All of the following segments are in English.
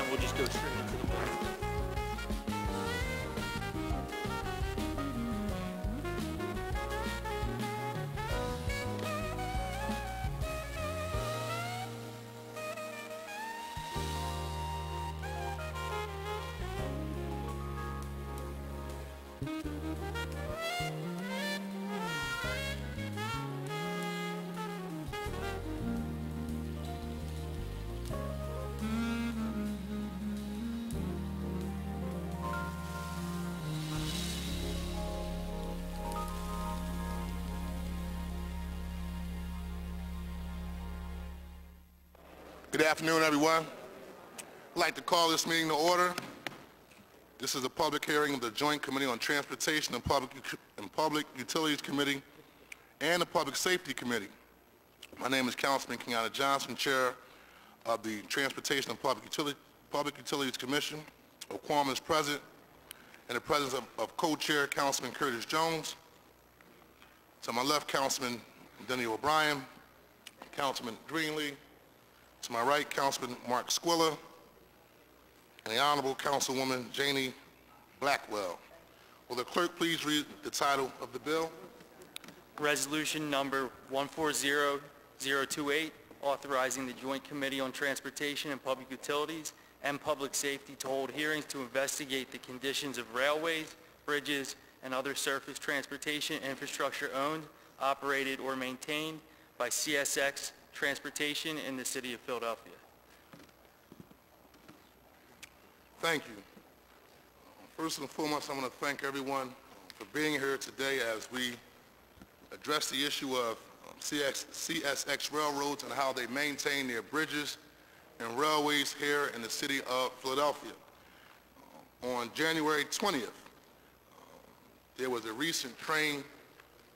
We'll just go straight into the board. Good afternoon, everyone. I'd like to call this meeting to order. This is a public hearing of the Joint Committee on Transportation and Public Utilities Committee and the Public Safety Committee. My name is Councilman Kenyatta Johnson, Chair of the Transportation and Public Utilities Commission. A quorum is present in the presence of co-chair Councilman Curtis Jones. To my left, Councilman Denny O'Brien, Councilman Greenlee. To my right, Councilman Mark Squilla, and the Honorable Councilwoman Janie Blackwell. Will the clerk please read the title of the bill? Resolution number 140028, authorizing the Joint Committee on Transportation and Public Utilities and Public Safety to hold hearings to investigate the conditions of railways, bridges, and other surface transportation infrastructure owned, operated, or maintained by CSX Transportation in the City of Philadelphia. Thank you. First and foremost, I want to thank everyone for being here today as we address the issue of CSX railroads and how they maintain their bridges and railways here in the City of Philadelphia. On January 20th, there was a recent train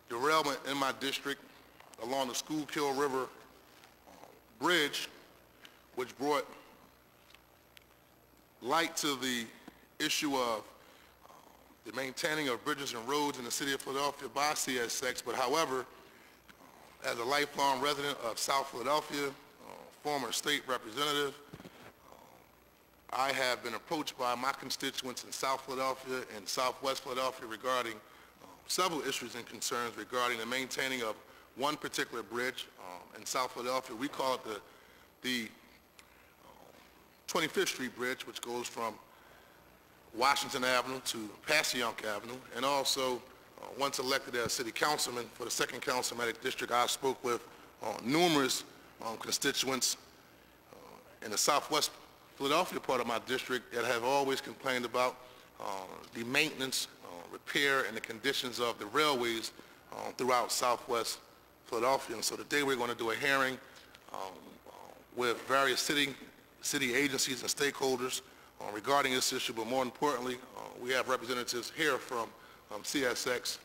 derailment in my district along the Schuylkill River Bridge, which brought light to the issue of the maintaining of bridges and roads in the City of Philadelphia by CSX. But however, as a lifelong resident of South Philadelphia, former state representative, I have been approached by my constituents in South Philadelphia and Southwest Philadelphia regarding several issues and concerns regarding the maintaining of one particular bridge in South Philadelphia. We call it the 25th Street Bridge, which goes from Washington Avenue to Passyunk Avenue. And also, once elected as city councilman for the 2nd Councilmanic District, I spoke with numerous constituents in the Southwest Philadelphia part of my district that have always complained about the maintenance, repair, and the conditions of the railways throughout Southwest Philadelphia. And so today we're going to do a hearing with various city agencies and stakeholders regarding this issue, but more importantly, we have representatives here from CSX.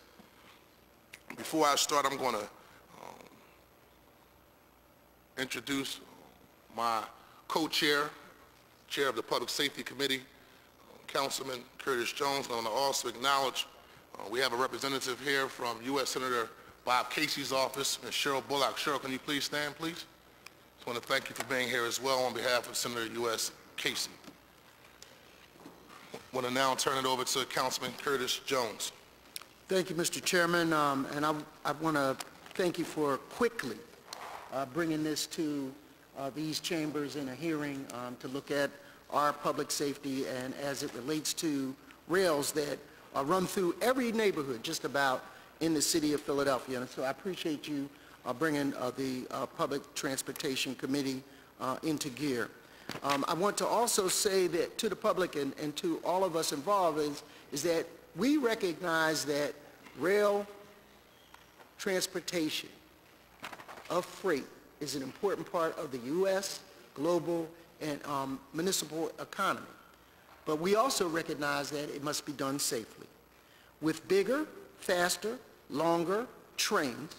Before I start, I'm going to introduce my co-chair, chair of the Public Safety Committee, Councilman Curtis Jones. And I want to also acknowledge we have a representative here from U.S. Senator Bob Casey's office, Ms. Cheryl Bullock. Cheryl, can you please stand, please? I want to thank you for being here as well on behalf of Senator U.S. Casey. I want to now turn it over to Councilman Curtis Jones. Thank you, Mr. Chairman, and I want to thank you for quickly bringing this to these chambers in a hearing to look at our public safety and as it relates to rails that run through every neighborhood just about in the city of Philadelphia. And so I appreciate you bringing the Public Transportation Committee into gear. I want to also say that to the public and to all of us involved is that we recognize that rail transportation of freight is an important part of the U.S., global, and municipal economy. But we also recognize that it must be done safely. With bigger, faster, longer trains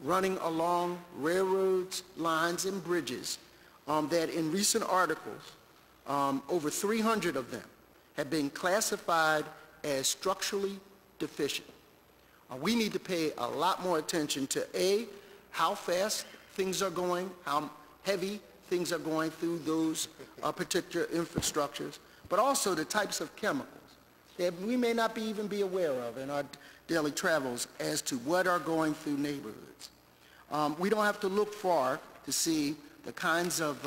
running along railroads, lines, and bridges that in recent articles, over 300 of them have been classified as structurally deficient. We need to pay a lot more attention to A, how fast things are going, how heavy things are going through those particular infrastructures, but also the types of chemicals that we may not even be aware of in our daily travels as to what are going through neighborhoods. We don't have to look far to see the kinds of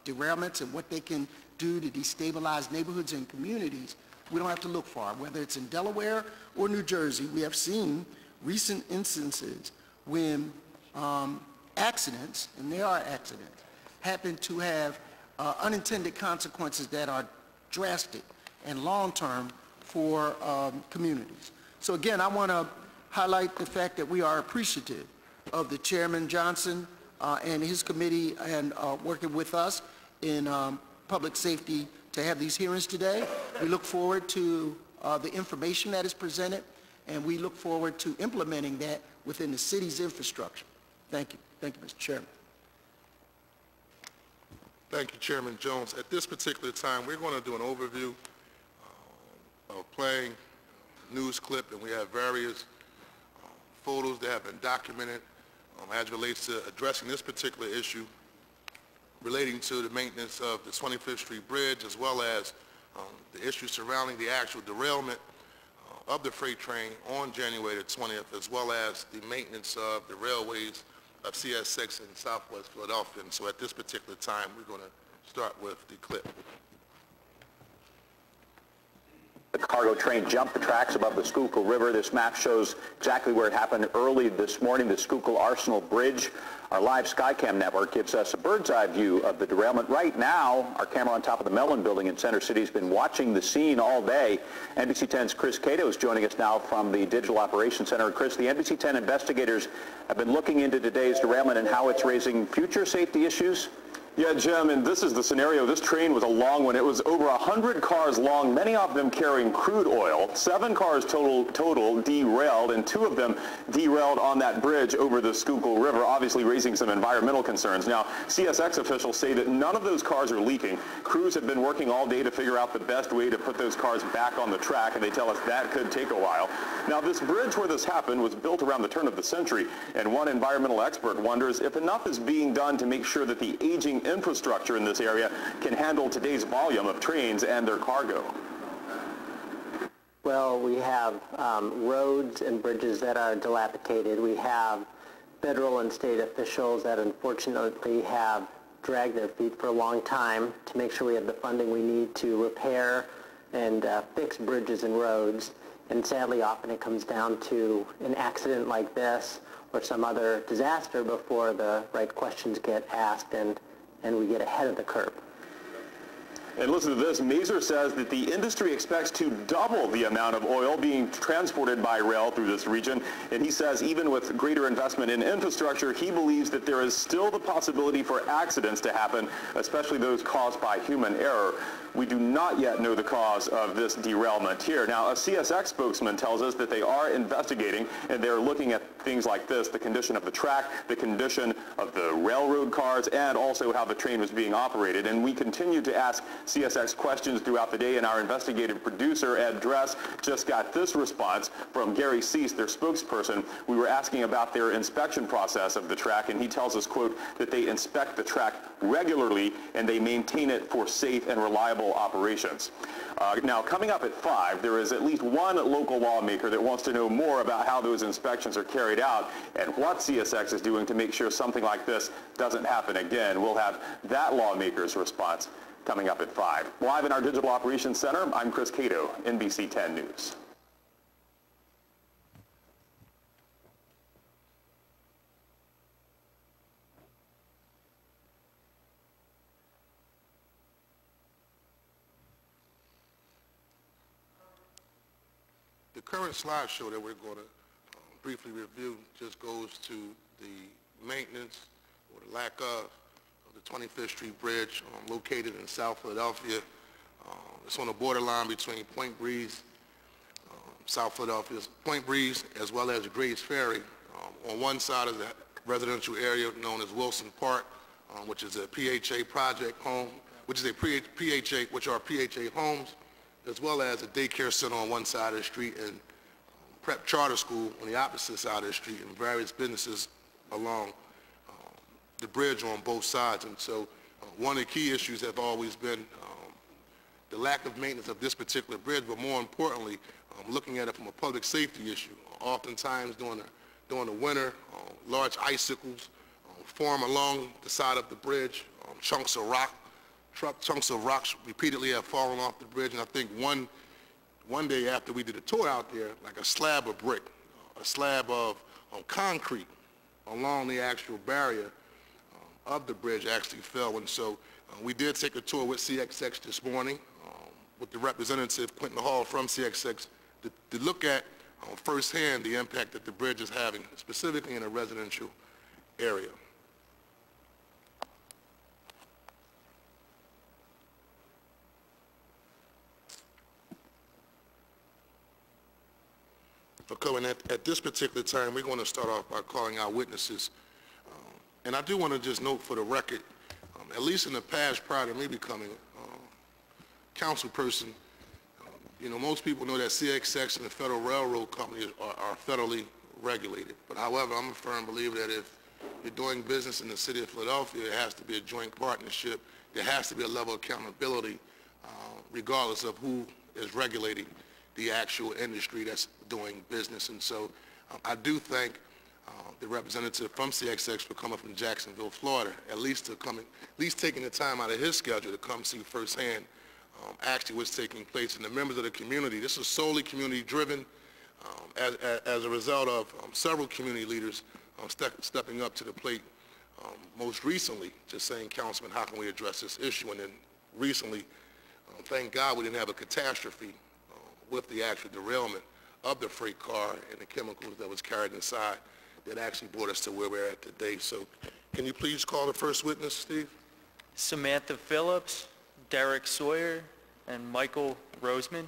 derailments and what they can do to destabilize neighborhoods and communities. We don't have to look far. Whether it's in Delaware or New Jersey, we have seen recent instances when accidents, and there are accidents, happen to have unintended consequences that are drastic and long-term for communities. So again, I want to highlight the fact that we are appreciative of the Chairman Johnson and his committee and working with us in public safety to have these hearings today. We look forward to the information that is presented, and we look forward to implementing that within the city's infrastructure. Thank you. Thank you, Mr. Chairman. Thank you, Chairman Jones. At this particular time, we're going to do an overview of playing news clip, and we have various photos that have been documented as it relates to addressing this particular issue relating to the maintenance of the 25th Street Bridge, as well as the issue surrounding the actual derailment of the freight train on January the 20th, as well as the maintenance of the railways of CSX in Southwest Philadelphia. And so at this particular time, we're going to start with the clip. The cargo train jumped the tracks above the Schuylkill River. This map shows exactly where it happened early this morning, the Schuylkill Arsenal Bridge. Our live Skycam network gives us a bird's eye view of the derailment. Right now, our camera on top of the Mellon building in Center City has been watching the scene all day. NBC 10's Chris Cato is joining us now from the Digital Operations Center. Chris, the NBC 10 investigators have been looking into today's derailment and how it's raising future safety issues. Yeah, Jim, and this is the scenario. This train was a long one. It was over 100 cars long, many of them carrying crude oil. 7 cars total derailed, and 2 of them derailed on that bridge over the Schuylkill River, obviously raising some environmental concerns. Now, CSX officials say that none of those cars are leaking. Crews have been working all day to figure out the best way to put those cars back on the track, and they tell us that could take a while. Now, this bridge where this happened was built around the turn of the century, and one environmental expert wonders if enough is being done to make sure that the aging infrastructure in this area can handle today's volume of trains and their cargo. Well, we have roads and bridges that are dilapidated. We have federal and state officials that unfortunately have dragged their feet for a long time to make sure we have the funding we need to repair and fix bridges and roads. And sadly, often it comes down to an accident like this or some other disaster before the right questions get asked and we get ahead of the curve. And listen to this. Mazur says that the industry expects to double the amount of oil being transported by rail through this region. And he says even with greater investment in infrastructure, he believes that there is still the possibility for accidents to happen, especially those caused by human error. We do not yet know the cause of this derailment here. Now, a CSX spokesman tells us that they are investigating and they're looking at things like this, the condition of the track, the condition of the railroad cars, and also how the train was being operated. And we continue to ask CSX questions throughout the day, and our investigative producer, Ed Dress, just got this response from Gary Cease, their spokesperson. We were asking about their inspection process of the track, and he tells us, quote, that they inspect the track regularly and they maintain it for safe and reliable operations. Now, coming up at 5, there is at least one local lawmaker that wants to know more about how those inspections are carried out and what CSX is doing to make sure something like this doesn't happen again. We'll have that lawmaker's response coming up at 5. Live in our Digital Operations Center, I'm Chris Cato, NBC 10 News. current slideshow that we're going to briefly review just goes to the maintenance or the lack of the 25th Street Bridge located in South Philadelphia. It's on the borderline between Point Breeze, South Philadelphia's Point Breeze, as well as Grays Ferry. On one side is the residential area known as Wilson Park, which is a PHA project home, which is a PHA homes, as well as a daycare center on one side of the street and prep charter school on the opposite side of the street, and various businesses along the bridge on both sides. And so one of the key issues have always been the lack of maintenance of this particular bridge, but more importantly, looking at it from a public safety issue. Oftentimes during the winter, large icicles form along the side of the bridge. Chunks of rocks repeatedly have fallen off the bridge, and I think one day after we did a tour out there, like a slab of brick, a slab of concrete along the actual barrier of the bridge actually fell. And so we did take a tour with CSX this morning with the representative, Quentin Hall from CSX, to look at firsthand the impact that the bridge is having, specifically in a residential area. Okay, and at this particular time, we're going to start off by calling our witnesses. And I do want to just note for the record, at least in the past prior to me becoming council person, you know, most people know that CSX and the Federal Railroad Company are federally regulated. But however, I'm a firm believer that if you're doing business in the city of Philadelphia, it has to be a joint partnership. There has to be a level of accountability regardless of who is regulating the actual industry that's doing business. And so I do thank the representative from CSX for coming from Jacksonville, Florida, at least taking the time out of his schedule to come see firsthand actually what's taking place. And the members of the community, this is solely community driven as a result of several community leaders stepping up to the plate. Most recently, just saying, Councilman, how can we address this issue? And then recently, thank God we didn't have a catastrophe with the actual derailment of the freight car and the chemicals that was carried inside that actually brought us to where we're at today. So can you please call the first witness, Steve? Samantha Phillips, Derek Sawyer, and Michael Roseman.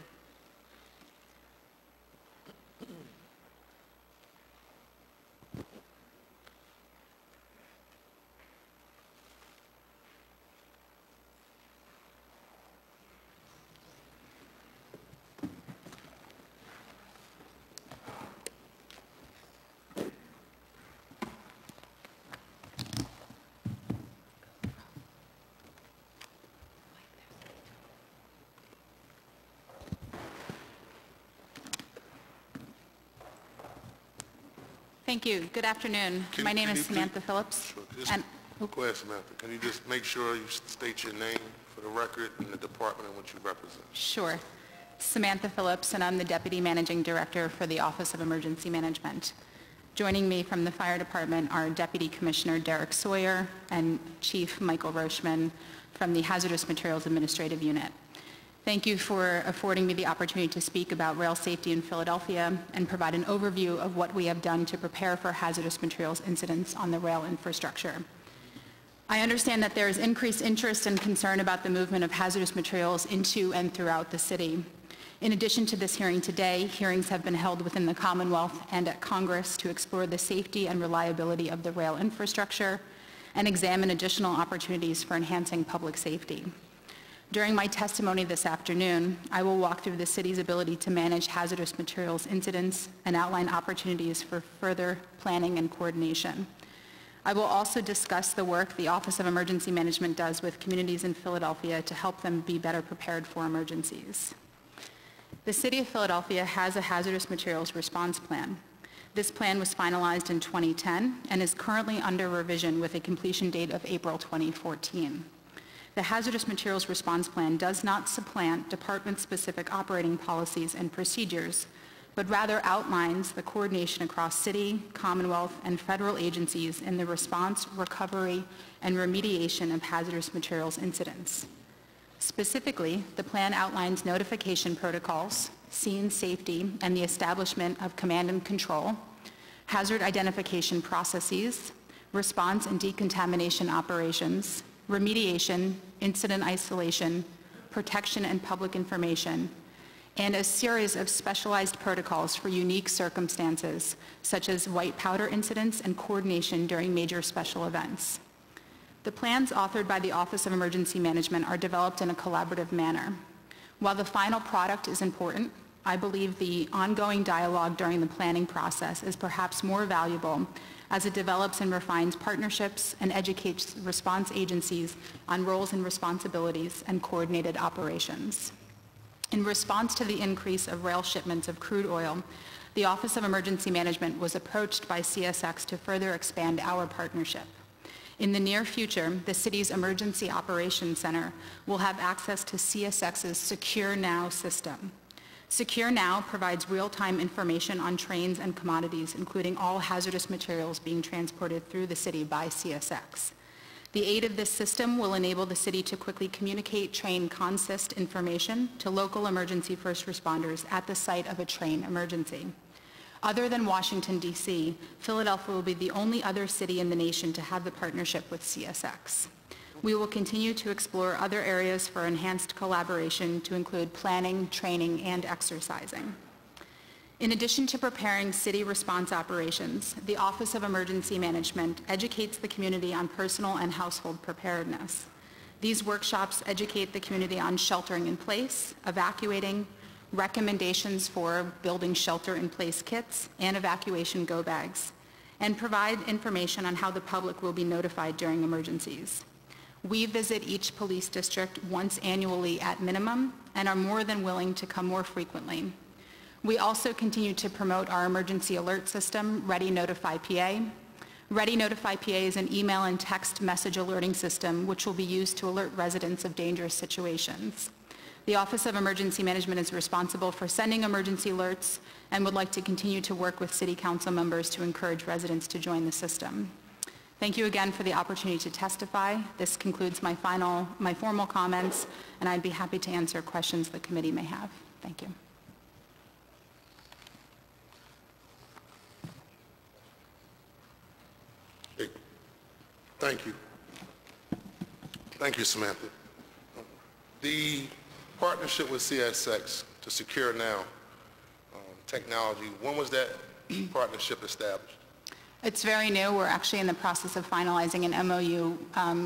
Thank you. Good afternoon. My name is Samantha Phillips. Sure. Go ahead, Samantha. Can you just make sure you state your name for the record and the department in which you represent? Sure. Samantha Phillips, and I'm the Deputy Managing Director for the Office of Emergency Management. Joining me from the Fire Department are Deputy Commissioner Derek Sawyer and Chief Michael Roseman from the Hazardous Materials Administrative Unit. Thank you for affording me the opportunity to speak about rail safety in Philadelphia and provide an overview of what we have done to prepare for hazardous materials incidents on the rail infrastructure. I understand that there is increased interest and concern about the movement of hazardous materials into and throughout the city. In addition to this hearing today, hearings have been held within the Commonwealth and at Congress to explore the safety and reliability of the rail infrastructure and examine additional opportunities for enhancing public safety. During my testimony this afternoon, I will walk through the city's ability to manage hazardous materials incidents and outline opportunities for further planning and coordination. I will also discuss the work the Office of Emergency Management does with communities in Philadelphia to help them be better prepared for emergencies. The City of Philadelphia has a hazardous materials response plan. This plan was finalized in 2010 and is currently under revision with a completion date of April 2014. The Hazardous Materials Response Plan does not supplant department-specific operating policies and procedures, but rather outlines the coordination across city, Commonwealth, and federal agencies in the response, recovery, and remediation of hazardous materials incidents. Specifically, the plan outlines notification protocols, scene safety, and the establishment of command and control, hazard identification processes, response and decontamination operations, remediation, incident isolation, protection and public information, and a series of specialized protocols for unique circumstances, such as white powder incidents and coordination during major special events. The plans authored by the Office of Emergency Management are developed in a collaborative manner. While the final product is important, I believe the ongoing dialogue during the planning process is perhaps more valuable as it develops and refines partnerships and educates response agencies on roles and responsibilities and coordinated operations. In response to the increase of rail shipments of crude oil, the Office of Emergency Management was approached by CSX to further expand our partnership. In the near future, the city's Emergency Operations Center will have access to CSX's Secure Now system. Secure Now provides real-time information on trains and commodities, including all hazardous materials being transported through the city by CSX. The aid of this system will enable the city to quickly communicate train consist information to local emergency first responders at the site of a train emergency. Other than Washington, D.C., Philadelphia will be the only other city in the nation to have the partnership with CSX. We will continue to explore other areas for enhanced collaboration to include planning, training, and exercising. In addition to preparing city response operations, the Office of Emergency Management educates the community on personal and household preparedness. These workshops educate the community on sheltering in place, evacuating, recommendations for building shelter-in-place kits and evacuation go bags, and provide information on how the public will be notified during emergencies. We visit each police district once annually at minimum and are more than willing to come more frequently. We also continue to promote our emergency alert system, Ready Notify PA. Ready Notify PA is an email and text message alerting system which will be used to alert residents of dangerous situations. The Office of Emergency Management is responsible for sending emergency alerts and would like to continue to work with City Council members to encourage residents to join the system. Thank you again for the opportunity to testify. This concludes my formal comments, and I'd be happy to answer questions the committee may have. Thank you. Thank you. Thank you, Samantha. The partnership with CSX to Secure Now technology, when was that partnership established? It's very new. We're actually in the process of finalizing an MOU.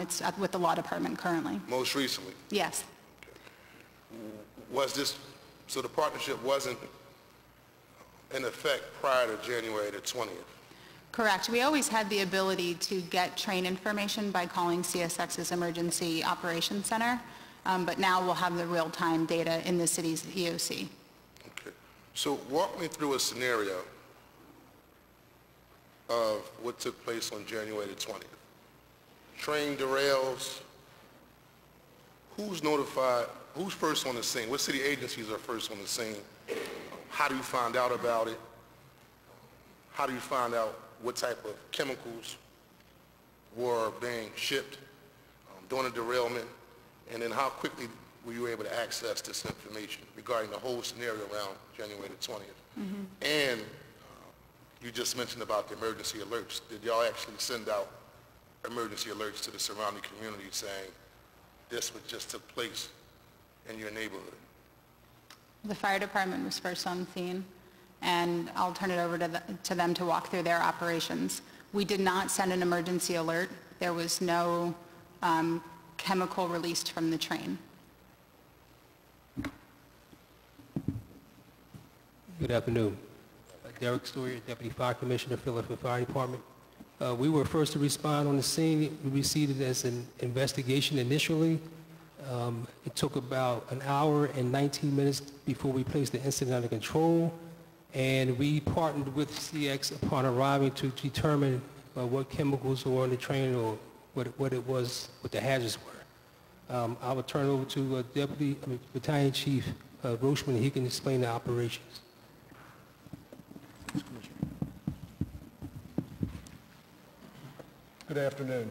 It's with the Law Department currently. Most recently? Yes. Okay. Was this, so the partnership wasn't in effect prior to January the 20th? Correct. We always had the ability to get train information by calling CSX's Emergency Operations Center, but now we'll have the real-time data in the city's EOC. Okay. So walk me through a scenario of what took place on January the 20th. Train derails. Who's notified? Who's first on the scene? What city agencies are first on the scene? How do you find out about it? How do you find out what type of chemicals were being shipped during a derailment? And then how quickly were you able to access this information regarding the whole scenario around January the 20th? Mm-hmm. And you just mentioned about the emergency alerts. Did y'all actually send out emergency alerts to the surrounding community saying this what just took place in your neighborhood? The fire department was first on scene, and I'll turn it over to them to walk through their operations. We did not send an emergency alert. There was no chemical released from the train. Good afternoon. Derek Sawyer, Deputy Fire Commissioner, Philadelphia Fire Department. We were first to respond on the scene. We received it as an investigation initially. It took about an hour and 19 minutes before we placed the incident under control, and we partnered with CX upon arriving to determine what chemicals were on the train or what it was, what the hazards were. I will turn it over to Battalion Chief Roachman, and he can explain the operations. Good afternoon.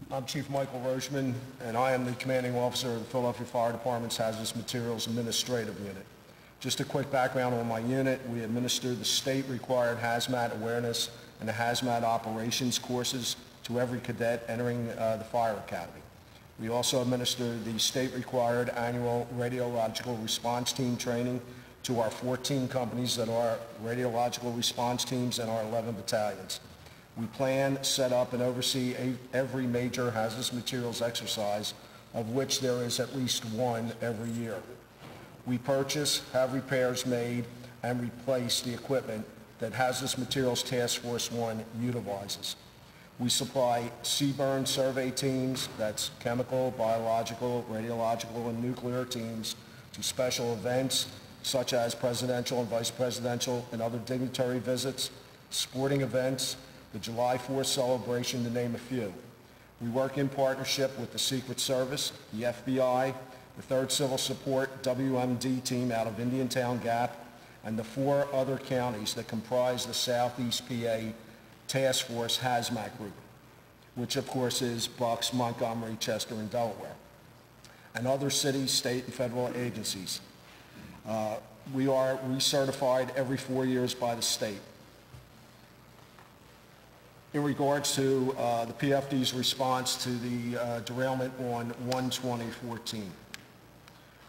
I'm Chief Michael Roachman, and I am the commanding officer of the Philadelphia Fire Department's Hazardous Materials Administrative Unit. Just a quick background on my unit. We administer the state-required hazmat awareness and the hazmat operations courses to every cadet entering the Fire Academy. We also administer the state-required annual radiological response team training to our 14 companies that are radiological response teams and our 11 battalions. We plan, set up, and oversee every major hazardous materials exercise, of which there is at least one every year. We purchase, have repairs made, and replace the equipment that Hazardous Materials Task Force 1 utilizes. We supply CBRN survey teams, that's chemical, biological, radiological, and nuclear teams, to special events such as presidential and vice presidential and other dignitary visits, sporting events, the July 4th celebration, to name a few. We work in partnership with the Secret Service, the FBI, the 3rd Civil Support WMD team out of Indiantown Gap, and the 4 other counties that comprise the Southeast PA Task Force Hazmat Group, which of course is Bucks, Montgomery, Chester, and Delaware, and other cities, state, and federal agencies. We are recertified every 4 years by the state. In regards to the PFD's response to the derailment on 1/20/14.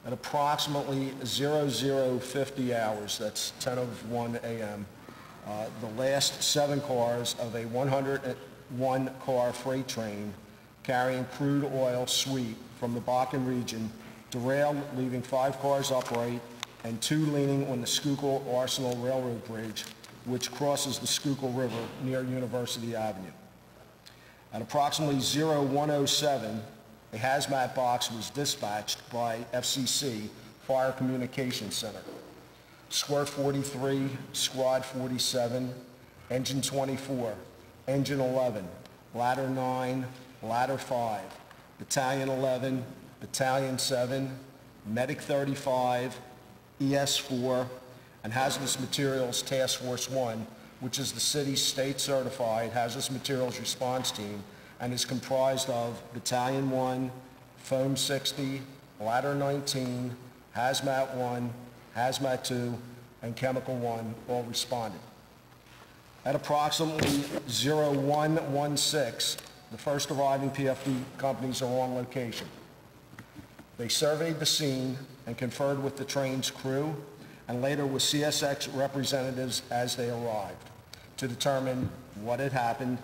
At approximately 0050 hours, that's 10:01 a.m., the last 7 cars of a 101-car freight train carrying crude oil sweet from the Bakken region derailed, leaving 5 cars upright and 2 leaning on the Schuylkill Arsenal Railroad Bridge, which crosses the Schuylkill River near University Avenue. At approximately 0107, a hazmat box was dispatched by FCC Fire Communications Center. Squirt 43, Squad 47, Engine 24, Engine 11, Ladder 9, Ladder 5, Battalion 11, Battalion 7, Medic 35, ES4, and Hazardous Materials Task Force 1, which is the city's state-certified hazardous materials response team and is comprised of Battalion 1, Foam 60, Ladder 19, Hazmat 1, Hazmat 2, and Chemical 1 all responded. At approximately 0116, the first arriving PFD companies are on location. They surveyed the scene and conferred with the train's crew and later with CSX representatives as they arrived to determine what had happened,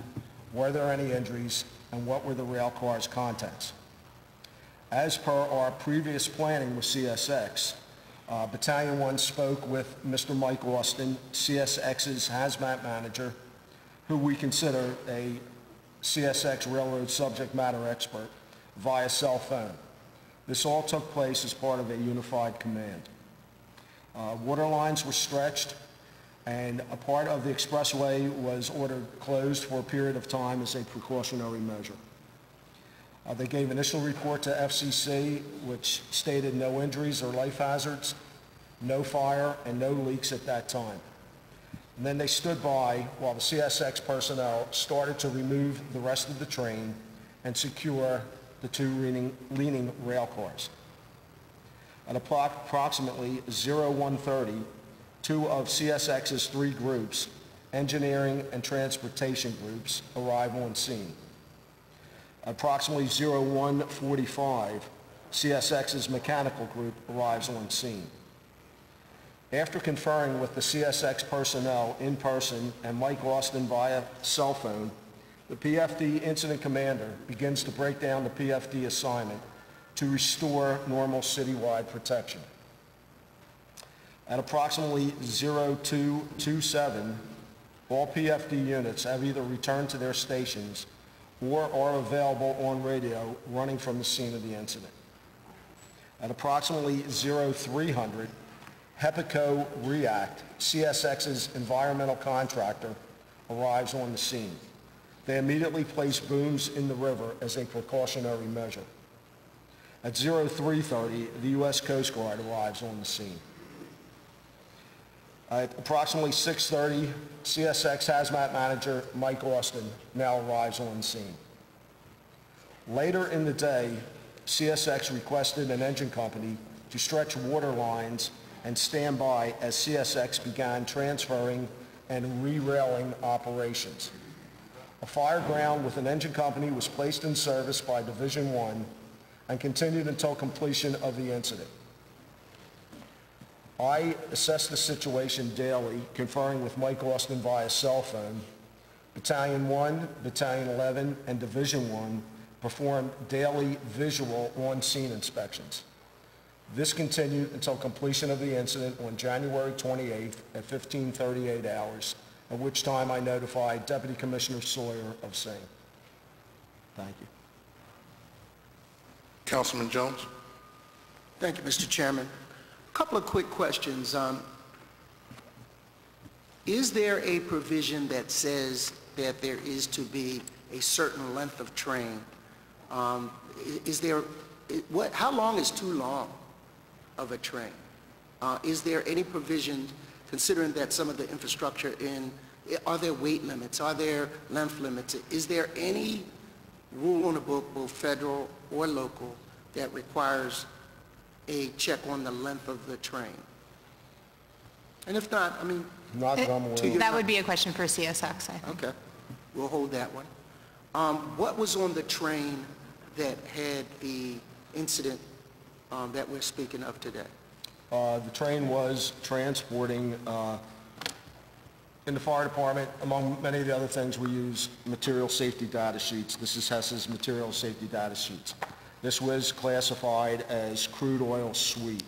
were there any injuries, and what were the rail car's contents. As per our previous planning with CSX, Battalion 1 spoke with Mr. Mike Austin, CSX's hazmat manager, who we consider a CSX railroad subject matter expert, via cell phone. This all took place as part of a unified command. Water lines were stretched, and a part of the expressway was ordered closed for a period of time as a precautionary measure. They gave initial report to FCC, which stated no injuries or life hazards, no fire, and no leaks at that time. And then they stood by while the CSX personnel started to remove the rest of the train and secure the 2 leaning rail cars. At approximately 0130, 2 of CSX's 3 groups, engineering and transportation groups, arrive on scene. At approximately 0145, CSX's mechanical group arrives on scene. After conferring with the CSX personnel in person and Mike Austin via cell phone, the PFD incident commander begins to break down the PFD assignment to restore normal citywide protection. At approximately 0227, all PFD units have either returned to their stations or are available on radio running from the scene of the incident. At approximately 0300, HEPICO REACT, CSX's environmental contractor, arrives on the scene. They immediately place booms in the river as a precautionary measure. At 0330, the U.S. Coast Guard arrives on the scene. At approximately 6:30, CSX Hazmat Manager Mike Austin now arrives on the scene. Later in the day, CSX requested an engine company to stretch water lines and standby as CSX began transferring and re-railing operations. A fire ground with an engine company was placed in service by Division 1 and continued until completion of the incident. I assess the situation daily, conferring with Mike Austin via cell phone. Battalion 1, Battalion 11, and Division 1 performed daily visual on-scene inspections. This continued until completion of the incident on January 28th at 15:38 hours, at which time I notified Deputy Commissioner Sawyer of same. Thank you. Councilman Jones. Thank you, Mr. Chairman. A couple of quick questions. Is there a provision that says that there is to be a certain length of train? How long is too long of a train? Is there any provision, considering that some of the infrastructure are there weight limits? Are there length limits? Is there any rule on the book, both federal or local, that requires a check on the length of the train? And if not, I mean... Not that I'm aware of. That would be a question for CSX, I think. Okay, we'll hold that one. What was on the train that had the incident that we're speaking of today? The train was transporting, in the fire department, among many of the other things, we use material safety data sheets. This is Hess's material safety data sheets. This was classified as crude oil sweet.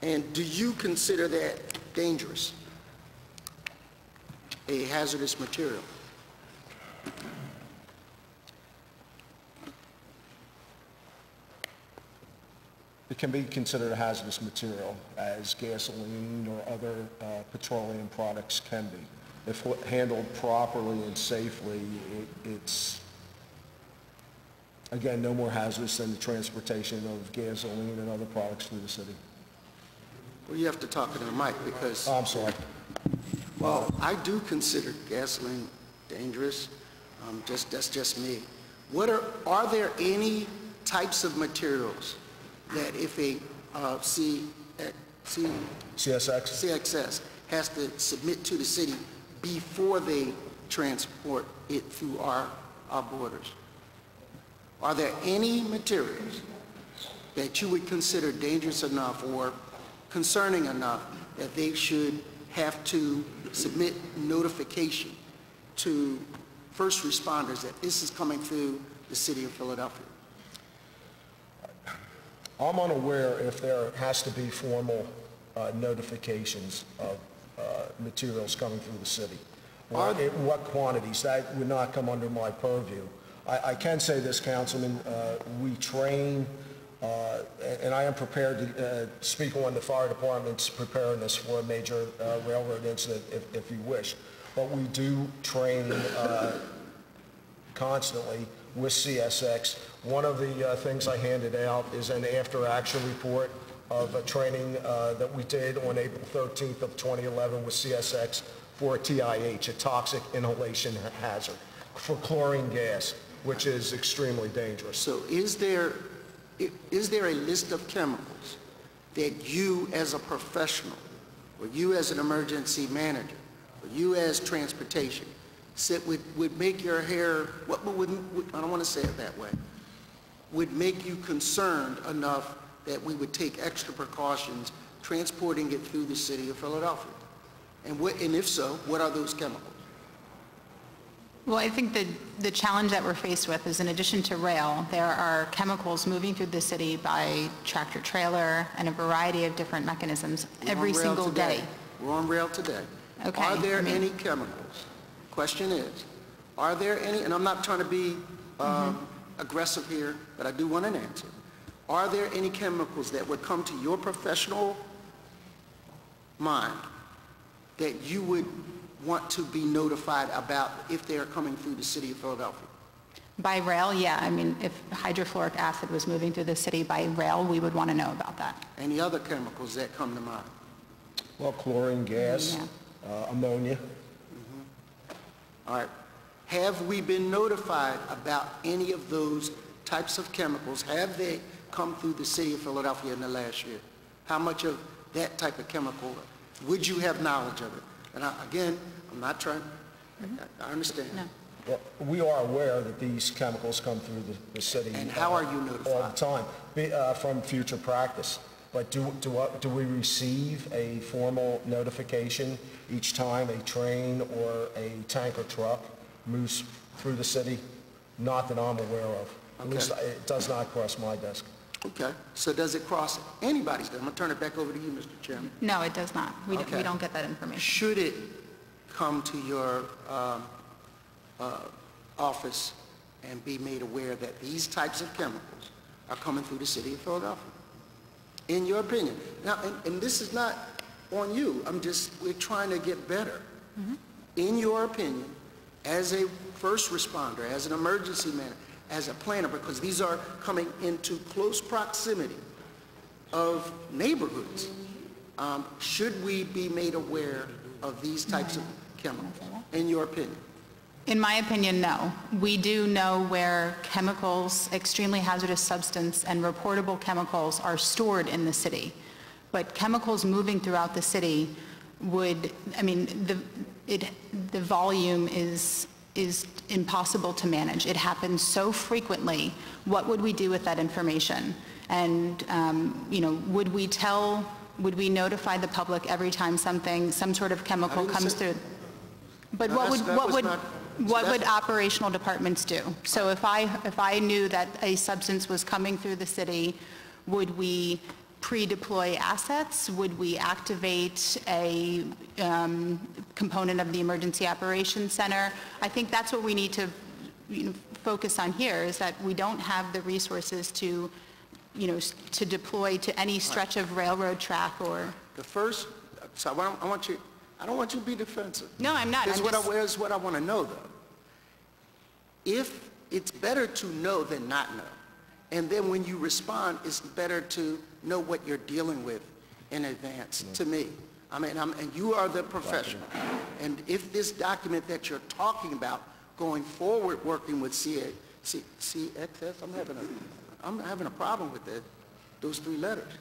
And do you consider that dangerous? A hazardous material? It can be considered a hazardous material, as gasoline or other petroleum products can be. If handled properly and safely, it's, again, no more hazardous than the transportation of gasoline and other products through the city. Well, you have to talk into the mic because... Oh, I'm sorry. Well, I do consider gasoline dangerous. That's just me. Are there any types of materials that if a CSX has to submit to the city before they transport it through our borders? Are there any materials that you would consider dangerous enough or concerning enough that they should have to submit notification to first responders that this is coming through the city of Philadelphia? I'm unaware if there has to be formal notifications of materials coming through the city. Or in what quantities, that would not come under my purview. I can say this, Councilman, we train, and I am prepared to speak on the fire department's preparedness for a major railroad incident if you wish. But we do train constantly with CSX. One of the things I handed out is an after-action report of a training that we did on April 13th of 2011 with CSX for a TIH, a toxic inhalation hazard, for chlorine gas, which is extremely dangerous. So is there a list of chemicals that you as a professional, or you as an emergency manager, or you as transportation, would make your hair, I don't want to say it that way, would make you concerned enough that we would take extra precautions transporting it through the city of Philadelphia? And if so, what are those chemicals? Well, I think the challenge that we're faced with is, in addition to rail, there are chemicals moving through the city by tractor trailer and a variety of different mechanisms every single day. We're on rail today. Okay. Are there any chemicals? Question is, are there any, and I'm not trying to be aggressive here, but I do want an answer. Are there any chemicals that would come to your professional mind that you would want to be notified about if they are coming through the city of Philadelphia? By rail, yeah. I mean, if hydrofluoric acid was moving through the city by rail, we would want to know about that. Any other chemicals that come to mind? Well, chlorine gas, ammonia. All right. Have we been notified about any of those types of chemicals? Have they come through the city of Philadelphia in the last year? How much of that type of chemical, would you have knowledge of it? And again, I'm not trying, I understand. No. Well, we are aware that these chemicals come through the city. And how are you notified? All the time, from future practice. But do we receive a formal notification each time a train or a tanker truck moves through the city? Not that I'm aware of. At least it does not cross my desk. Okay. So does it cross anybody's desk? I'm going to turn it back over to you, Mr. Chairman. No, it does not. We don't get that information. Should it come to your office and be made aware that these types of chemicals are coming through the city of Philadelphia? In your opinion. Now, and this is not on you. We're trying to get better. In your opinion, as a first responder, as an emergency man, as a planner, because these are coming into close proximity of neighborhoods, should we be made aware of these types of chemicals, in your opinion? In my opinion, no. We do know where chemicals, extremely hazardous substance, and reportable chemicals are stored in the city. But chemicals moving throughout the city would, I mean, the volume is impossible to manage. It happens so frequently. What would we do with that information? And, you know, would we notify the public every time some sort of chemical comes through? But what would operational departments do? So if I knew that a substance was coming through the city, would we pre-deploy assets? Would we activate a component of the Emergency Operations Center? I think that's what we need to focus on here, is that we don't have the resources to, to deploy to any stretch of railroad track or... So I don't want you to be defensive. No, I'm not. Here's what I want to know, though. If it's better to know than not know, and then when you respond, it's better to know what you're dealing with in advance, to me. I mean, and you are the professional. And if this document that you're talking about going forward, working with CSX, I'm having a problem with those three letters.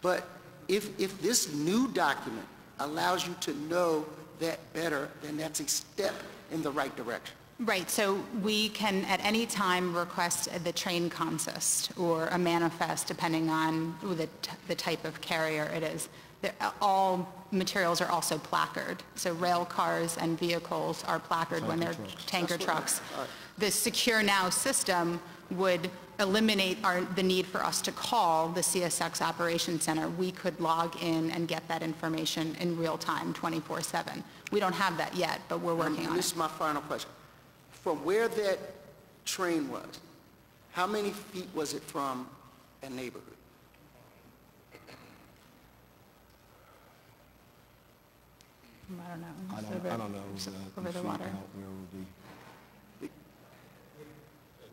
But if this new document allows you to know that better, then that's a step in the right direction. Right, so we can at any time request the train consist or a manifest, depending on the type of carrier it is. All materials are also placard, so rail cars and vehicles are placard when they're tanker trucks. The Secure Now system would eliminate the need for us to call the CSX Operations Center. We could log in and get that information in real time, 24/7. We don't have that yet, but we're working on it. This is my final question. From where that train was, how many feet was it from a neighborhood? I don't know. I don't know. Over the water.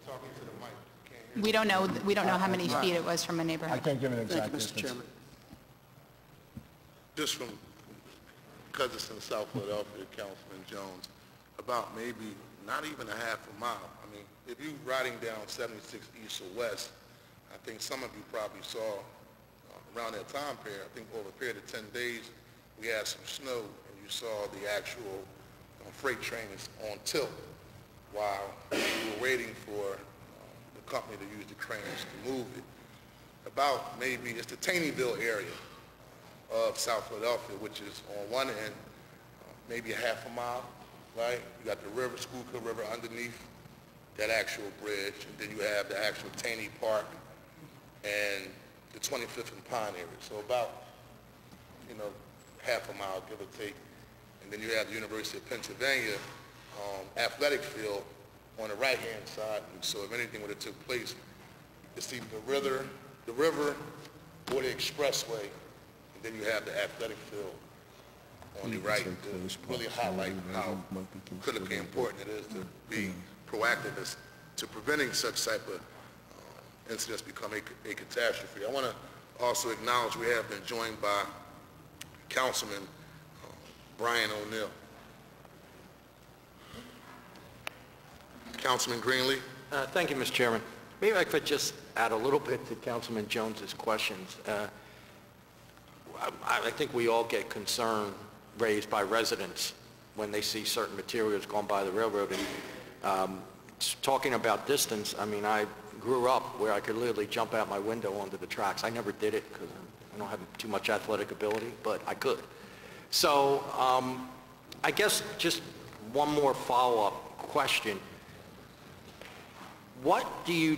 Talking to the mic. Can't hear. We don't know how many feet it was from a neighborhood. I can't give an exact Thank you, Mr. distance. Chairman. Just because it's in South Philadelphia, Councilman Jones, about maybe not even a half a mile. I mean, if you're riding down 76 East or West, I think some of you probably saw around that time period, I think over a period of 10 days, we had some snow and you saw the actual freight trains on tilt while we were waiting for the company to use the cranes to move it. About maybe, it's the Taneyville area of South Philadelphia, which is on one end, maybe a half a mile, right? You got the river, Schuylkill River underneath that actual bridge, and then you have the actual Taney Park and the 25th and Pine area. So about, half a mile, give or take. And then you have the University of Pennsylvania athletic field on the right-hand side. And so if anything would have took place, it's either the river or the expressway, and then you have the athletic field on the right to really highlight how critically important it is to be proactive as to preventing such type of incidents become a catastrophe. I want to also acknowledge we have been joined by Councilman Brian O'Neill. Councilman Greenlee. Thank you, Mr. Chairman. Maybe I could just add a little bit to Councilman Jones's questions. I think we all get concern raised by residents when they see certain materials going by the railroad. And talking about distance, I mean, I grew up where I could literally jump out my window onto the tracks. I never did it because I don't have too much athletic ability, but I could. So I guess just one more follow-up question. What do you,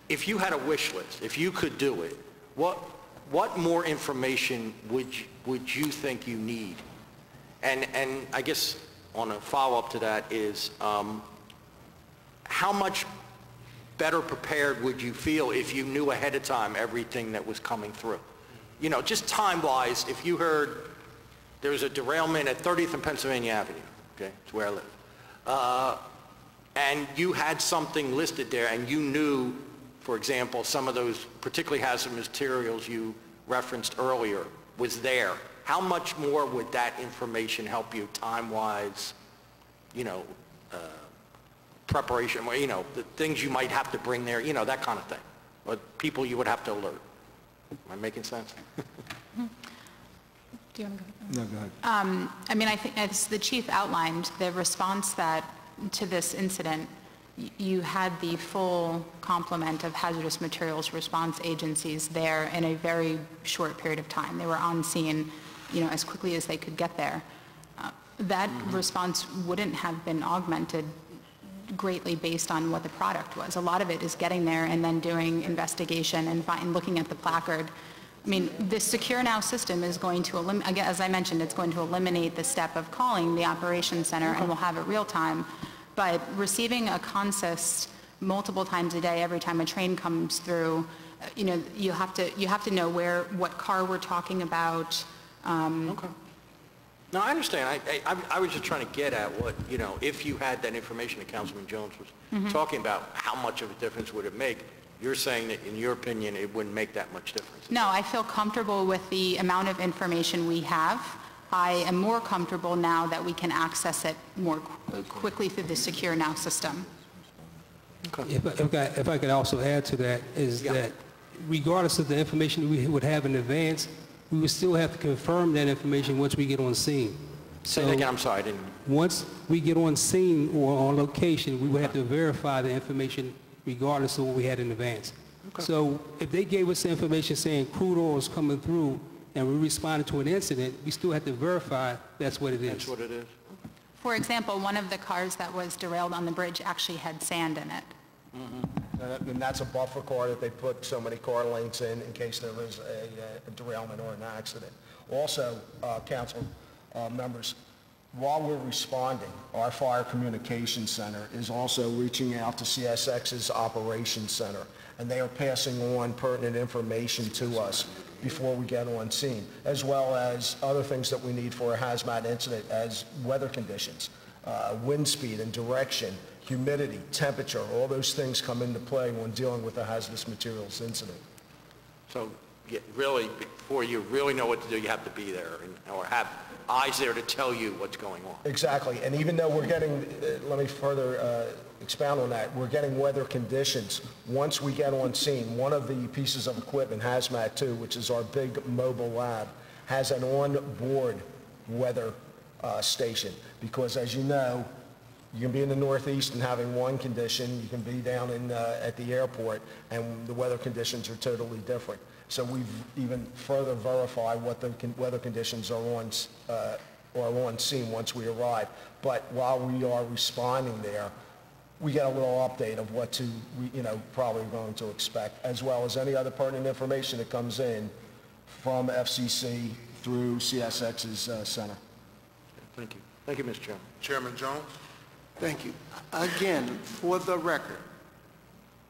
if you had a wish list, if you could do it, what more information would you think you need? And I guess on a follow-up to that is, how much better prepared would you feel if you knew ahead of time everything that was coming through? You know, just time-wise, if you heard there was a derailment at 30th and Pennsylvania Avenue, okay, it's where I live, and you had something listed there and you knew, for example, some of those particularly hazardous materials you referenced earlier was there, how much more would that information help you time-wise, you know, preparation, you know, the things you might have to bring there, you know, that kind of thing, or people you would have to alert? Am I making sense? Do you want to go? No, go ahead. I mean, I think as the chief outlined, the response to this incident, you had the full complement of hazardous materials response agencies there in a very short period of time. They were on scene, you know, as quickly as they could get there. That response wouldn't have been augmented greatly based on what the product was. A lot of it is getting there and then doing investigation and looking at the placard. I mean, this Secure Now system is going to eliminate, as I mentioned, it's going to eliminate the step of calling the operations center, and we'll have it real time. But receiving a consist multiple times a day, every time a train comes through, you know, you have to know what car we're talking about. Okay. No, I understand. I was just trying to get at what, you know, if you had that information that Councilman Jones was talking about, how much of a difference would it make? You're saying that, in your opinion, it wouldn't make that much difference. No, I feel comfortable with the amount of information we have. I am more comfortable now that we can access it more quickly through the Secure Now system. Okay. If I could also add to that, is that regardless of the information we would have in advance, we would still have to confirm that information once we get on scene. Say that again, I'm sorry, I didn't. Once we get on scene or on location, we would have to verify the information regardless of what we had in advance. Okay. So if they gave us information saying crude oil is coming through and we responded to an incident, we still have to verify that's what it is. That's what it is. For example, one of the cars that was derailed on the bridge actually had sand in it. And that's a buffer car that they put so many car lengths in case there was a derailment or an accident. Also, council members, while we're responding, our Fire Communications Center is also reaching out to CSX's Operations Center, and they are passing on pertinent information to us before we get on scene, as well as other things that we need for a hazmat incident, as weather conditions, wind speed and direction, humidity, temperature, all those things come into play when dealing with a hazardous materials incident. So really, before you really know what to do, you have to be there or have eyes there to tell you what's going on. Exactly, and even though we're getting, let me further expound on that, we're getting weather conditions. Once we get on scene, one of the pieces of equipment, Hazmat 2, which is our big mobile lab, has an on-board weather station, because as you know, you can be in the Northeast and having one condition, you can be down at the airport, and the weather conditions are totally different. So we've even further verified what the weather conditions are on scene once we arrive. But while we are responding there, we get a little update of what to, probably going to expect, as well as any other pertinent information that comes in from FCC through CSX's center. Thank you. Thank you, Mr. Chairman. Chairman Jones? Thank you. Again, for the record,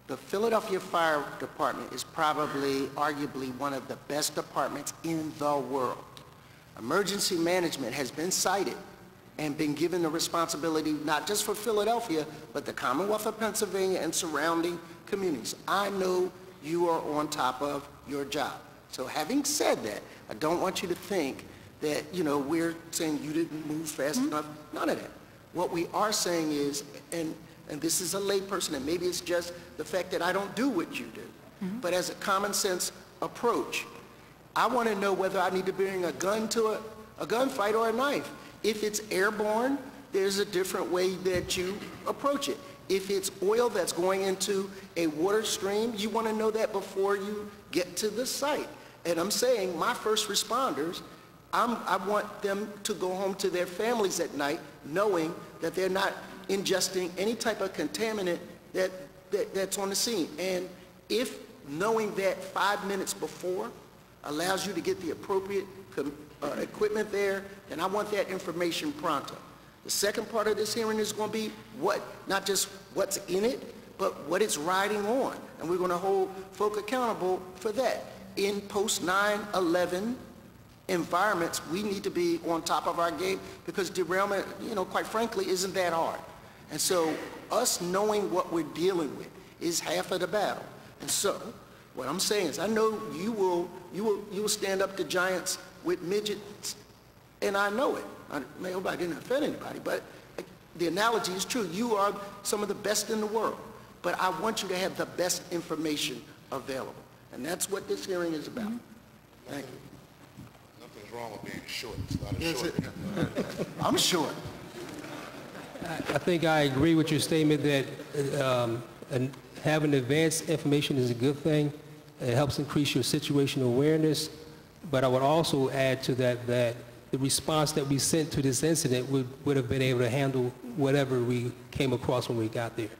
the Philadelphia Fire Department is probably, arguably, one of the best departments in the world. Emergency management has been cited and been given the responsibility not just for Philadelphia, but the Commonwealth of Pennsylvania and surrounding communities. I know you are on top of your job. So having said that, I don't want you to think that, we're saying you didn't move fast enough. None of that. What we are saying is, and this is a layperson, and maybe it's just the fact that I don't do what you do, but as a common sense approach, I want to know whether I need to bring a gun to a gunfight or a knife. If it's airborne, there's a different way that you approach it. If it's oil that's going into a water stream, you want to know that before you get to the site. And I'm saying my first responders, I want them to go home to their families at night knowing that they're not ingesting any type of contaminant that's on the scene. And if knowing that 5 minutes before allows you to get the appropriate equipment there, then I want that information pronto. The second part of this hearing is going to be not just what's in it, but what it's riding on. And we're going to hold folk accountable for that. In post 9/11 environments, we need to be on top of our game because derailment, quite frankly, isn't that hard. And so us knowing what we're dealing with is half of the battle. And so what I'm saying is I know you will stand up to giants with midgets, and I know it. I hope I didn't offend anybody, but the analogy is true. You are some of the best in the world, but I want you to have the best information available. And that's what this hearing is about. Thank you. Nothing's wrong with being short. It's not a short. I'm short. I think I agree with your statement that having advanced information is a good thing. It helps increase your situational awareness. But I would also add to that that the response that we sent to this incident would have been able to handle whatever we came across when we got there.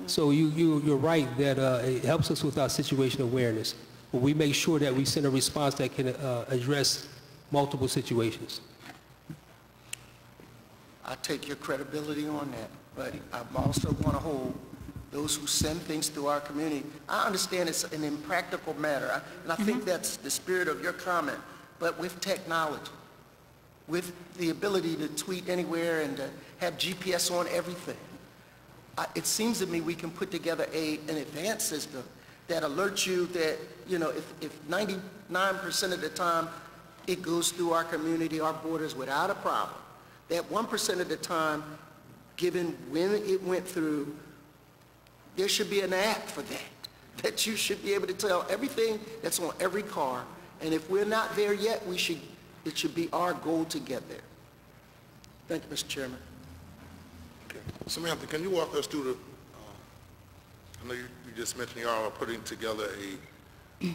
So you're right that it helps us with our situational awareness. But we make sure that we send a response that can address multiple situations. I take your credibility on that, but I also want to hold those who send things through our community. I understand it's an impractical matter, and I think that's the spirit of your comment, but with technology, with the ability to tweet anywhere and to have GPS on everything, it seems to me we can put together an advanced system that alerts you that, if 99% of the time it goes through our community, our borders without a problem, that 1% of the time, given when it went through, there should be an app for that you should be able to tell everything that's on every car. And if we're not there yet, it should be our goal to get there. Thank you, Mr. Chairman. Okay. Samantha, can you walk us through the, I know you just mentioned y'all are putting together a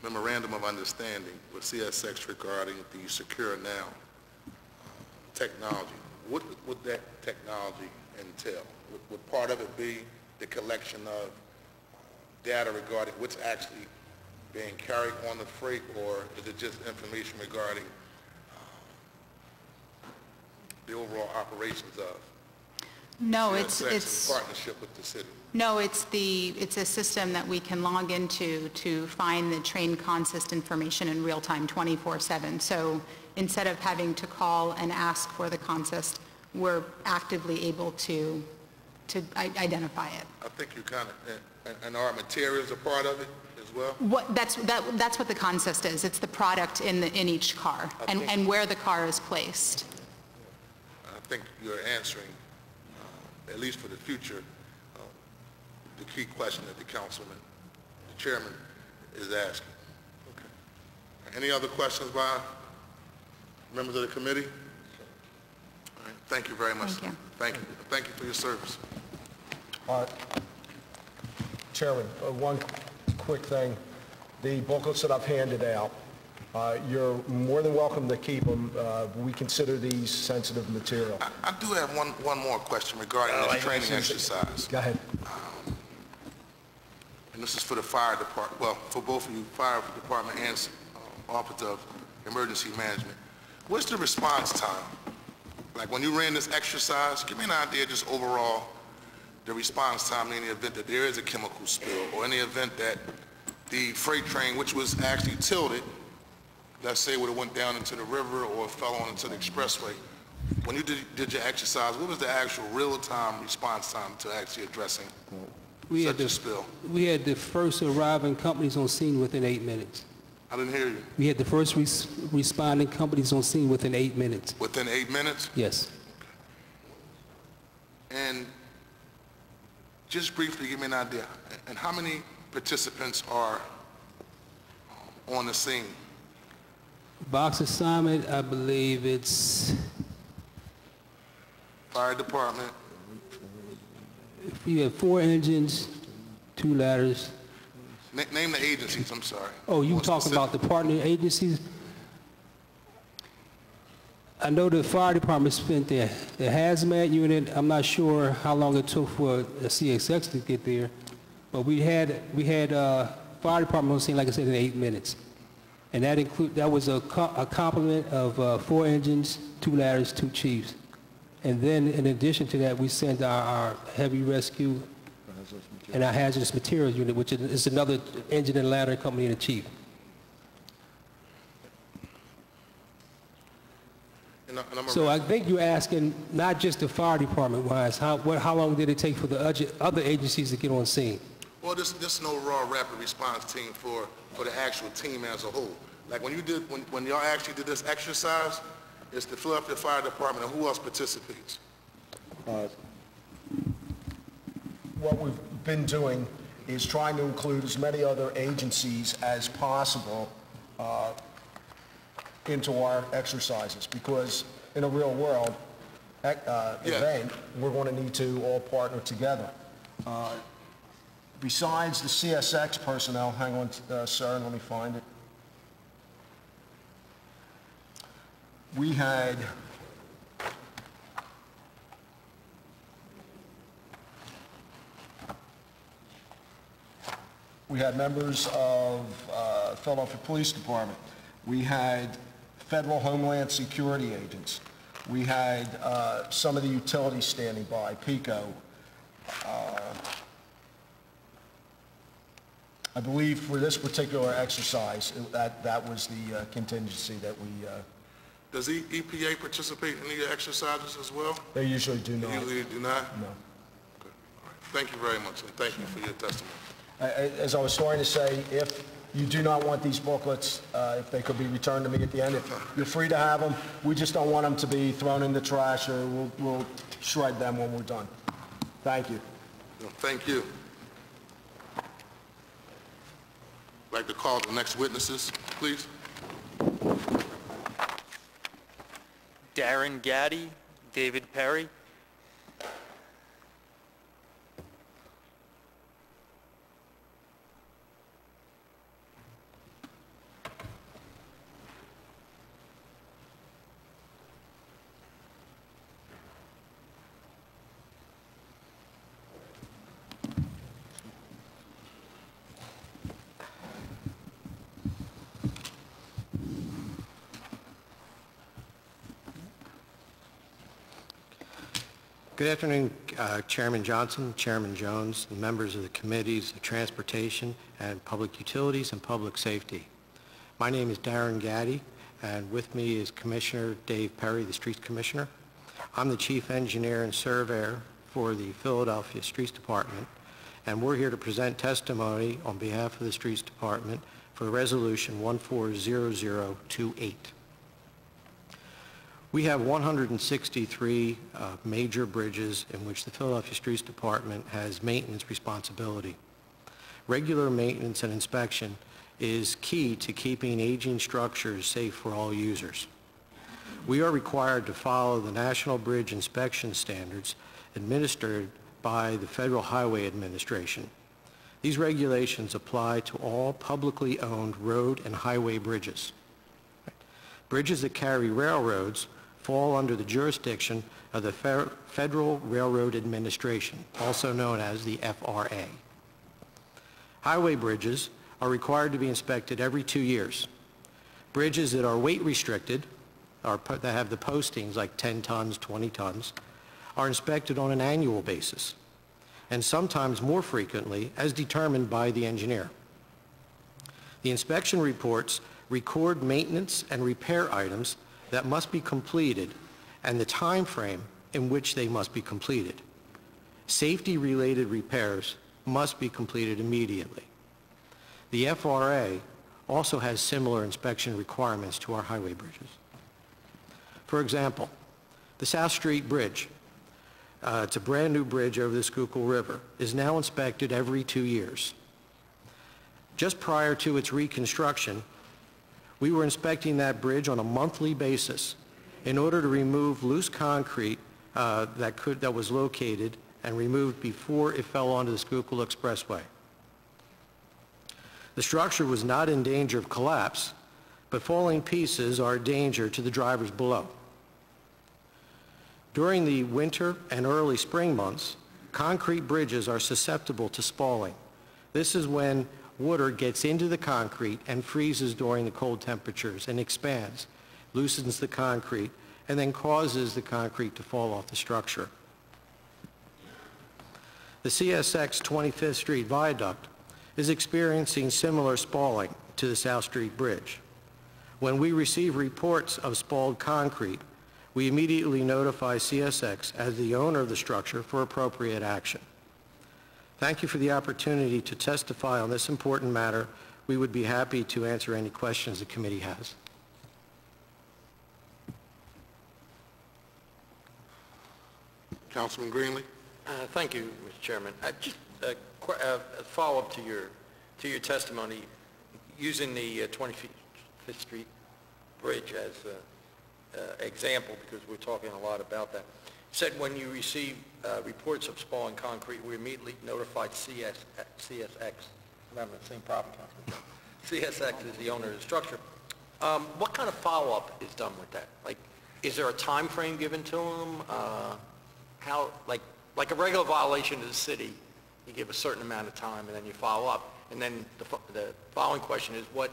memorandum of understanding with CSX regarding the Secure Now technology. What would that technology entail? Would part of it be the collection of data regarding what's actually being carried on the freight, or is it just information regarding the overall operations of No, CSX it's in partnership with the city? No, it's a system that we can log into to find the train consist information in real time 24/7. So instead of having to call and ask for the consist, we're actively able to identify it. I think you kind of, and our materials are part of it as well? That's what the consist is. It's the product in each car and where the car is placed. I think you're answering, at least for the future, the key question that the chairman is asking. Okay. Any other questions by members of the committee? All right. Thank you very much. Thank you. Thank you. Thank you for your service. Chairman, one quick thing. The booklets that I've handed out, you're more than welcome to keep them. We consider these sensitive material. I do have one more question regarding this training exercise. Go ahead. And this is for the fire department, well, for both of you, fire department and Office of Emergency Management. What's the response time? Like when you ran this exercise, give me an idea just overall the response time in the event that there is a chemical spill, or in the event that the freight train, which was actually tilted, let's say would have went down into the river or fell on into the expressway. When you did your exercise, what was the actual real-time response time to actually addressing such a spill? We had the first arriving companies on scene within 8 minutes. I didn't hear you. We had the first responding companies on scene within 8 minutes. Within 8 minutes? Yes. And just briefly give me an idea, and how many participants are on the scene? Box assignment, I believe it's, Fire department, we have 4 engines, 2 ladders. name the agencies, I'm sorry. Oh, you More talking about the specific. partner agencies? I know the fire department spent the hazmat unit. I'm not sure how long it took for the CSX to get there, but we had fire department on scene, like I said, in 8 minutes, and that was a complement of 4 engines, 2 ladders, 2 chiefs, and then in addition to that, we sent our heavy rescue and our hazardous materials unit, which is another engine and ladder company and a chief. So I think you're asking not just the fire department wise, how long did it take for the other agencies to get on scene? Well, this is an overall rapid response team for the actual team as a whole. Like when y'all actually did this exercise, it's the Philadelphia Fire Department, and who else participates? What we've been doing is trying to include as many other agencies as possible into our exercises, because in a real world event, we're going to need to all partner together. Besides the CSX personnel, hang on, sir, let me find it. We had members of Philadelphia Police Department. We had Federal Homeland Security agents. We had some of the utilities standing by, PICO. I believe for this particular exercise, that was the contingency that we... Does EPA participate in the exercises as well? They usually do not. They usually do not? No. Okay. All right. Thank you very much, and thank you for your testimony. As I was starting to say, if you do not want these booklets, if they could be returned to me at the end, you're free to have them. We just don't want them to be thrown in the trash, or we'll shred them when we're done. Thank you. Thank you. I'd like to call the next witnesses, please. Darren Gaddy, David Perry. Good afternoon, Chairman Johnson, Chairman Jones, and members of the Committees of Transportation and Public Utilities and Public Safety. My name is Darren Gaddy, and with me is Commissioner Dave Perry, the Streets Commissioner. I'm the Chief Engineer and Surveyor for the Philadelphia Streets Department, and we're here to present testimony on behalf of the Streets Department for Resolution 140028. We have 163 major bridges in which the Philadelphia Streets Department has maintenance responsibility. Regular maintenance and inspection is key to keeping aging structures safe for all users. We are required to follow the National Bridge Inspection Standards administered by the Federal Highway Administration. These regulations apply to all publicly owned road and highway bridges. Bridges that carry railroads fall under the jurisdiction of the Federal Railroad Administration, also known as the FRA. Highway bridges are required to be inspected every 2 years. Bridges that are weight restricted, that have the postings like 10 tons, 20 tons, are inspected on an annual basis, and sometimes more frequently as determined by the engineer. The inspection reports record maintenance and repair items that must be completed and the time frame in which they must be completed. Safety-related repairs must be completed immediately. The FRA also has similar inspection requirements to our highway bridges. For example, the South Street Bridge, it's a brand new bridge over the Schuylkill River, is now inspected every 2 years. Just prior to its reconstruction, We were inspecting that bridge on a monthly basis in order to remove loose concrete that was located and removed before it fell onto the Schuylkill Expressway. The structure was not in danger of collapse, but falling pieces are a danger to the drivers below. During the winter and early spring months, concrete bridges are susceptible to spalling. This is when water gets into the concrete and freezes during the cold temperatures and expands, loosens the concrete, and then causes the concrete to fall off the structure. The CSX 25th Street Viaduct is experiencing similar spalling to the South Street Bridge. When we receive reports of spalled concrete, we immediately notify CSX as the owner of the structure for appropriate action. Thank you for the opportunity to testify on this important matter. We would be happy to answer any questions the committee has. Councilman Greenlee. Thank you, Mr. Chairman. Just a follow-up to your testimony, using the 25th Street Bridge as an example, because we're talking a lot about that. You said when you receive reports of spalling concrete, we immediately notified CSX. I'm having the same problem, Councilman. CSX is the owner of the structure. What kind of follow-up is done with that? Like, is there a time frame given to them? How, like a regular violation to the city, you give a certain amount of time and then you follow up. And then the following question is, what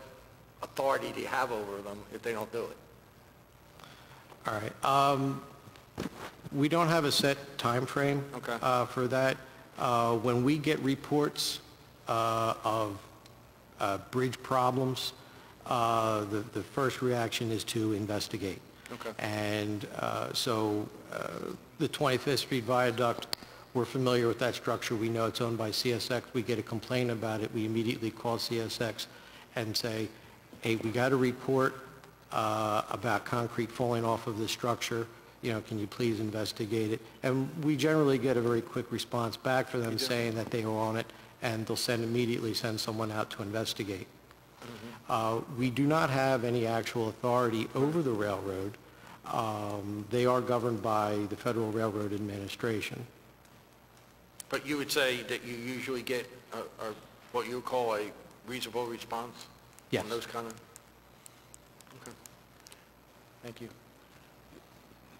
authority do you have over them if they don't do it? All right. We don't have a set time frame for that. When we get reports of bridge problems, the first reaction is to investigate. Okay. And so the 25th Street Viaduct, we're familiar with that structure. We know it's owned by CSX. We get a complaint about it. We immediately call CSX and say, hey, we got a report about concrete falling off of the structure. You know, can you please investigate it? And we generally get a very quick response back for them saying that they are on it, and they'll immediately send someone out to investigate. We do not have any actual authority over the railroad. They are governed by the Federal Railroad Administration. But you would say that you usually get what you call a reasonable response? Yes. On those kind of? Okay. Thank you.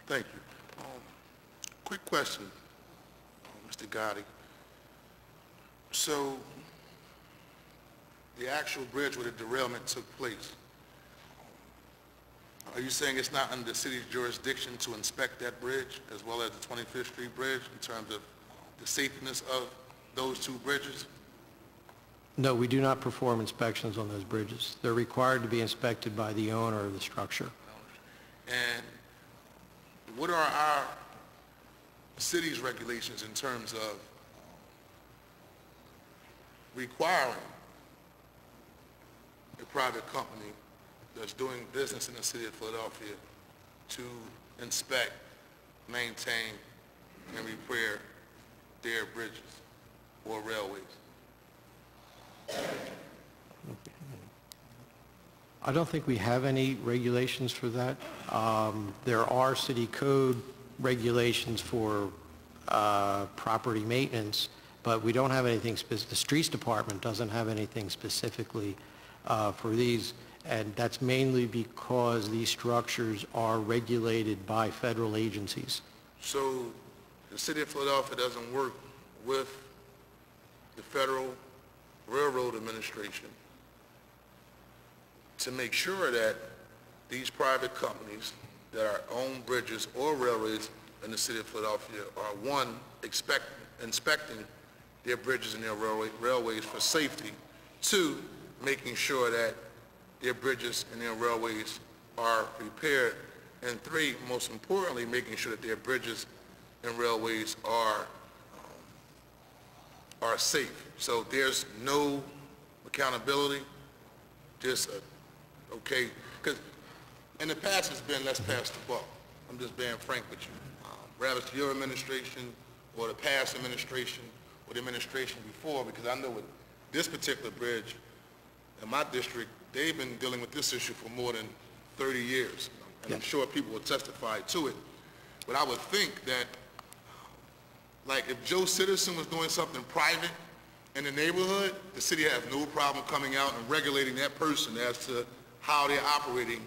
Thank you. Quick question, Mr. Gotti. So, the actual bridge where the derailment took place, are you saying it's not under the city's jurisdiction to inspect that bridge as well as the 25th Street Bridge in terms of the safeness of those two bridges? No, we do not perform inspections on those bridges. They're required to be inspected by the owner of the structure. And what are our city's regulations in terms of requiring a private company that's doing business in the city of Philadelphia to inspect, maintain, and repair their bridges or railways? I don't think we have any regulations for that. There are city code regulations for property maintenance, but we don't have anything specific. The streets department doesn't have anything specifically for these, and that's mainly because these structures are regulated by federal agencies. So the city of Philadelphia doesn't work with the Federal Railroad Administration to make sure that these private companies that own bridges or railways in the city of Philadelphia are, one, inspecting their bridges and their railways for safety, two, making sure that their bridges and their railways are repaired, and three, most importantly, making sure that their bridges and railways are safe. So there's no accountability, just okay, because in the past it's been let's pass the buck. I'm just being frank with you. Rather it's your administration or the past administration or the administration before, because I know with this particular bridge, in my district, they've been dealing with this issue for more than 30 years. And I'm sure people will testify to it. But I would think that, like, if Joe Citizen was doing something private in the neighborhood, the city has no problem coming out and regulating that person as to how they're operating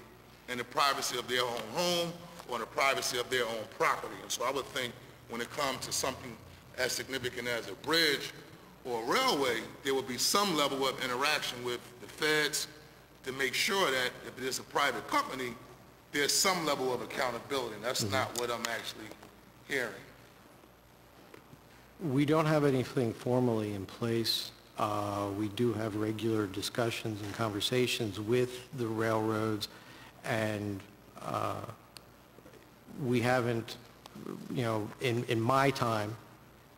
in the privacy of their own home or in the privacy of their own property. And so I would think when it comes to something as significant as a bridge or a railway, there would be some level of interaction with the feds to make sure that if it is a private company, there's some level of accountability. And that's not what I'm actually hearing. We don't have anything formally in place. We do have regular discussions and conversations with the railroads, and we haven't, in my time,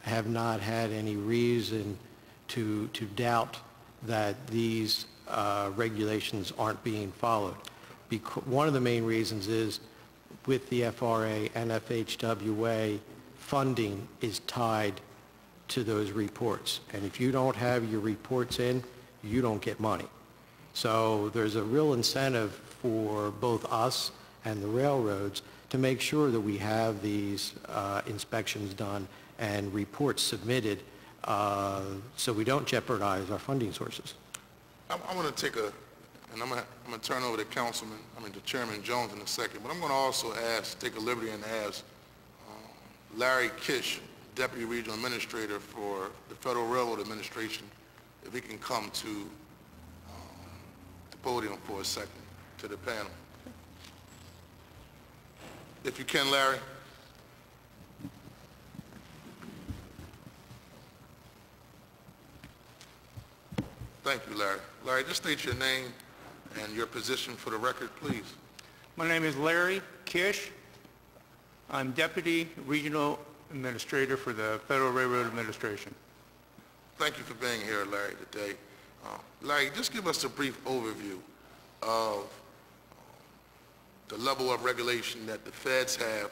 have not had any reason to doubt that these regulations aren't being followed. One of the main reasons is with the FRA and FHWA, funding is tied to those reports. And if you don't have your reports in, you don't get money. So there's a real incentive for both us and the railroads to make sure that we have these inspections done and reports submitted so we don't jeopardize our funding sources. I want to take and I'm going to turn over to to Chairman Jones in a second, but I'm going to also take a liberty and ask Larry Kish, Deputy Regional Administrator for the Federal Railroad Administration, if he can come to the podium for a second, to the panel. If you can, Larry. Thank you, Larry. Larry, just state your name and your position for the record, please. My name is Larry Kish. I'm Deputy Regional Administrator for the Federal Railroad Administration. Thank you for being here, Larry, today. Larry, just give us a brief overview of the level of regulation that the feds have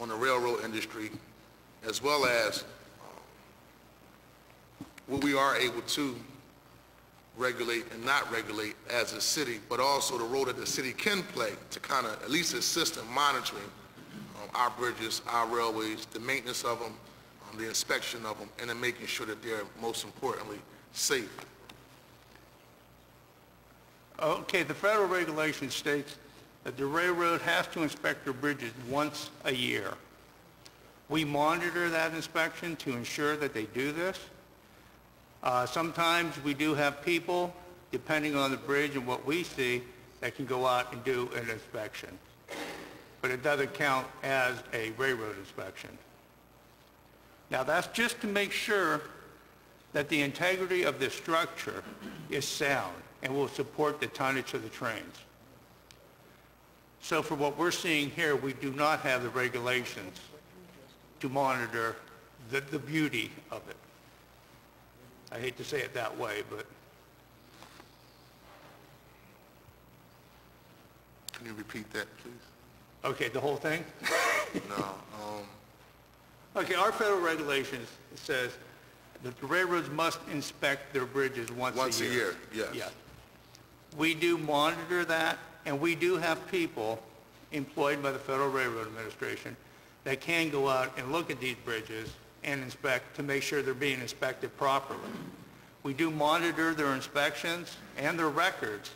on the railroad industry, as well as what we are able to regulate and not regulate as a city, but also the role that the city can play to kind of at least assist in monitoring our bridges, our railways, the maintenance of them, the inspection of them, and in making sure that they're, most importantly, safe. Okay, the federal regulation states that the railroad has to inspect their bridges once a year. We monitor that inspection to ensure that they do this. Sometimes we do have people, depending on the bridge and what we see, that can go out and do an inspection. But it doesn't count as a railroad inspection. Now that's just to make sure that the integrity of the structure is sound and will support the tonnage of the trains. So for what we're seeing here, we do not have the regulations to monitor the beauty of it. I hate to say it that way, but... Can you repeat that, please? Okay, the whole thing? No. Okay, our federal regulations says that the railroads must inspect their bridges once a year. Once a year, yes. Yeah. We do monitor that, and we do have people employed by the Federal Railroad Administration that can go out and look at these bridges and inspect to make sure they're being inspected properly. We do monitor their inspections and their records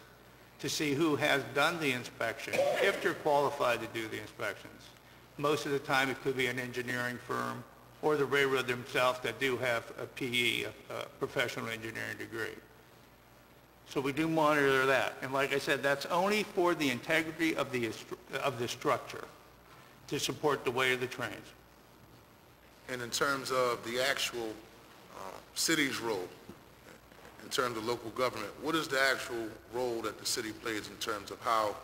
to see who has done the inspection, if they're qualified to do the inspections. Most of the time it could be an engineering firm or the railroad themselves that do have a PE, a professional engineering degree. So we do monitor that. And like I said, that's only for the integrity of the structure to support the weight of the trains. And in terms of the actual city's role, in terms of local government, what is the actual role that the city plays in terms of how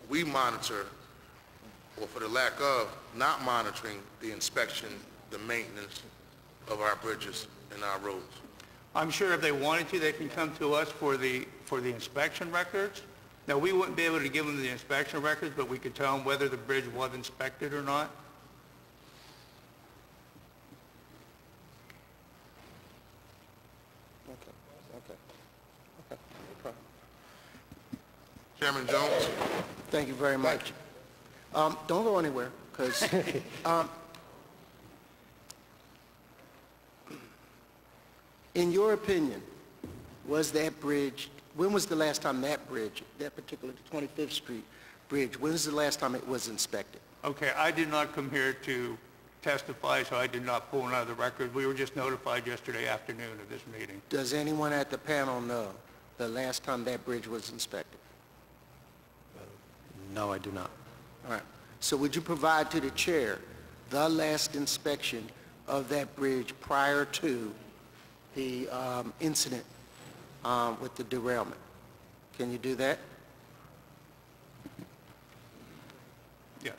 we monitor, or for the lack of, not monitoring the inspection, the maintenance of our bridges and our roads? I'm sure if they wanted to, they can come to us for the inspection records. Now, we wouldn't be able to give them the inspection records, but we could tell them whether the bridge was inspected or not. Okay. Chairman Jones. Thank you very much. Don't go anywhere, because in your opinion, was that bridge, when was the last time that bridge, that particular 25th Street bridge, when was the last time it was inspected? Okay, I did not come here to testify, so I did not pull another record. We were just notified yesterday afternoon of this meeting. Does anyone at the panel know the last time that bridge was inspected? No, I do not. All right. So would you provide to the chair the last inspection of that bridge prior to the incident with the derailment? Can you do that? Yes.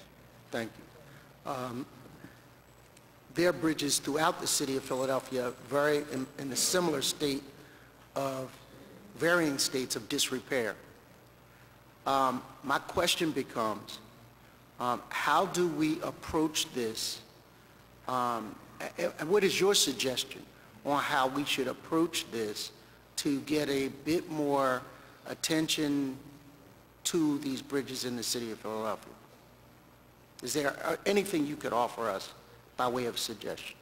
Thank you. There are bridges throughout the city of Philadelphia very in a similar state of varying states of disrepair. My question becomes, how do we approach this? And what is your suggestion on how we should approach this to get a bit more attention to these bridges in the city of Philadelphia? Is there anything you could offer us by way of suggestion?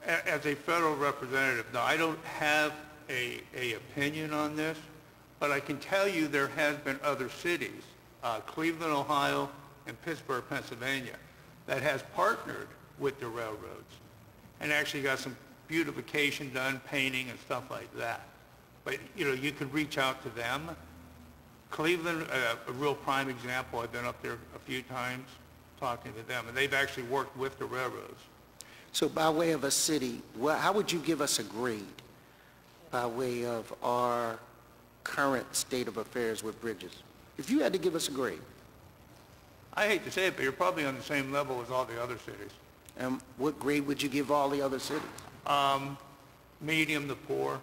As a federal representative, now I don't have a opinion on this, but I can tell you there has been other cities, Cleveland, Ohio, and Pittsburgh, Pennsylvania, that has partnered with the railroads and actually got some beautification done, painting and stuff like that. But, you know, you could reach out to them. Cleveland, a real prime example, I've been up there a few times talking to them, and they've actually worked with the railroads. So by way of a city, how would you give us a grade by way of our current state of affairs with bridges? If you had to give us a grade. I hate to say it, but you're probably on the same level as all the other cities. And what grade would you give all the other cities? Medium to poor.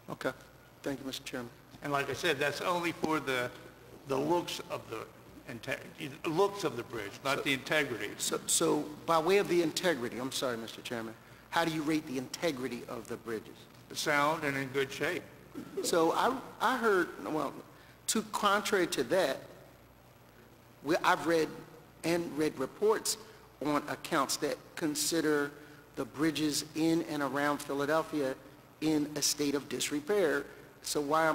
Okay. Thank you, Mr. Chairman. And like I said, that's only for the looks of the bridge, not the integrity. So by way of the integrity, I'm sorry, Mr. Chairman, how do you rate the integrity of the bridges? Sound and in good shape. So I heard, well, contrary to that, I've read reports on accounts that consider the bridges in and around Philadelphia in a state of disrepair. So why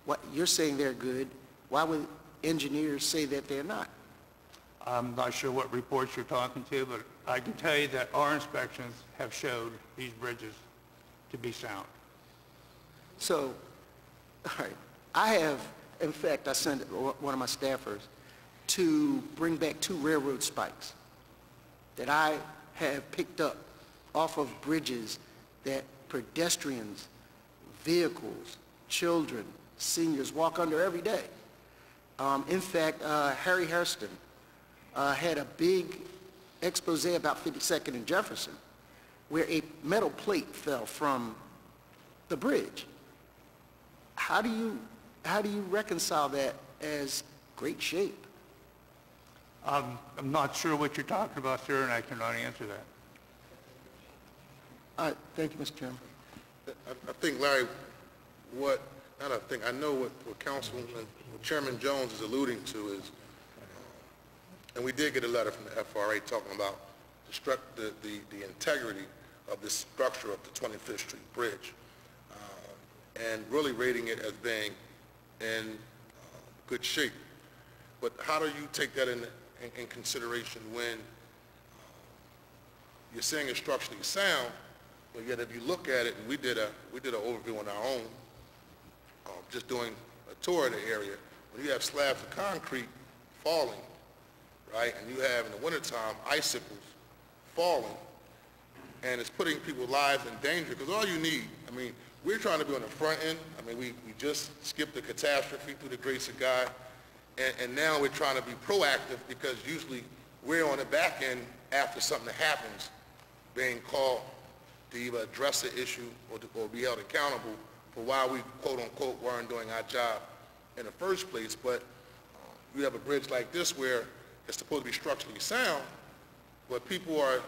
what you're saying they're good, why would engineers say that they're not? I'm not sure what reports you're talking to, but I can tell you that our inspections have showed these bridges to be sound. So, all right, I have, in fact, I sent one of my staffers to bring back 2 railroad spikes that I have picked up off of bridges that pedestrians, vehicles, children, seniors walk under every day. In fact, Harry Hairston had a big expose about 52nd and Jefferson where a metal plate fell from the bridge. How do you reconcile that as great shape? I'm not sure what you're talking about, sir, and I cannot answer that. Thank you, Mr. Chairman. I think, Larry, I know what Chairman Jones is alluding to is, and we did get a letter from the FRA talking about the integrity of the structure of the 25th Street Bridge, and really rating it as being in good shape. But how do you take that in consideration when you're saying it's structurally sound, but yet if you look at it, and we did an overview on our own, just doing a tour of the area, when you have slabs of concrete falling, right, and you have in the wintertime icicles falling, and it's putting people's lives in danger, because all you need, I mean, we're trying to be on the front end. I mean, we just skipped the catastrophe through the grace of God, and now we're trying to be proactive, because usually we're on the back end after something happens, being called to either address the issue or be held accountable for why we, quote unquote, weren't doing our job in the first place. But you have a bridge like this where it's supposed to be structurally sound, but people are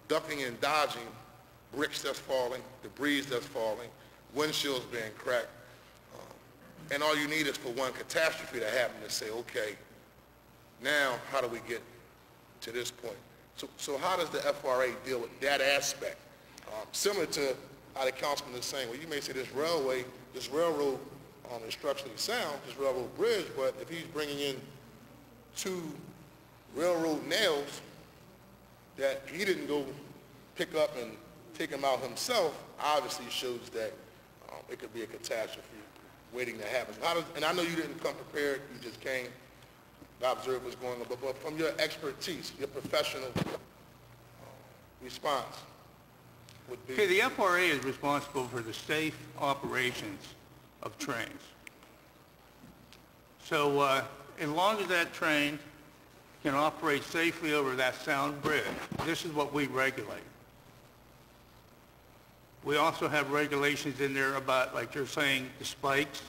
ducking and dodging bricks that's falling, debris that's falling, windshields being cracked. And all you need is for one catastrophe to happen to say, okay, now how do we get to this point? So how does the FRA deal with that aspect? Similar to how the councilman is saying, well, you may say this railroad is structurally sound, this railroad bridge, but if he's bringing in 2 railroad nails that he didn't go pick up and take them out himself, obviously shows that it could be a catastrophe waiting to happen. And I know you didn't come prepared, you just came to observe what's going on, but from your expertise, your professional response would be... Okay, the FRA is responsible for the safe operations of trains. So as long as that train can operate safely over that sound bridge, this is what we regulate. We also have regulations in there about, like you're saying, the spikes.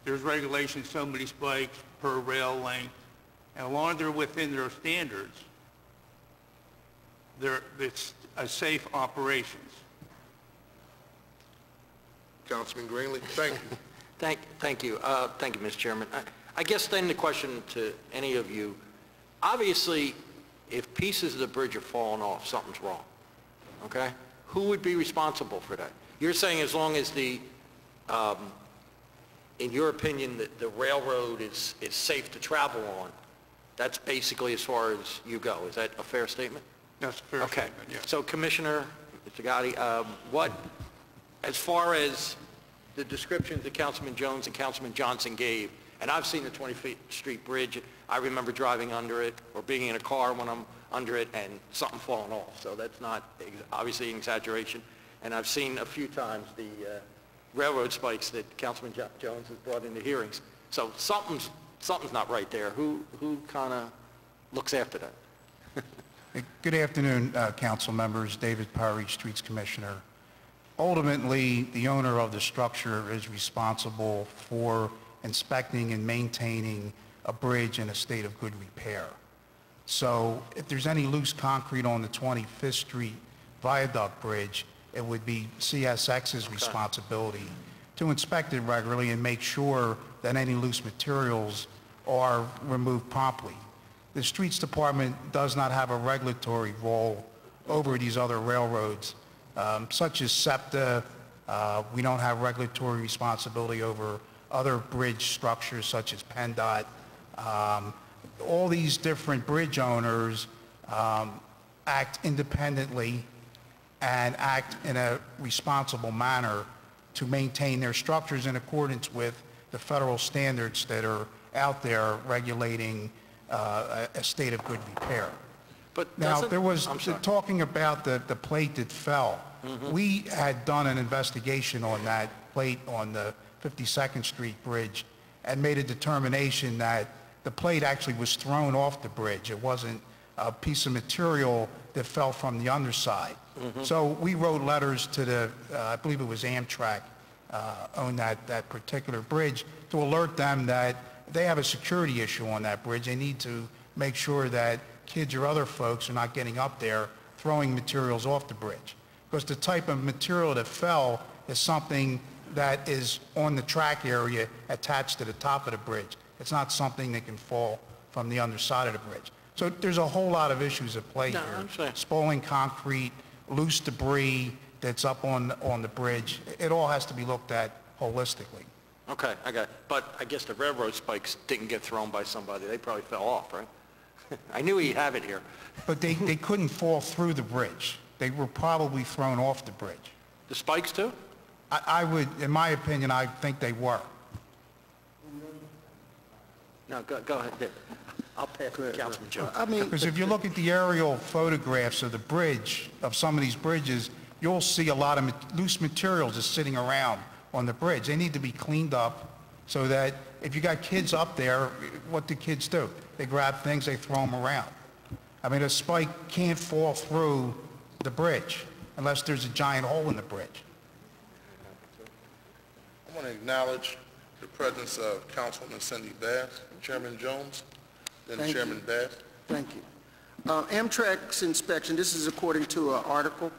There's regulations, so many spikes per rail length. And as long as they're within their standards, it's a safe operations. Councilman Greenlee, thank you. Thank you, Mr. Chairman. I guess then the question to any of you, obviously, if pieces of the bridge are falling off, something's wrong, okay? Who would be responsible for that? You're saying as long as the, in your opinion, the railroad is safe to travel on, that's basically as far as you go. Is that a fair statement? That's a fair statement, yeah. So Commissioner, Mr. Gotti, what, as far as the descriptions that Councilman Jones and Councilman Johnson gave, and I've seen the 20th Street Bridge, I remember driving under it or being in a car when I'm under it and something falling off. So that's not obviously an exaggeration. And I've seen a few times the railroad spikes that Councilman Jones has brought into hearings. So something's not right there. Who kind of looks after that? Good afternoon, council members. David Parry, Streets Commissioner. Ultimately, the owner of the structure is responsible for inspecting and maintaining a bridge in a state of good repair. So if there's any loose concrete on the 25th Street Viaduct Bridge, it would be CSX's responsibility to inspect it regularly and make sure that any loose materials are removed promptly. The Streets Department does not have a regulatory role over these other railroads, such as SEPTA. We don't have regulatory responsibility over other bridge structures such as PennDOT. All these different bridge owners act independently and act in a responsible manner to maintain their structures in accordance with the federal standards that are out there regulating a state of good repair. But now, there was talking about the plate that fell. Mm-hmm. We had done an investigation on that plate on the 52nd Street Bridge and made a determination that the plate actually was thrown off the bridge. It wasn't a piece of material that fell from the underside. Mm-hmm. So we wrote letters to the, I believe it was Amtrak, owned that particular bridge, to alert them that they have a security issue on that bridge. They need to make sure that kids or other folks are not getting up there throwing materials off the bridge. Because the type of material that fell is something that is on the track area attached to the top of the bridge. It's not something that can fall from the underside of the bridge. So there's a whole lot of issues at play here. Spalling concrete, loose debris that's up on the bridge. It all has to be looked at holistically. Okay, I got it. But I guess the railroad spikes didn't get thrown by somebody. They probably fell off, right? I knew he'd have it here. But they couldn't fall through the bridge. They were probably thrown off the bridge. The spikes too? I would, in my opinion, I think they were. No, go ahead, David. I'll pass it to Councilman Jones. I mean, because if you look at the aerial photographs of the bridge, of some of these bridges, you'll see a lot of loose materials just sitting around on the bridge. They need to be cleaned up so that if you got kids up there, what do kids do? They grab things, they throw them around. I mean, a spike can't fall through the bridge unless there's a giant hole in the bridge. I want to acknowledge the presence of Councilwoman Cindy Bass, Chairman Jones, then Chairman Bass. Thank you. Amtrak's inspection, this is according to an article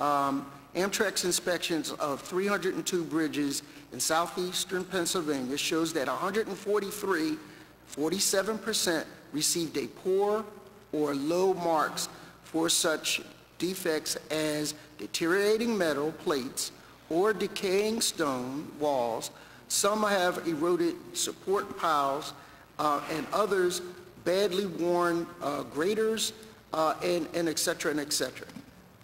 Amtrak's inspections of 302 bridges in southeastern Pennsylvania shows that 143, 47% received a poor or low marks for such defects as deteriorating metal plates or decaying stone walls. Some have eroded support piles, and others badly worn graters, and et cetera, and et cetera.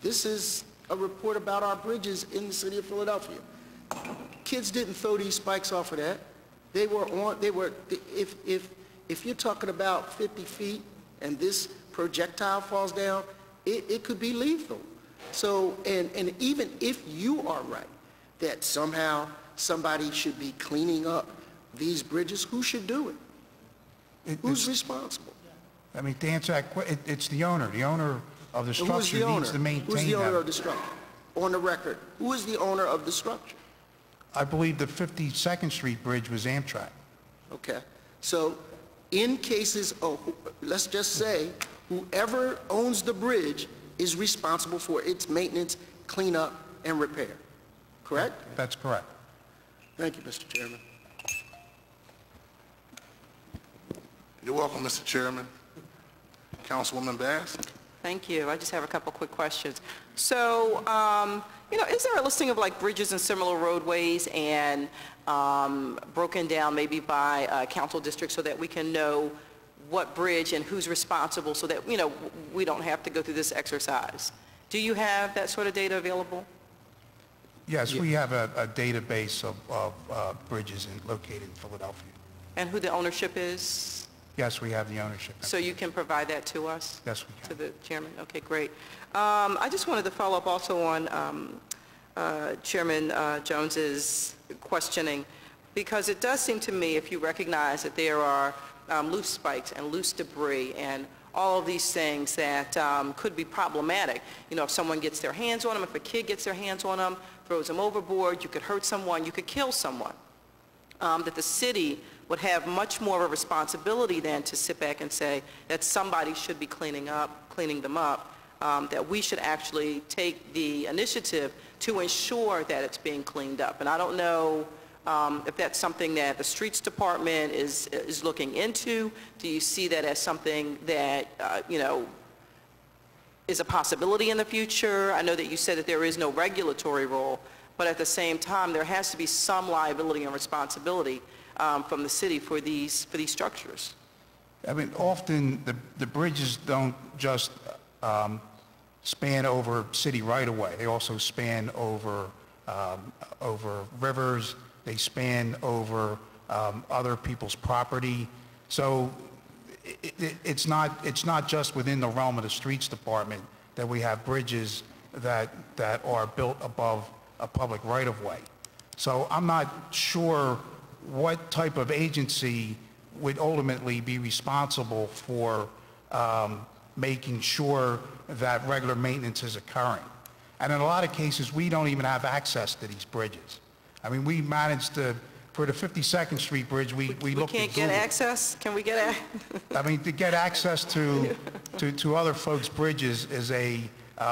This is a report about our bridges in the city of Philadelphia. Kids didn't throw these spikes off of that. They were on, if you're talking about 50 feet and this projectile falls down, it could be lethal. So, and even if you are right that somehow somebody should be cleaning up these bridges, who should do it? Who's responsible? I mean, to answer that question, it's the owner. The owner of the structure needs to maintain that. Who's the owner of the structure? On the record, who is the owner of the structure? I believe the 52nd Street Bridge was Amtrak. Okay. So in cases of, let's just say, whoever owns the bridge is responsible for its maintenance, cleanup, and repair. Correct? That's correct. Thank you, Mr. Chairman. You're welcome, Mr. Chairman. Councilwoman Bass? Thank you. I just have a couple quick questions. So, is there a listing of like bridges and similar roadways and broken down maybe by council district so that we can know what bridge and who's responsible so that, we don't have to go through this exercise? Do you have that sort of data available? Yes, we have a database of bridges located in Philadelphia. And who the ownership is? Yes, we have the ownership. So you can provide that to us? Yes, we can. To the chairman? Okay, great. I just wanted to follow up also on Chairman Jones's questioning, because it does seem to me, if you recognize that there are loose spikes and loose debris and all of these things that could be problematic. If someone gets their hands on them, if a kid gets their hands on them, throws them overboard, you could hurt someone, you could kill someone. That the city would have much more of a responsibility than to sit back and say that somebody should be cleaning them up, that we should actually take the initiative to ensure that it's being cleaned up. And I don't know if that's something that the streets department is looking into. Do you see that as something that, is a possibility in the future? I know that you said that there is no regulatory role, but at the same time, there has to be some liability and responsibility from the city for these structures. I mean, often the bridges don't just span over city right-of-way. They also span over rivers. They span over other people's property. So it's not just within the realm of the streets department that we have bridges that are built above a public right-of-way. So I'm not sure what type of agency would ultimately be responsible for making sure that regular maintenance is occurring. And in a lot of cases, we don't even have access to these bridges. I mean, we managed to, for the 52nd Street Bridge, we looked at Google. We can't get access? Can we get access? I mean, to get access to other folks' bridges is a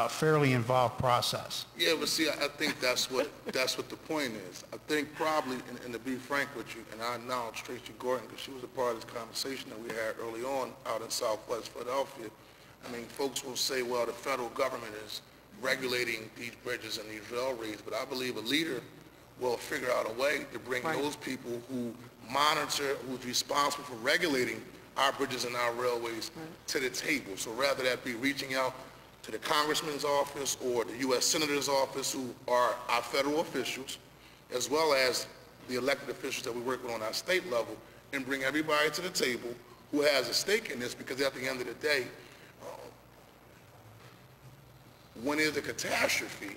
fairly involved process. Yeah, but see, I think that's what the point is. I think probably, and to be frank with you, and I acknowledge Tracy Gordon because she was a part of this conversation that we had early on out in Southwest Philadelphia. I mean, folks will say, well, the federal government is regulating these bridges and these railways, but I believe a leader will figure out a way to bring those people who monitor, who's responsible for regulating our bridges and our railways to the table. So rather that be reaching out to the congressman's office or the U.S. senator's office, who are our federal officials, as well as the elected officials that we work with on our state level, and bring everybody to the table who has a stake in this, because at the end of the day, when there's a catastrophe,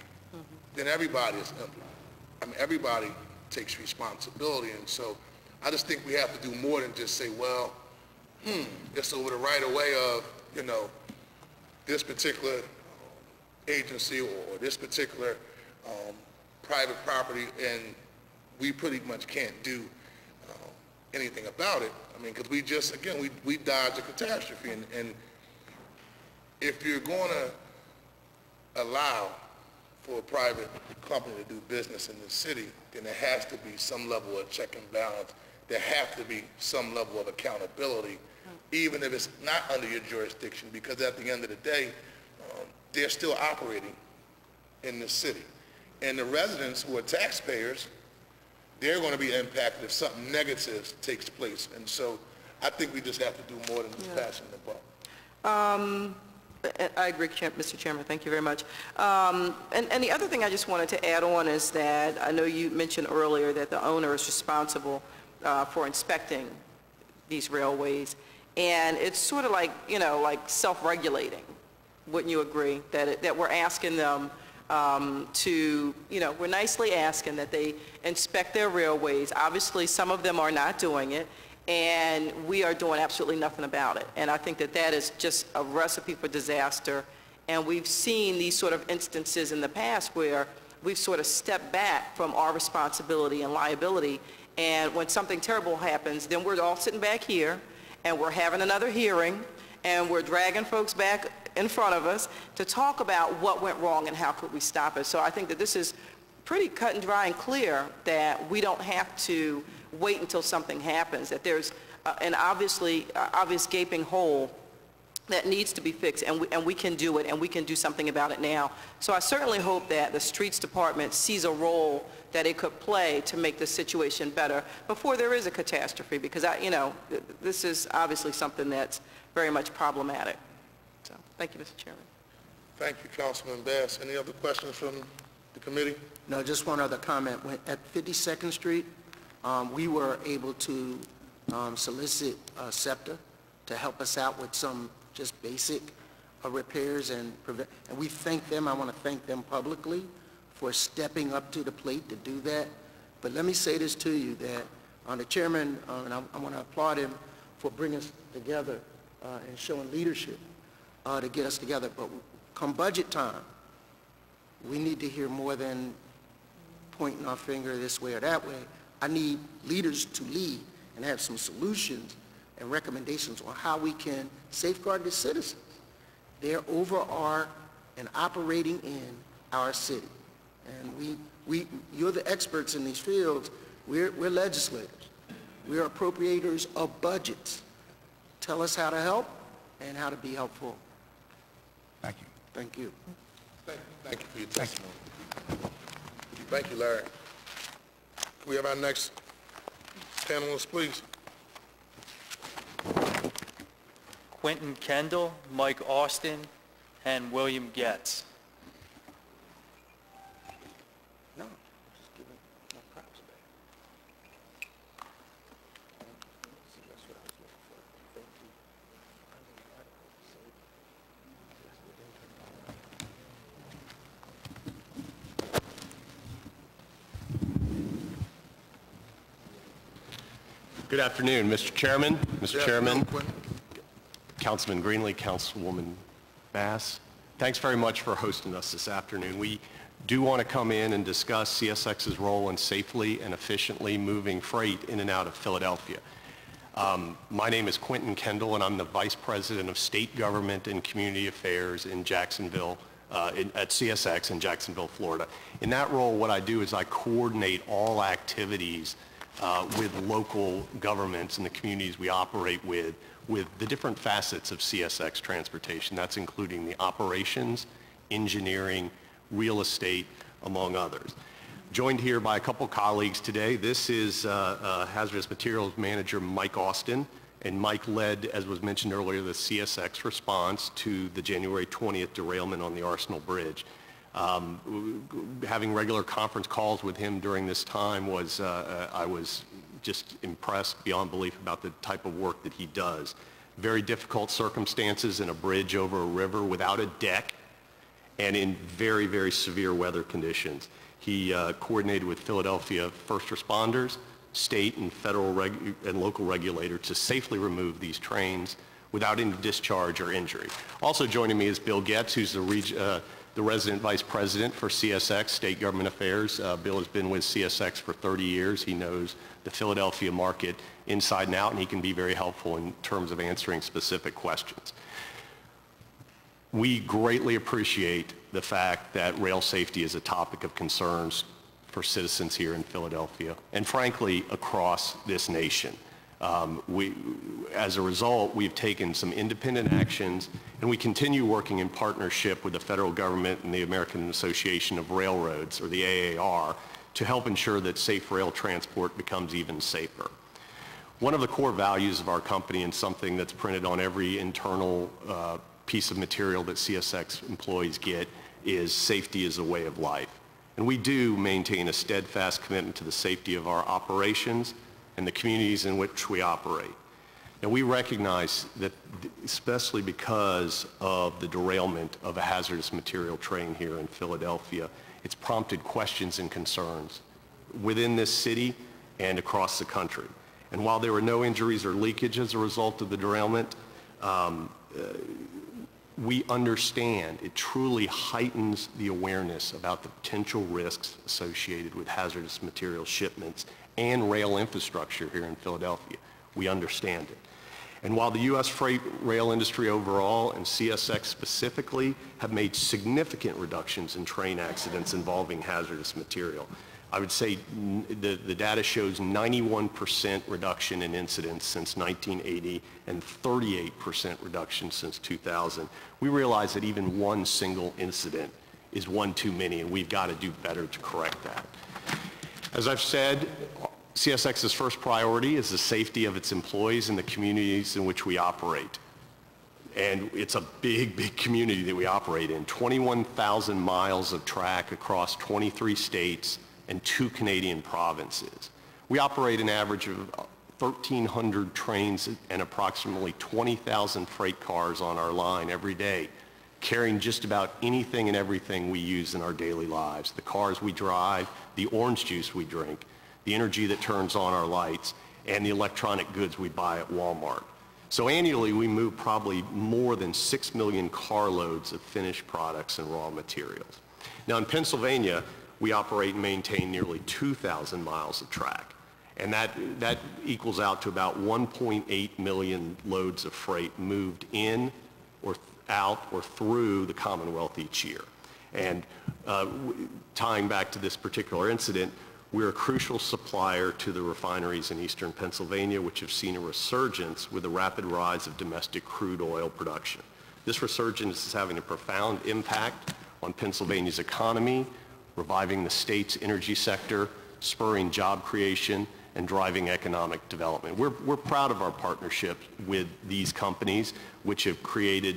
then everybody is implicated. I mean, everybody takes responsibility, and so I just think we have to do more than just say, well, it's over the right-of-way of, this particular agency or this particular private property, and we pretty much can't do anything about it. I mean, because we just, again, we dodge a catastrophe, and if you're going to allow for a private company to do business in the city, then there has to be some level of check and balance. There has to be some level of accountability, even if it's not under your jurisdiction, because at the end of the day, they're still operating in the city. And the residents who are taxpayers, they're going to be impacted if something negative takes place. And so I think we just have to do more than just passing the buck. I agree, Mr. Chairman. Thank you very much. And the other thing I just wanted to add on is that I know you mentioned earlier that the owner is responsible for inspecting these railways. And it's sort of like, you know, like self-regulating. Wouldn't you agree that we're asking them to, you know, we're nicely asking that they inspect their railways. Obviously, some of them are not doing it, and we are doing absolutely nothing about it. And I think that that is just a recipe for disaster. And we've seen these sort of instances in the past where we've sort of stepped back from our responsibility and liability. And when something terrible happens, then we're all sitting back here, and we're having another hearing, and we're dragging folks back in front of us to talk about what went wrong and how could we stop it. So I think that this is pretty cut and dry and clear that we don't have to wait until something happens, that there's an obvious gaping hole that needs to be fixed, and we can do it, and we can do something about it now. So I certainly hope that the Streets Department sees a role that it could play to make the situation better before there is a catastrophe, because you know, this is obviously something that's very much problematic. So, thank you, Mr. Chairman. Thank you, Councilman Bass. Any other questions from the committee? No, just one other comment. At 52nd Street, we were able to solicit SEPTA to help us out with some just basic repairs, and we thank them. I want to thank them publicly for stepping up to the plate to do that. But let me say this to you, that the chairman, and I want to applaud him for bringing us together and showing leadership to get us together. But come budget time, we need to hear more than pointing our finger this way or that way. I need leaders to lead and have some solutions and recommendations on how we can safeguard the citizens. They're over our and operating in our city. And you're the experts in these fields. We're legislators. We're appropriators of budgets. Tell us how to help and how to be helpful. Thank you. Thank you. Thank you for your testimony. Thank you, Larry. Can we have our next panelist, please? Quentin Kendall, Mike Austin, and William Getz. No, just give it my props back. That's what I was looking for. Thank you. Good afternoon, Mr. Chairman, Mr. Chairman, Councilman Greenlee, Councilwoman Bass. Thanks very much for hosting us this afternoon. We do want to come in and discuss CSX's role in safely and efficiently moving freight in and out of Philadelphia. My name is Quentin Kendall, and I'm the Vice President of State Government and Community Affairs in Jacksonville, at CSX in Jacksonville, Florida. In that role, what I do is I coordinate all activities with local governments and the communities we operate with the different facets of CSX Transportation. That's including the operations, engineering, real estate, among others. Joined here by a couple colleagues today. This is Hazardous Materials Manager Mike Austin, and Mike led, as was mentioned earlier, the CSX response to the January 20th derailment on the Arsenal Bridge. Having regular conference calls with him during this time was, I was just impressed beyond belief about the type of work that he does. Very difficult circumstances in a bridge over a river without a deck and in very, very severe weather conditions. He coordinated with Philadelphia first responders, state and federal and local regulators to safely remove these trains without any discharge or injury. Also joining me is Bill Getz, who's the resident vice president for CSX State Government Affairs. Bill has been with CSX for 30 years. He knows the Philadelphia market inside and out, and he can be very helpful in terms of answering specific questions. We greatly appreciate the fact that rail safety is a topic of concerns for citizens here in Philadelphia and frankly across this nation. As a result, we've taken some independent actions, and we continue working in partnership with the federal government and the American Association of Railroads, or the AAR, to help ensure that safe rail transport becomes even safer. One of the core values of our company, and something that's printed on every internal piece of material that CSX employees get, is safety is a way of life. And we do maintain a steadfast commitment to the safety of our operations and the communities in which we operate. Now, we recognize that, especially because of the derailment of a hazardous material train here in Philadelphia, it's prompted questions and concerns within this city and across the country. And while there were no injuries or leakage as a result of the derailment, we understand it truly heightens the awareness about the potential risks associated with hazardous material shipments and rail infrastructure here in Philadelphia. We understand it. And while the U.S. freight rail industry overall and CSX specifically have made significant reductions in train accidents involving hazardous material, I would say the data shows 91% reduction in incidents since 1980 and 38% reduction since 2000. We realize that even one single incident is one too many, and we've got to do better to correct that. As I've said, CSX's first priority is the safety of its employees and the communities in which we operate. And it's a big, big community that we operate in. 21,000 miles of track across 23 states and 2 Canadian provinces. We operate an average of 1,300 trains and approximately 20,000 freight cars on our line every day, carrying just about anything and everything we use in our daily lives. The cars we drive, the orange juice we drink, the energy that turns on our lights, and the electronic goods we buy at Walmart. So annually, we move probably more than 6 million carloads of finished products and raw materials. Now in Pennsylvania, we operate and maintain nearly 2,000 miles of track. And that equals out to about 1.8 million loads of freight moved in or out or through the Commonwealth each year. And tying back to this particular incident, we're a crucial supplier to the refineries in eastern Pennsylvania, which have seen a resurgence with the rapid rise of domestic crude oil production. This resurgence is having a profound impact on Pennsylvania's economy, reviving the state's energy sector, spurring job creation, and driving economic development. We're proud of our partnership with these companies, which have created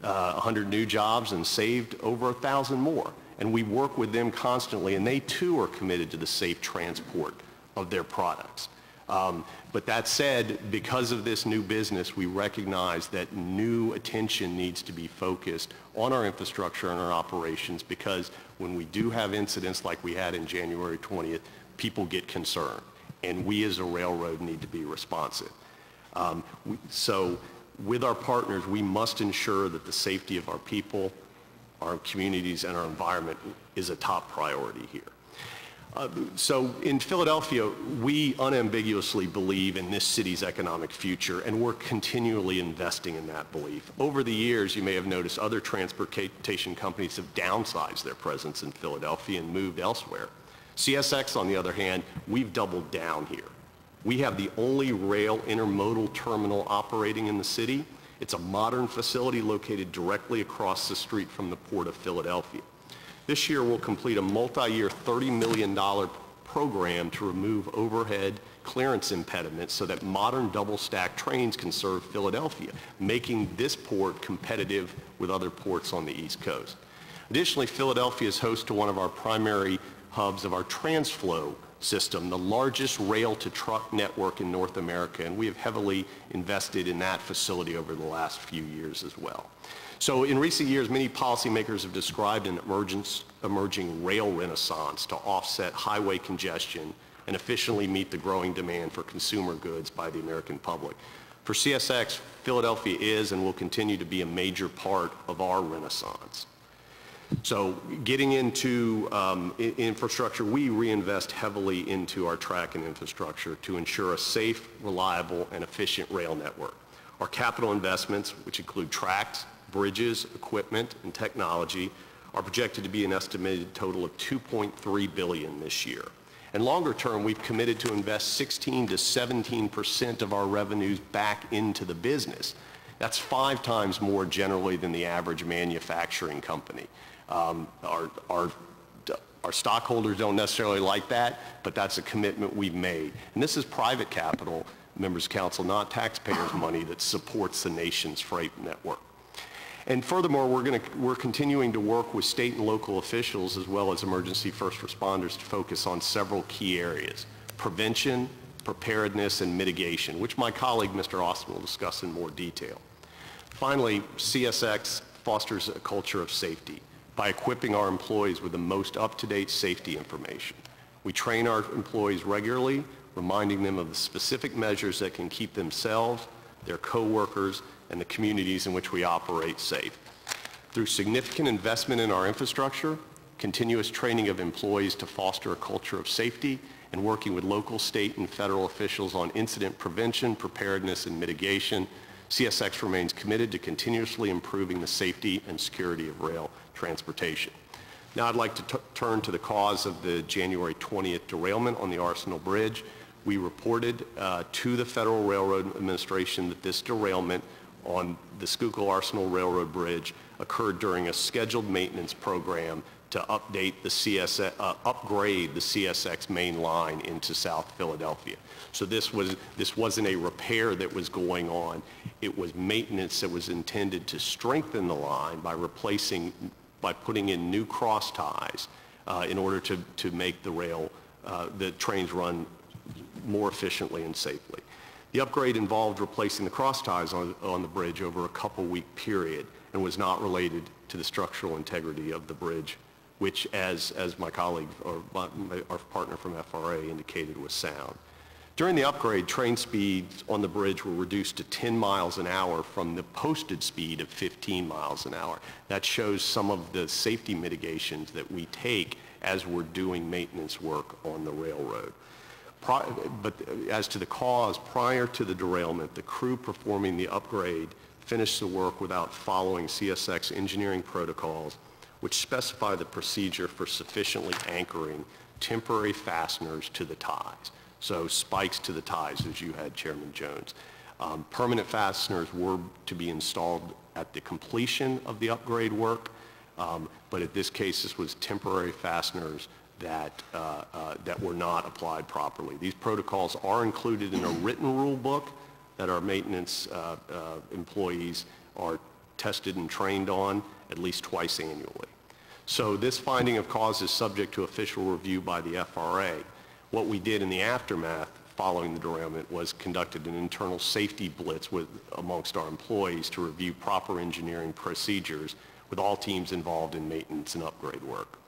100 new jobs and saved over 1,000 more. And we work with them constantly, and they too are committed to the safe transport of their products. But that said, because of this new business, we recognize that new attention needs to be focused on our infrastructure and our operations, because when we do have incidents like we had in January 20th, people get concerned, and we as a railroad need to be responsive. So with our partners, we must ensure that the safety of our people, our communities, and our environment is a top priority here. So in Philadelphia, we unambiguously believe in this city's economic future, and we're continually investing in that belief. Over the years, you may have noticed other transportation companies have downsized their presence in Philadelphia and moved elsewhere. CSX, on the other hand, we've doubled down here. We have the only rail intermodal terminal operating in the city. It's a modern facility located directly across the street from the Port of Philadelphia. This year, we'll complete a multi-year $30 million program to remove overhead clearance impediments so that modern double-stack trains can serve Philadelphia, making this port competitive with other ports on the East Coast. Additionally, Philadelphia is host to one of our primary hubs of our TransFlow system, the largest rail-to-truck network in North America, and we have heavily invested in that facility over the last few years as well. So in recent years, many policymakers have described an emerging rail renaissance to offset highway congestion and efficiently meet the growing demand for consumer goods by the American public. For CSX, Philadelphia is and will continue to be a major part of our renaissance. So getting into infrastructure, we reinvest heavily into our track and infrastructure to ensure a safe, reliable, and efficient rail network. Our capital investments, which include tracks, bridges, equipment, and technology are projected to be an estimated total of $2.3 billion this year. And longer term, we've committed to invest 16 to 17% of our revenues back into the business. That's 5 times more generally than the average manufacturing company. Our stockholders don't necessarily like that, but that's a commitment we've made. And this is private capital, members of council, not taxpayers' money that supports the nation's freight network. And furthermore, we're continuing to work with state and local officials as well as emergency first responders to focus on several key areas: prevention, preparedness, and mitigation, which my colleague, Mr. Austin, will discuss in more detail. Finally, CSX fosters a culture of safety by equipping our employees with the most up-to-date safety information. We train our employees regularly, reminding them of the specific measures that can keep themselves, their co-workers, and the communities in which we operate safe. Through significant investment in our infrastructure, continuous training of employees to foster a culture of safety, and working with local, state, and federal officials on incident prevention, preparedness, and mitigation, CSX remains committed to continuously improving the safety and security of rail transportation. Now I'd like to turn to the cause of the January 20th derailment on the Arsenal Bridge. We reported to the Federal Railroad Administration that this derailment on the Schuylkill Arsenal Railroad Bridge occurred during a scheduled maintenance program to upgrade the CSX main line into South Philadelphia. So this wasn't a repair that was going on. It was maintenance that was intended to strengthen the line by putting in new cross ties in order to make the trains run more efficiently and safely. The upgrade involved replacing the cross ties on the bridge over a couple-week period and was not related to the structural integrity of the bridge, which, as my colleague or our partner from FRA indicated, was sound. During the upgrade, train speeds on the bridge were reduced to 10 miles an hour from the posted speed of 15 miles an hour. That shows some of the safety mitigations that we take as we're doing maintenance work on the railroad. But as to the cause, prior to the derailment, the crew performing the upgrade finished the work without following CSX engineering protocols, which specify the procedure for sufficiently anchoring temporary fasteners to the ties. So spikes to the ties, as you had, Chairman Jones. Permanent fasteners were to be installed at the completion of the upgrade work, but in this case, this was temporary fasteners that were not applied properly. These protocols are included in a written rule book that our maintenance employees are tested and trained on at least twice annually. So this finding of cause is subject to official review by the FRA. What we did in the aftermath following the derailment was conducted an internal safety blitz amongst our employees to review proper engineering procedures with all teams involved in maintenance and upgrade work.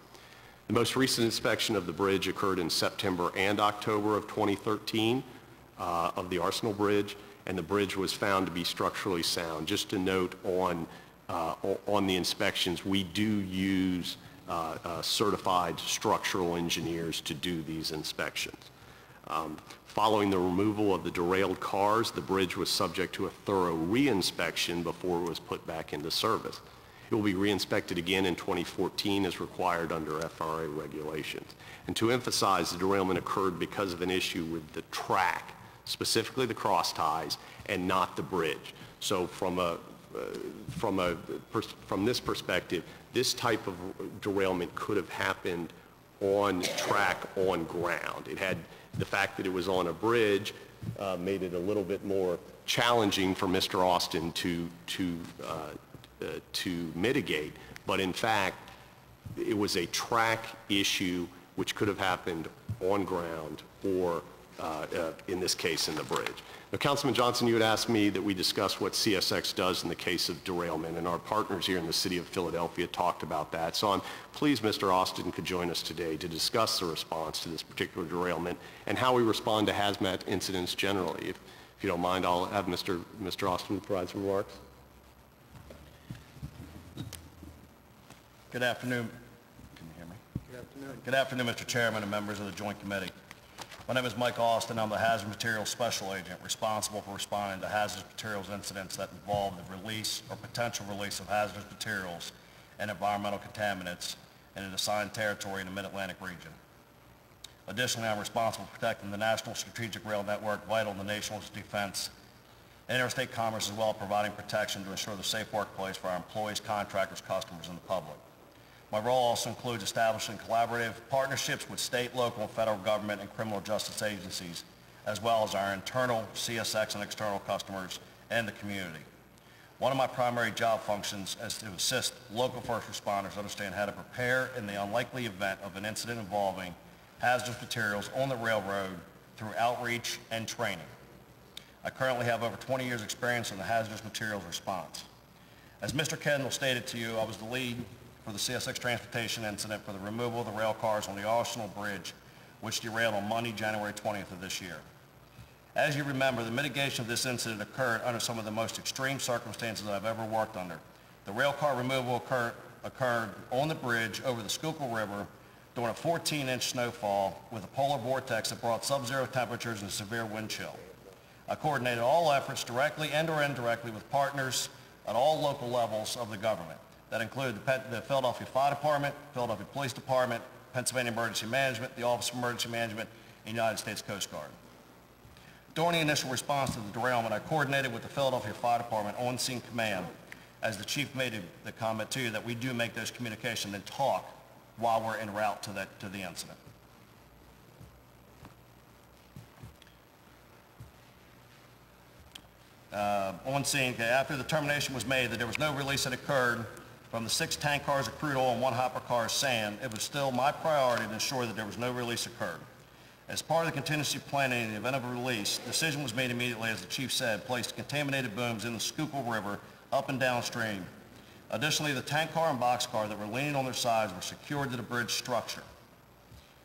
The most recent inspection of the bridge occurred in September and October of 2013 of the Arsenal Bridge, and the bridge was found to be structurally sound. Just a note on the inspections, we do use certified structural engineers to do these inspections. Following the removal of the derailed cars, the bridge was subject to a thorough re-inspection before it was put back into service. It will be re-inspected again in 2014 as required under FRA regulations. And to emphasize, the derailment occurred because of an issue with the track, specifically the cross ties, and not the bridge. So from this perspective, this type of derailment could have happened on track, on ground. It had the fact that it was on a bridge made it a little bit more challenging for Mr. Austin to mitigate, but in fact, it was a track issue which could have happened on ground or, in this case, in the bridge. Now, Councilman Johnson, you had asked me that we discuss what CSX does in the case of derailment, and our partners here in the city of Philadelphia talked about that. So I'm pleased Mr. Austin could join us today to discuss the response to this particular derailment and how we respond to hazmat incidents generally. If you don't mind, I'll have Mr. Austin provide some remarks. Good afternoon. Can you hear me? Good afternoon. Good afternoon, Mr. Chairman and members of the Joint Committee. My name is Mike Austin. I'm the Hazardous Materials Special Agent responsible for responding to hazardous materials incidents that involve the release or potential release of hazardous materials and environmental contaminants in an assigned territory in the Mid-Atlantic region. Additionally, I'm responsible for protecting the National Strategic Rail Network, vital to the nation's defense and interstate commerce, as well as providing protection to ensure the safe workplace for our employees, contractors, customers, and the public. My role also includes establishing collaborative partnerships with state, local, and federal government and criminal justice agencies, as well as our internal CSX and external customers and the community. One of my primary job functions is to assist local first responders understand how to prepare in the unlikely event of an incident involving hazardous materials on the railroad through outreach and training. I currently have over 20 years experience in the hazardous materials response. As Mr. Kendall stated to you, I was the lead for the CSX Transportation incident for the removal of the rail cars on the Arsenal Bridge, which derailed on Monday, January 20th of this year. As you remember, the mitigation of this incident occurred under some of the most extreme circumstances I've ever worked under. The rail car removal occurred on the bridge over the Schuylkill River during a 14-inch snowfall with a polar vortex that brought sub-zero temperatures and severe wind chill. I coordinated all efforts directly and or indirectly with partners at all local levels of the government. That included the Philadelphia Fire Department, Philadelphia Police Department, Pennsylvania Emergency Management, the Office of Emergency Management, and United States Coast Guard. During the initial response to the derailment, I coordinated with the Philadelphia Fire Department on-scene command, as the chief made the comment to you that we do make those communications and talk while we're en route to the incident. On scene, after the determination was made that there was no release that occurred from the 6 tank cars of crude oil and 1 hopper car of sand, it was still my priority to ensure that there was no release occurred. As part of the contingency planning in the event of a release, the decision was made immediately, as the chief said, placed contaminated booms in the Schuylkill River up and downstream. Additionally, the tank car and box car that were leaning on their sides were secured to the bridge structure.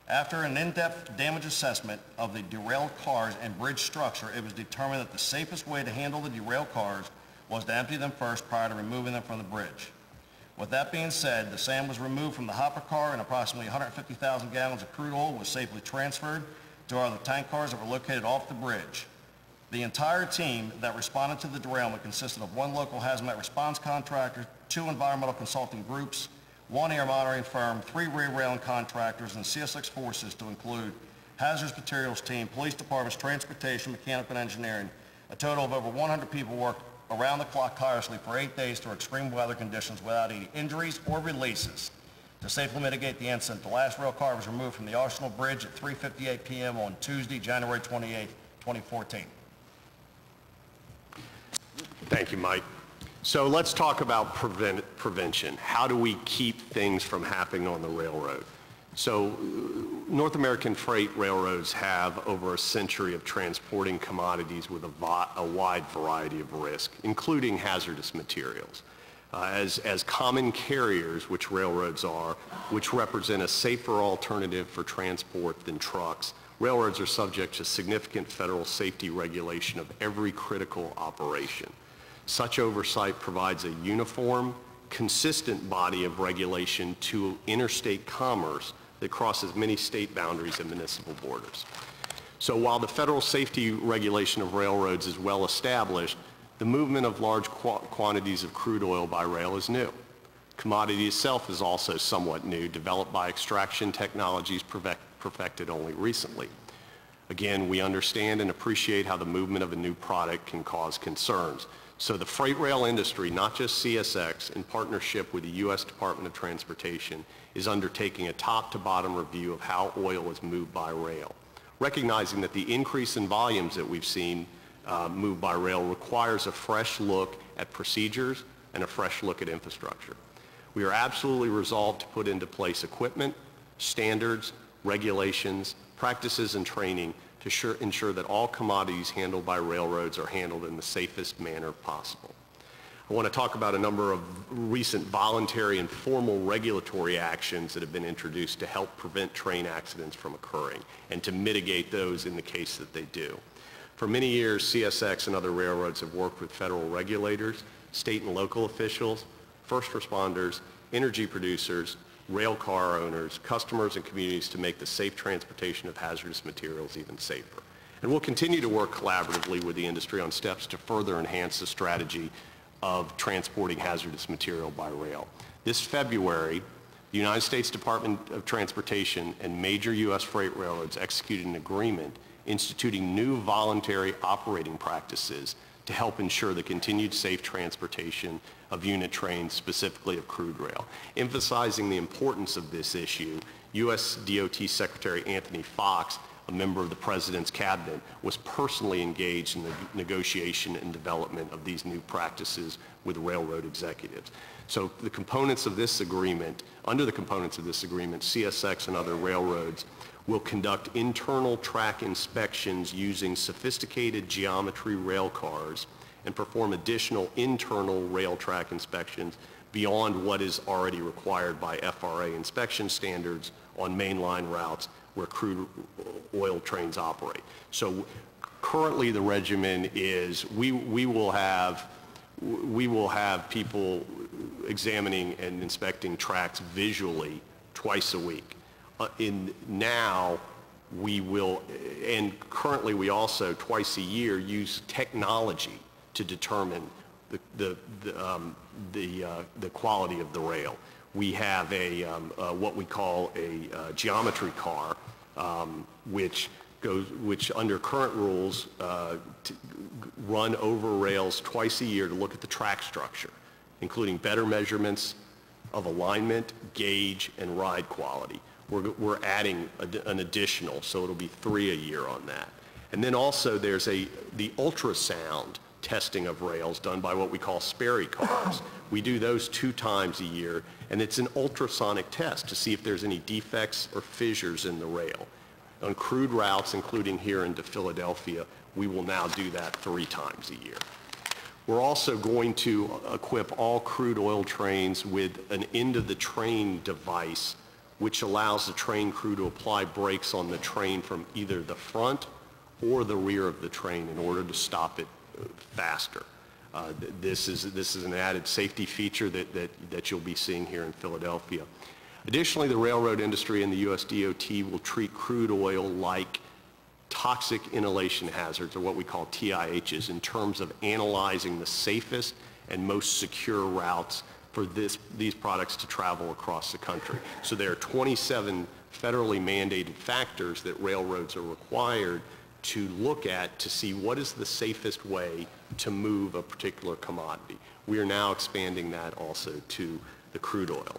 After an in-depth damage assessment of the derailed cars and bridge structure, it was determined that the safest way to handle the derailed cars was to empty them first prior to removing them from the bridge. With that being said, the sand was removed from the hopper car and approximately 150,000 gallons of crude oil was safely transferred to our other tank cars that were located off the bridge. The entire team that responded to the derailment consisted of 1 local hazmat response contractor, 2 environmental consulting groups, 1 air monitoring firm, 3 rear railing contractors, and CSX forces to include hazardous materials team, police departments, transportation, mechanical, and engineering. A total of over 100 people worked around the clock tirelessly for 8 days through extreme weather conditions without any injuries or releases. To safely mitigate the incident, the last rail car was removed from the Arsenal Bridge at 3:58 p.m. on Tuesday, January 28, 2014. Thank you, Mike. So let's talk about prevention. How do we keep things from happening on the railroad? So North American freight railroads have over a century of transporting commodities with a wide variety of risk, including hazardous materials. As common carriers, which railroads are, which represent a safer alternative for transport than trucks, railroads are subject to significant federal safety regulation of every critical operation. Such oversight provides a uniform, consistent body of regulation to interstate commerce that crosses many state boundaries and municipal borders. So while the federal safety regulation of railroads is well established, the movement of large quantities of crude oil by rail is new. Commodity itself is also somewhat new, developed by extraction technologies perfected only recently. Again, we understand and appreciate how the movement of a new product can cause concerns. So the freight rail industry, not just CSX, in partnership with the U.S. Department of Transportation, is undertaking a top-to-bottom review of how oil is moved by rail, recognizing that the increase in volumes that we've seen moved by rail requires a fresh look at procedures and a fresh look at infrastructure. We are absolutely resolved to put into place equipment, standards, regulations, practices, and training to ensure that all commodities handled by railroads are handled in the safest manner possible. I want to talk about a number of recent voluntary and formal regulatory actions that have been introduced to help prevent train accidents from occurring and to mitigate those in the case that they do. For many years, CSX and other railroads have worked with federal regulators, state and local officials, first responders, energy producers, rail car owners, customers, and communities to make the safe transportation of hazardous materials even safer. And we'll continue to work collaboratively with the industry on steps to further enhance the strategy of transporting hazardous material by rail. This February, the United States Department of Transportation and major U.S. freight railroads executed an agreement instituting new voluntary operating practices to help ensure the continued safe transportation of unit trains, specifically of crude rail. Emphasizing the importance of this issue, U.S. DOT Secretary Anthony Fox, a member of the President's cabinet, was personally engaged in the negotiation and development of these new practices with railroad executives. So the components of this agreement, under the components of this agreement, CSX and other railroads will conduct internal track inspections using sophisticated geometry rail cars and perform additional internal rail track inspections beyond what is already required by FRA inspection standards on mainline routes where crude oil trains operate. So currently the regimen is we will have people examining and inspecting tracks visually twice a week. Now we will, and currently we also twice a year use technology to determine the quality of the rail. We have what we call a geometry car, which under current rules run over rails twice a year to look at the track structure, including better measurements of alignment, gauge, and ride quality. We're adding an additional, so it'll be 3 a year on that. And then also there's the ultrasound testing of rails done by what we call Sperry cars. We do those 2 times a year, and it's an ultrasonic test to see if there's any defects or fissures in the rail. On crude routes, including here into Philadelphia, we will now do that 3 times a year. We're also going to equip all crude oil trains with an end-of-the-train device which allows the train crew to apply brakes on the train from either the front or the rear of the train in order to stop it faster. This is an added safety feature that you'll be seeing here in Philadelphia. Additionally, the railroad industry and the U.S. DOT will treat crude oil like toxic inhalation hazards, or what we call TIHs, in terms of analyzing the safest and most secure routes for these products to travel across the country. So there are 27 federally mandated factors that railroads are required to look at to see what is the safest way to move a particular commodity. We are now expanding that also to the crude oil.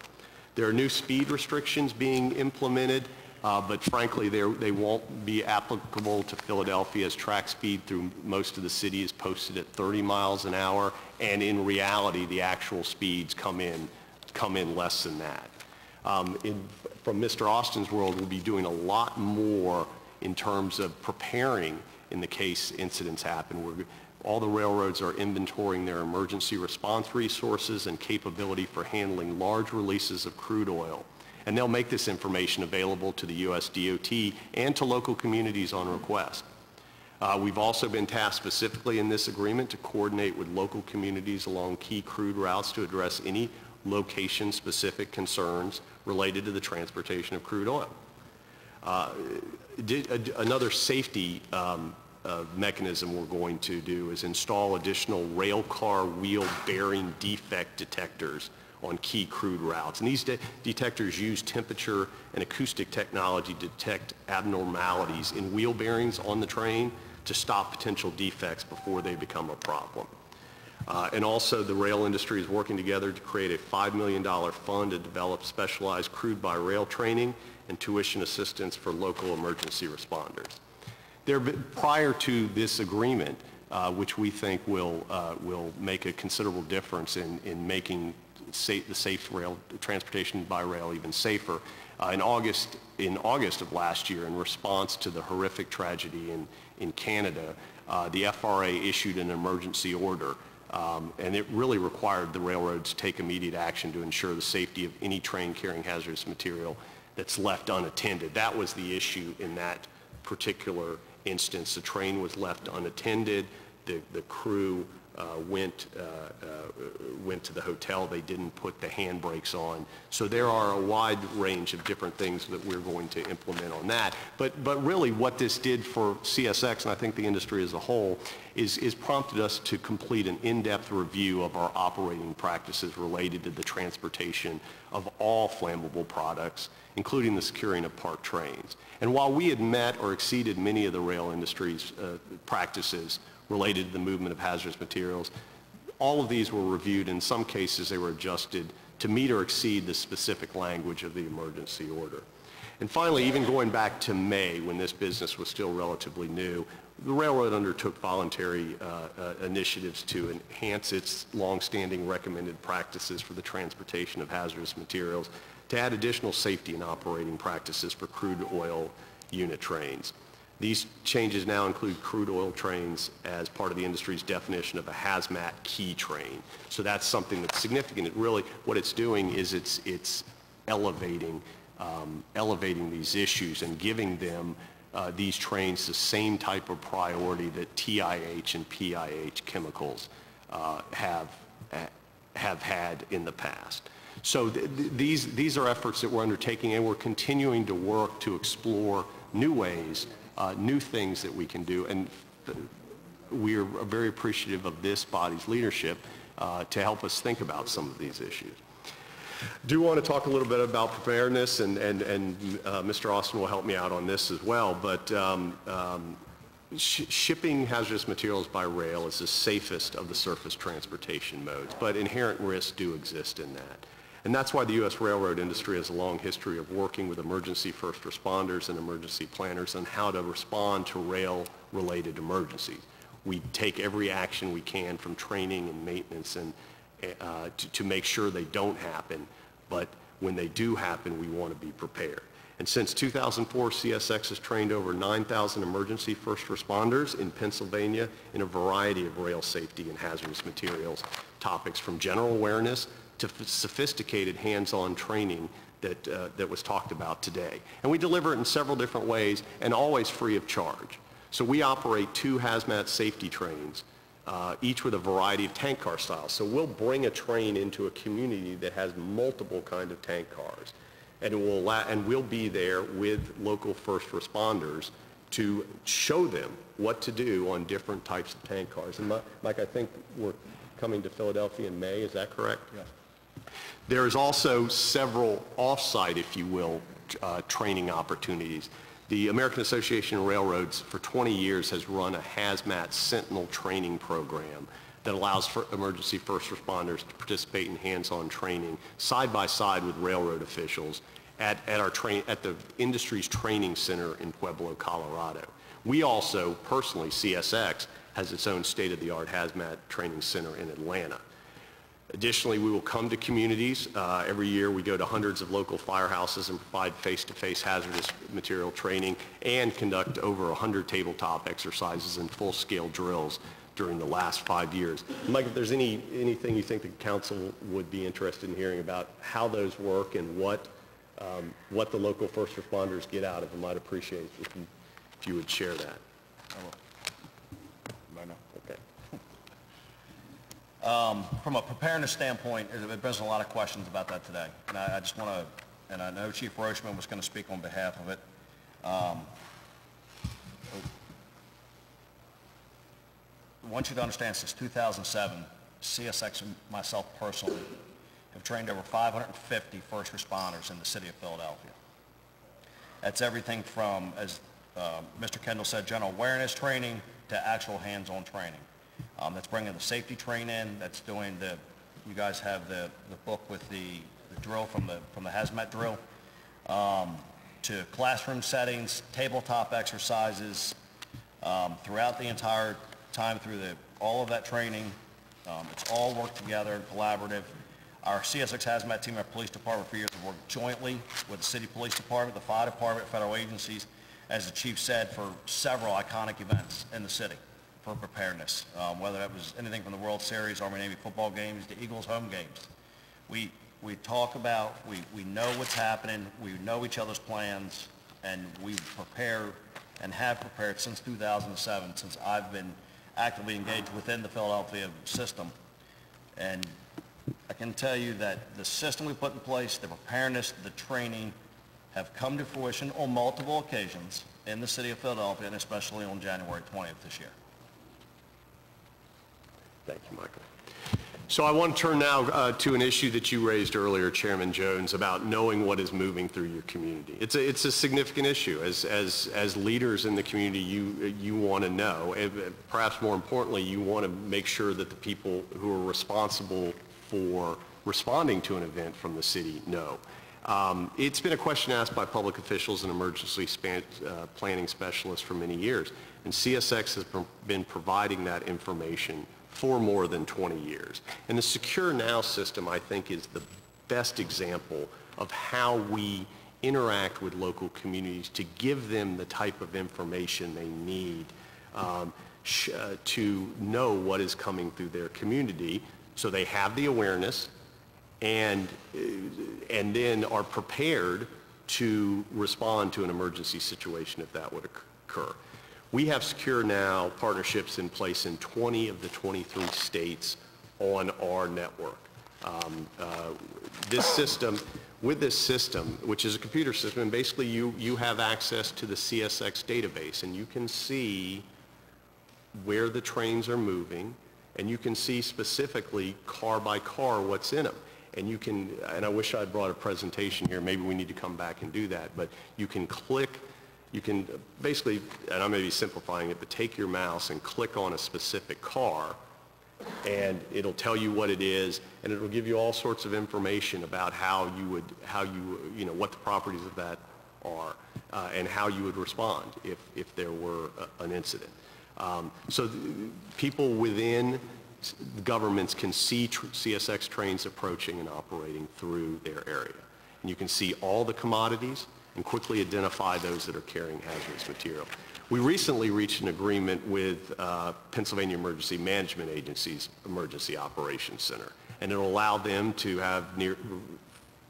There are new speed restrictions being implemented, but frankly, they won't be applicable to Philadelphia, as track speed through most of the city is posted at 30 miles an hour, and in reality, the actual speeds come in less than that. From Mr. Austin's world, we'll be doing a lot more in terms of preparing in the case incidents happen. All the railroads are inventorying their emergency response resources and capability for handling large releases of crude oil. And they'll make this information available to the U.S. DOT and to local communities on request. We've also been tasked specifically in this agreement to coordinate with local communities along key crude routes to address any location-specific concerns related to the transportation of crude oil. Another safety mechanism we're going to do is install additional rail car wheel bearing defect detectors on key crude routes. And these detectors use temperature and acoustic technology to detect abnormalities in wheel bearings on the train to stop potential defects before they become a problem. And also the rail industry is working together to create a $5 million fund to develop specialized crude by rail training and tuition assistance for local emergency responders. Prior to this agreement, which we think will make a considerable difference in making the safe rail transportation by rail even safer, in August of last year, in response to the horrific tragedy in Canada, the FRA issued an emergency order, and it really required the railroads to take immediate action to ensure the safety of any train carrying hazardous material that's left unattended. That was the issue in that particular instance. The train was left unattended. The crew went to the hotel. They didn't put the handbrakes on. So there are a wide range of different things that we're going to implement on that. But really what this did for CSX, and I think the industry as a whole, is prompted us to complete an in-depth review of our operating practices related to the transportation of all flammable products, including the securing of parked trains. And while we had met or exceeded many of the rail industry's practices related to the movement of hazardous materials, all of these were reviewed. In some cases, they were adjusted to meet or exceed the specific language of the emergency order. And finally, even going back to May, when this business was still relatively new, the railroad undertook voluntary initiatives to enhance its longstanding recommended practices for the transportation of hazardous materials, to add additional safety and operating practices for crude oil unit trains. These changes now include crude oil trains as part of the industry's definition of a hazmat key train. So that's something that's significant. It really, what it's doing is it's elevating these issues and giving them these trains the same type of priority that TIH and PIH chemicals have had in the past. So these are efforts that we're undertaking, and we're continuing to work to explore new ways, new things that we can do, and we are very appreciative of this body's leadership to help us think about some of these issues. Do want to talk a little bit about preparedness, and Mr. Austin will help me out on this as well, but shipping hazardous materials by rail is the safest of the surface transportation modes, but inherent risks do exist in that. And that's why the U.S. railroad industry has a long history of working with emergency first responders and emergency planners on how to respond to rail-related emergencies. We take every action we can, from training and maintenance, and to make sure they don't happen, but when they do happen, we want to be prepared. And since 2004, CSX has trained over 9,000 emergency first responders in Pennsylvania in a variety of rail safety and hazardous materials topics, from general awareness to sophisticated hands-on training that was talked about today. And we deliver it in several different ways, and always free of charge. So we operate 2 hazmat safety trains, each with a variety of tank car styles. So we'll bring a train into a community that has multiple kinds of tank cars, and we'll be there with local first responders to show them what to do on different types of tank cars. And Mike, I think we're coming to Philadelphia in May, is that correct? Yes. There is also several off-site, if you will, training opportunities. The American Association of Railroads for 20 years has run a hazmat sentinel training program that allows for emergency first responders to participate in hands-on training side by side with railroad officials at the industry's training center in Pueblo, Colorado. We also, personally, CSX, has its own state-of-the-art hazmat training center in Atlanta. Additionally, we will come to communities. Every year we go to hundreds of local firehouses and provide face-to-face hazardous material training, and conduct over 100 tabletop exercises and full-scale drills during the last 5 years. Mike, if there's anything you think the council would be interested in hearing about how those work and what the local first responders get out of them, I'd appreciate if you would share that. I will. Okay. From a preparedness standpoint, there's been a lot of questions about that today. And I just want to, and I know Chief Roachman was going to speak on behalf of it. I want you to understand, since 2007, CSX and myself personally have trained over 550 first responders in the city of Philadelphia. That's everything from, as Mr. Kendall said, general awareness training to actual hands-on training. That's bringing the safety train in. That's doing you guys have the book with the drill from the hazmat drill, to classroom settings, tabletop exercises, throughout the entire time through all of that training. It's all worked together and collaborative. Our CSX Hazmat team, our police department, for years have worked jointly with the city police department, the fire department, federal agencies, as the chief said, for several iconic events in the city for preparedness, whether that was anything from the World Series, Army-Navy football games, to Eagles home games. We talk about, we know what's happening, we know each other's plans, and we prepare and have prepared since 2007, since I've been actively engaged within the Philadelphia system. And I can tell you that the system we put in place, the preparedness, the training, have come to fruition on multiple occasions in the city of Philadelphia, and especially on January 20th this year. Thank you, Michael. So I want to turn now to an issue that you raised earlier, Chairman Jones, about knowing what is moving through your community. It's a significant issue. As leaders in the community, you want to know, and perhaps more importantly, you want to make sure that the people who are responsible for responding to an event from the city know. It's been a question asked by public officials and emergency planning specialists for many years, and CSX has been providing that information for more than 20 years. And the Secure Now system, I think, is the best example of how we interact with local communities to give them the type of information they need to know what is coming through their community, so they have the awareness and then are prepared to respond to an emergency situation if that would occur. We have Secure Now partnerships in place in 20 of the 23 states on our network. With this system, which is a computer system, and basically you have access to the CSX database, and you can see where the trains are moving, and you can see specifically car by car what's in them. And you can, and I wish I'd brought a presentation here, maybe we need to come back and do that, but you can click. You can basically, and I may be simplifying it, but take your mouse and click on a specific car, and it'll tell you what it is, and it'll give you all sorts of information about what the properties of that are, and how you would respond if there were an incident. So people within governments can see CSX trains approaching and operating through their area. And you can see all the commodities and quickly identify those that are carrying hazardous material. We recently reached an agreement with Pennsylvania Emergency Management Agency's Emergency Operations Center, and it'll allow them to have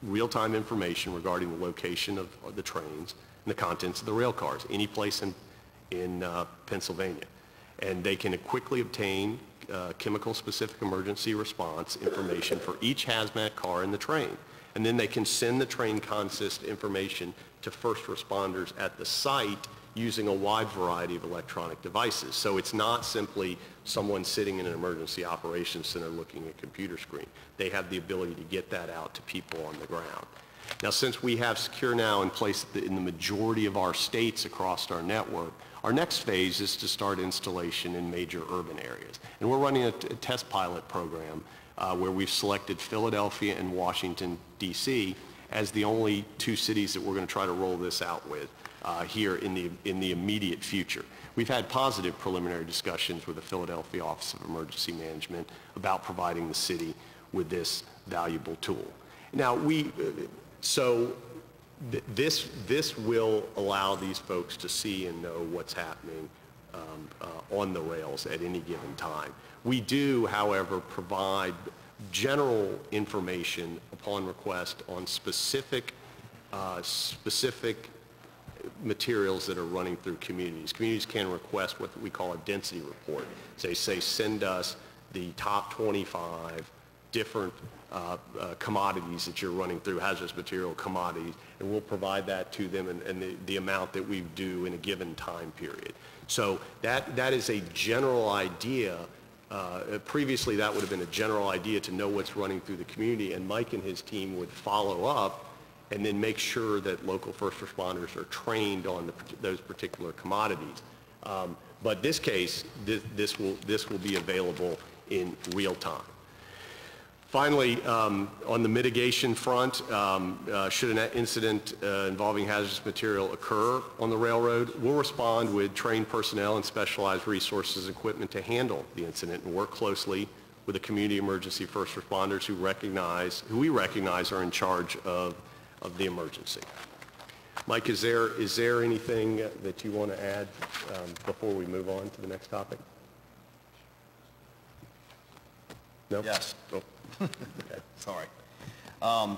real-time information regarding the location of the trains and the contents of the rail cars, any place in Pennsylvania. And they can quickly obtain chemical-specific emergency response information for each hazmat car in the train. And then they can send the train consist information to first responders at the site using a wide variety of electronic devices. So it's not simply someone sitting in an emergency operations center looking at a computer screen. They have the ability to get that out to people on the ground. Now, since we have Secure Now in place in the majority of our states across our network, our next phase is to start installation in major urban areas. And we're running a test pilot program where we've selected Philadelphia and Washington, D.C. as the only two cities that we're going to try to roll this out with here in the immediate future. We've had positive preliminary discussions with the Philadelphia Office of Emergency Management about providing the city with this valuable tool. Now, this will allow these folks to see and know what's happening on the rails at any given time. We do, however, provide general information upon request on specific materials that are running through communities. Communities can request what we call a density report. They say, send us the top 25 different commodities that you're running through, hazardous material commodities, and we'll provide that to them and the amount that we do in a given time period. So that is a general idea. Previously, that would have been a general idea to know what's running through the community, and Mike and his team would follow up and then make sure that local first responders are trained on those particular commodities. But this case, this will be available in real time. Finally, on the mitigation front, should an incident involving hazardous material occur on the railroad, we'll respond with trained personnel and specialized resources and equipment to handle the incident and work closely with the community emergency first responders who we recognize are in charge of the emergency. Mike, is there anything that you want to add before we move on to the next topic? No? Yes. Oh. Okay. Sorry.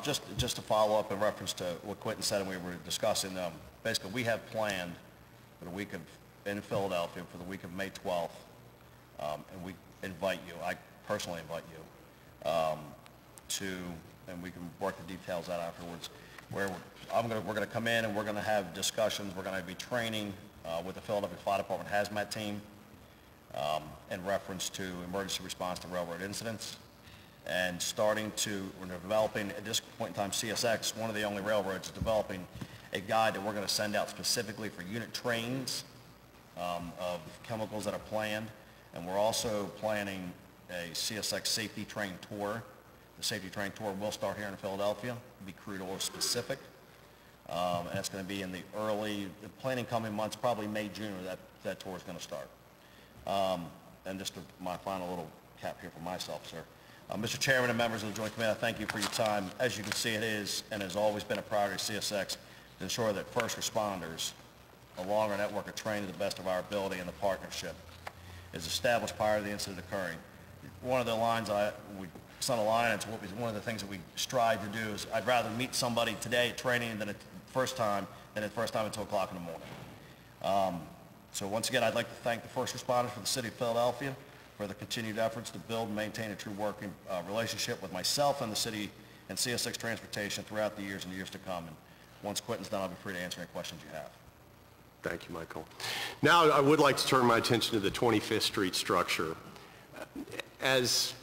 Just to follow up in reference to what Quentin said and we were discussing, basically we have planned for the week in Philadelphia for the week of May 12th And we invite you, I personally invite you, and we can work the details out afterwards, where we're going to come in and we're going to have discussions. We're going to be training with the Philadelphia Fire Department hazmat team in reference to emergency response to railroad incidents. And we're developing, at this point in time, CSX, one of the only railroads, is developing a guide that we're going to send out specifically for unit trains of chemicals that are planned. And we're also planning a CSX safety train tour. The safety train tour will start here in Philadelphia, be crude oil specific. And it's going to be in the planning coming months, probably May, June, that tour is going to start. And just my final little cap here for myself, sir. Mr. Chairman and members of the Joint Committee, I thank you for your time. As you can see, it is and has always been a priority of CSX to ensure that first responders along our network are trained to the best of our ability, and the partnership is established prior to the incident occurring. One of the lines it's not a line, it's one of the things that we strive to do is I'd rather meet somebody today at training than at the first time at 2 o'clock in the morning. So once again, I'd like to thank the first responders for the City of Philadelphia for the continued efforts to build and maintain a true working relationship with myself and the City and CSX Transportation throughout the years and years to come. And once Quentin's done, I'll be free to answer any questions you have. Thank you, Michael. Now I would like to turn my attention to the 25th Street structure. As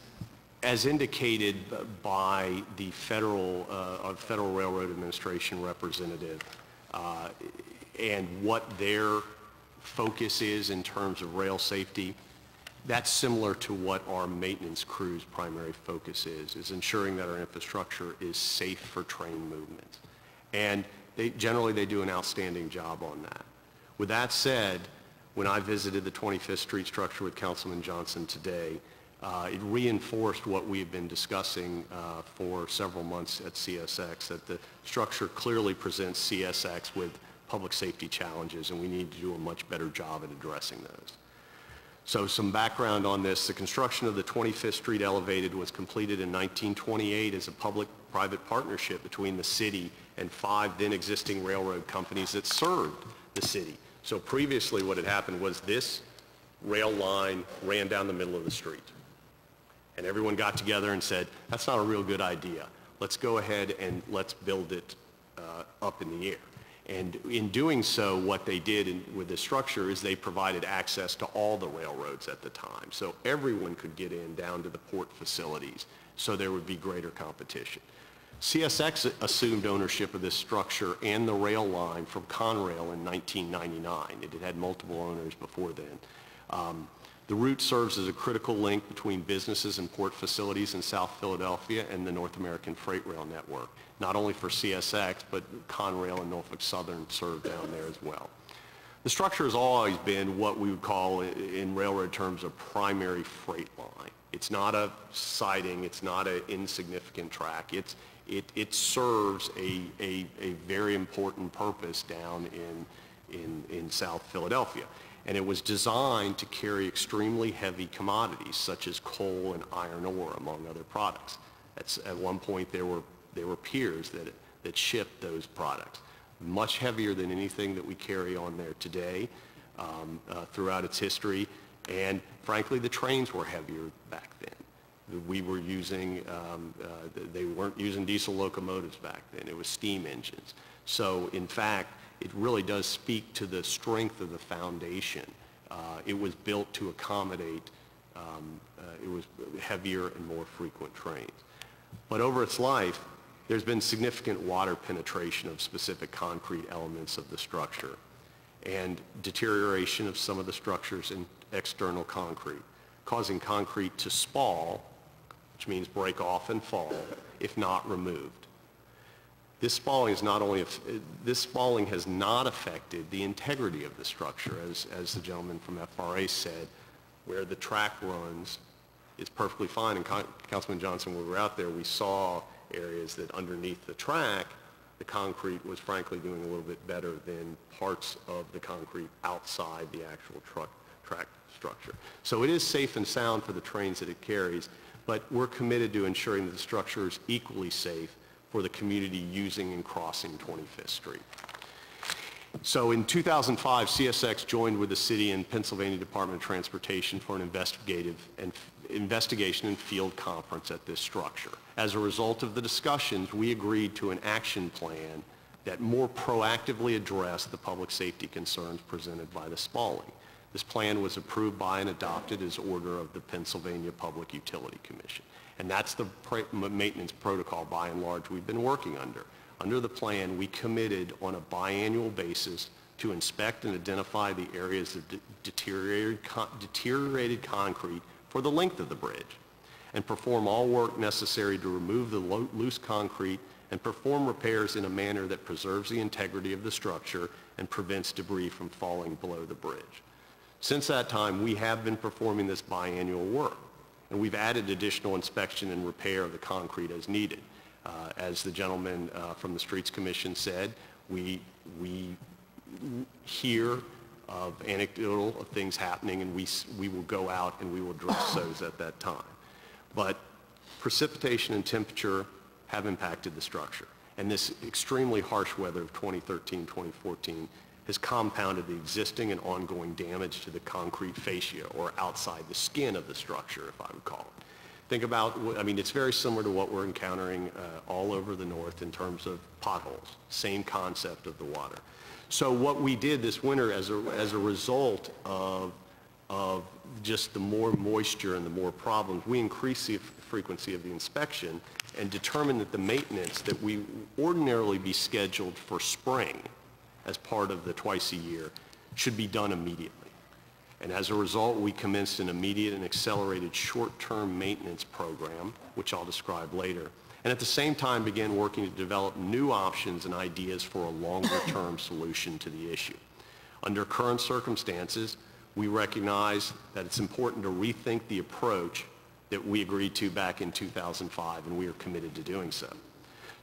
indicated by the Federal Railroad Administration representative and what their focus is in terms of rail safety, that's similar to what our maintenance crew's primary focus is ensuring that our infrastructure is safe for train movement. And generally they do an outstanding job on that. With that said, when I visited the 25th Street structure with Councilman Johnson today, it reinforced what we have been discussing for several months at CSX, that the structure clearly presents CSX with public safety challenges, and we need to do a much better job at addressing those. So some background on this: the construction of the 25th Street elevated was completed in 1928 as a public-private partnership between the city and 5 then existing railroad companies that served the city. So previously what had happened was this rail line ran down the middle of the street. And everyone got together and said, that's not a real good idea. Let's go ahead and let's build it up in the air. And in doing so, what they did with this structure is they provided access to all the railroads at the time. So everyone could get in down to the port facilities, so there would be greater competition. CSX assumed ownership of this structure and the rail line from Conrail in 1999. It had had multiple owners before then. The route serves as a critical link between businesses and port facilities in South Philadelphia and the North American Freight Rail network, not only for CSX, but Conrail and Norfolk Southern serve down there as well. The structure has always been what we would call, in railroad terms, a primary freight line. It's not a siding, it's not an insignificant track. It serves a very important purpose down in South Philadelphia. And it was designed to carry extremely heavy commodities such as coal and iron ore, among other products. At one point there were piers that shipped those products, much heavier than anything that we carry on there today throughout its history. And frankly, the trains were heavier back then. We were using, they weren't using diesel locomotives back then. It was steam engines. So in fact, it really does speak to the strength of the foundation. It was built to accommodate, it was heavier and more frequent trains. But over its life, there's been significant water penetration of specific concrete elements of the structure and deterioration of some of the structures in external concrete, causing concrete to spall, which means break off and fall, if not removed. This spalling has not affected the integrity of the structure, as the gentleman from FRA said, where the track runs is perfectly fine. And Councilman Johnson, when we were out there, we saw areas that underneath the track, the concrete was frankly doing a little bit better than parts of the concrete outside the actual track structure. So it is safe and sound for the trains that it carries, but we're committed to ensuring that the structure is equally safe for the community using and crossing 25th Street. So in 2005, CSX joined with the city and Pennsylvania Department of Transportation for an investigation and field conference at this structure. As a result of the discussions, we agreed to an action plan that more proactively addressed the public safety concerns presented by the spalling. This plan was approved by and adopted as order of the Pennsylvania Public Utility Commission. And that's the maintenance protocol, by and large, we've been working under. Under the plan, we committed on a biannual basis to inspect and identify the areas of deteriorated concrete for the length of the bridge and perform all work necessary to remove the loose concrete and perform repairs in a manner that preserves the integrity of the structure and prevents debris from falling below the bridge. Since that time, we have been performing this biannual work, and we've added additional inspection and repair of the concrete as needed. As the gentleman from the Streets Commission said, we hear of anecdotal of things happening, and we will go out and we will address those at that time. But precipitation and temperature have impacted the structure, and this extremely harsh weather of 2013, 2014 has compounded the existing and ongoing damage to the concrete fascia, or outside the skin of the structure, if I would call it. Think about, I mean, it's very similar to what we're encountering all over the north in terms of potholes, same concept of the water. So what we did this winter as a result of just the more moisture and the more problems, we increased the frequency of the inspection and determined that the maintenance that we ordinarily be scheduled for spring as part of the twice a year should be done immediately. And as a result, we commenced an immediate and accelerated short-term maintenance program, which I'll describe later, and at the same time began working to develop new options and ideas for a longer-term solution to the issue. Under current circumstances, we recognize that it's important to rethink the approach that we agreed to back in 2005, and we are committed to doing so.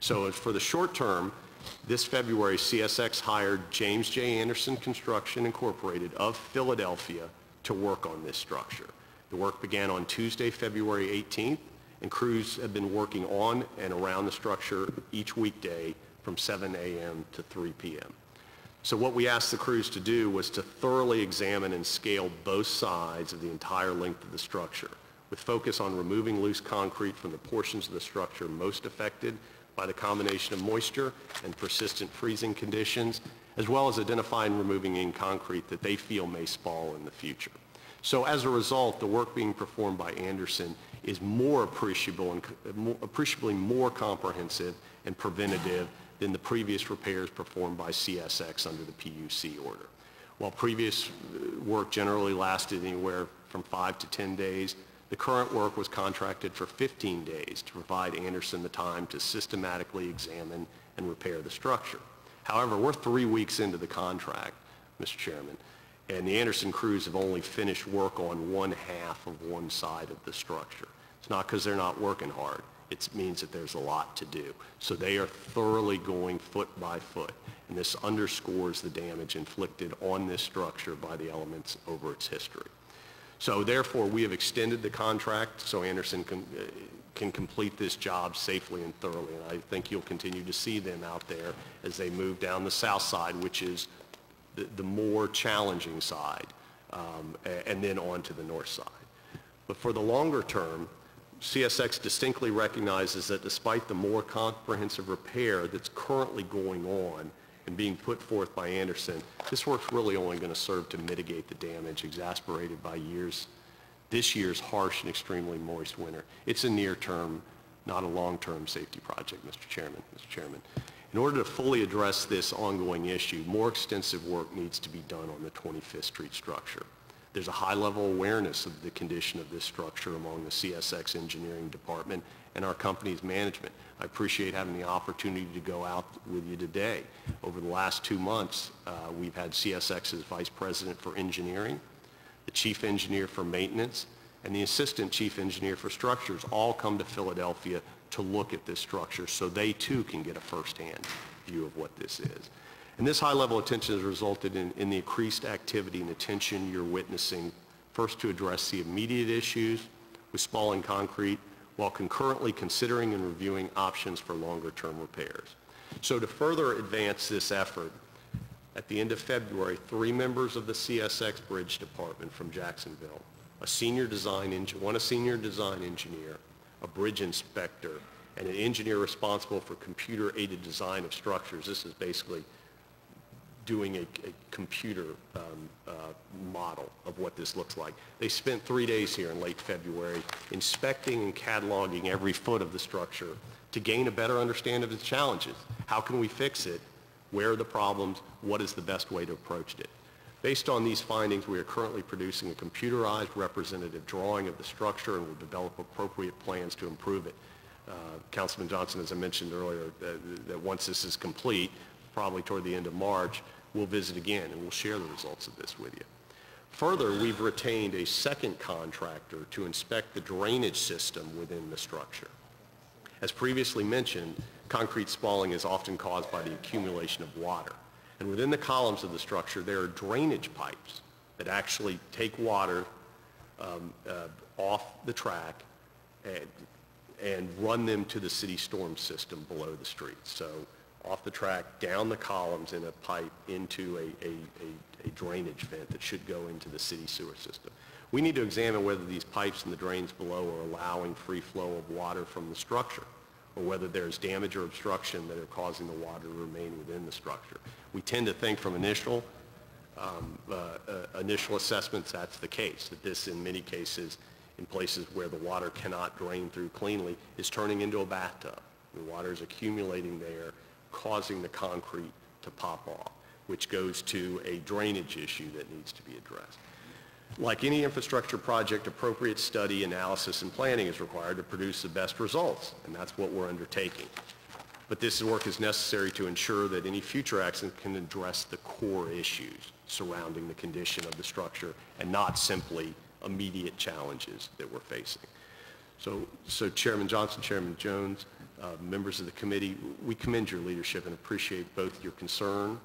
So for the short term, this February, CSX hired James J. Anderson Construction Incorporated of Philadelphia to work on this structure. The work began on Tuesday, February 18th, and crews have been working on and around the structure each weekday from 7 a.m. to 3 p.m. So what we asked the crews to do was to thoroughly examine and scale both sides of the entire length of the structure, with focus on removing loose concrete from the portions of the structure most affected by the combination of moisture and persistent freezing conditions, as well as identifying and removing in concrete that they feel may spall in the future. So as a result, the work being performed by Anderson is more appreciable and appreciably more comprehensive and preventative than the previous repairs performed by CSX under the PUC order. While previous work generally lasted anywhere from 5 to 10 days, the current work was contracted for 15 days to provide Anderson the time to systematically examine and repair the structure. However, we're 3 weeks into the contract, Mr. Chairman, and the Anderson crews have only finished work on one half of one side of the structure. It's not because they're not working hard. It means that there's a lot to do. So they are thoroughly going foot by foot, and this underscores the damage inflicted on this structure by the elements over its history. So therefore, we have extended the contract so Anderson can complete this job safely and thoroughly. And I think you'll continue to see them out there as they move down the south side, which is the more challenging side, and then on to the north side. But for the longer term, CSX distinctly recognizes that despite the more comprehensive repair that's currently going on and being put forth by Anderson, this work's really only going to serve to mitigate the damage exacerbated by this year's harsh and extremely moist winter. It's a near-term, not a long-term safety project, Mr. Chairman. In order to fully address this ongoing issue, more extensive work needs to be done on the 25th Street structure. There's a high-level awareness of the condition of this structure among the CSX engineering department and our company's management. I appreciate having the opportunity to go out with you today. Over the last 2 months, we've had CSX's Vice President for Engineering, the Chief Engineer for Maintenance, and the Assistant Chief Engineer for Structures all come to Philadelphia to look at this structure so they too can get a first-hand view of what this is. And this high level of attention has resulted in the increased activity and attention you're witnessing, first to address the immediate issues with spalling concrete, while concurrently considering and reviewing options for longer term repairs. So to further advance this effort, at the end of February, 3 members of the CSX Bridge Department from Jacksonville, one a senior design engineer, a bridge inspector, and an engineer responsible for computer-aided design of structures. This is basically doing a computer model of what this looks like. They spent 3 days here in late February inspecting and cataloging every foot of the structure to gain a better understanding of its challenges. How can we fix it? Where are the problems? What is the best way to approach it? Based on these findings, we are currently producing a computerized representative drawing of the structure and will develop appropriate plans to improve it. Councilman Johnson, as I mentioned earlier, that once this is complete, probably toward the end of March, we'll visit again and we'll share the results of this with you. Further, we've retained a second contractor to inspect the drainage system within the structure. As previously mentioned, concrete spalling is often caused by the accumulation of water. And within the columns of the structure, there are drainage pipes that actually take water off the track and run them to the city storm system below the street. So off the track, down the columns in a pipe into a drainage vent that should go into the city sewer system. We need to examine whether these pipes and the drains below are allowing free flow of water from the structure, or whether there's damage or obstruction that are causing the water to remain within the structure. We tend to think from initial assessments that's the case, that this in many cases, in places where the water cannot drain through cleanly, is turning into a bathtub. The water is accumulating there, causing the concrete to pop off, which goes to a drainage issue that needs to be addressed. Like any infrastructure project, appropriate study, analysis, and planning is required to produce the best results, and that's what we're undertaking. But this work is necessary to ensure that any future action can address the core issues surrounding the condition of the structure and not simply immediate challenges that we're facing. So Chairman Johnson, Chairman Jones, members of the committee, we commend your leadership and appreciate both your concern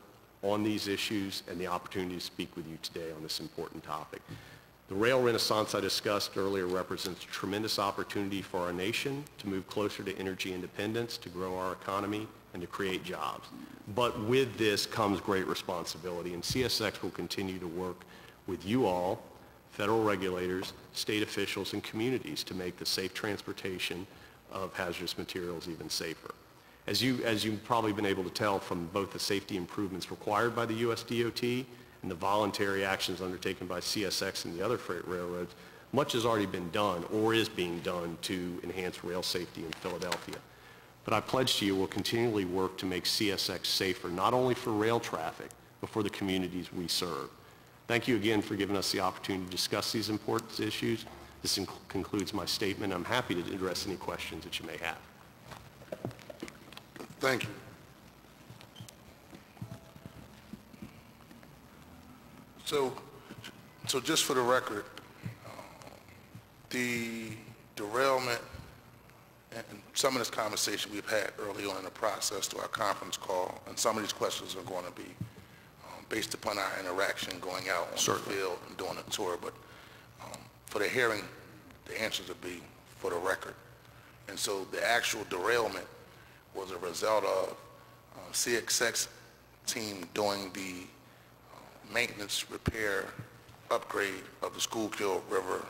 on these issues and the opportunity to speak with you today on this important topic. The rail renaissance I discussed earlier represents a tremendous opportunity for our nation to move closer to energy independence, to grow our economy, and to create jobs. But with this comes great responsibility, and CSX will continue to work with you all, federal regulators, state officials, and communities to make the safe transportation of hazardous materials even safer. As you've probably been able to tell from both the safety improvements required by the U.S. DOT and the voluntary actions undertaken by CSX and the other freight railroads, much has already been done or is being done to enhance rail safety in Philadelphia. But I pledge to you we'll continually work to make CSX safer, not only for rail traffic, but for the communities we serve. Thank you again for giving us the opportunity to discuss these important issues. This concludes my statement. I'm happy to address any questions that you may have. Thank you. So just for the record, the derailment and some of this conversation we've had early on in the process to our conference call, and some of these questions are going to be based upon our interaction going out on the field and doing a tour, but for the hearing, the answers will be for the record. And so the actual derailment was a result of CSX team doing the maintenance, repair, upgrade of the Schuylkill River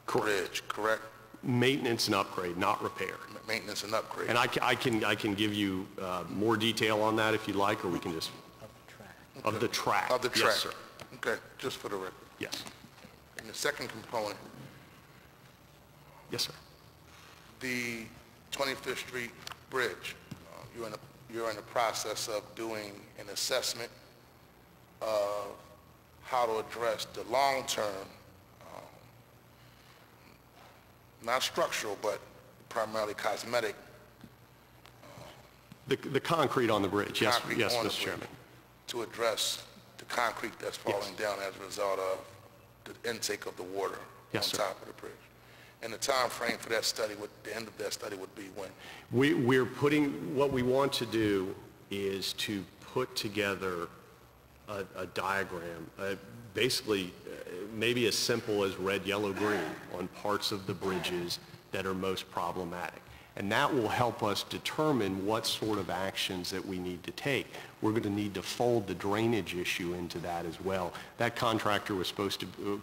Bridge, correct? Maintenance and upgrade, not repair. Maintenance and upgrade. And I can give you more detail on that if you'd like, or we can just... Of the track. Of the track. Yes, sir. Okay, just for the record. Yes. And the second component. Yes, sir. The 25th Street Bridge. You're in the process of doing an assessment of how to address the long-term, not structural, but primarily cosmetic. The concrete on the bridge. Yes, yes, Mr. Chairman. To address the concrete that's falling down as a result of the intake of the water on top of the bridge. And the time frame for that study, the end of that study would be when? We're putting, what we want to do is to put together a diagram, basically maybe as simple as red, yellow, green on parts of the bridges that are most problematic. And that will help us determine what sort of actions that we need to take. We're going to need to fold the drainage issue into that as well. That contractor was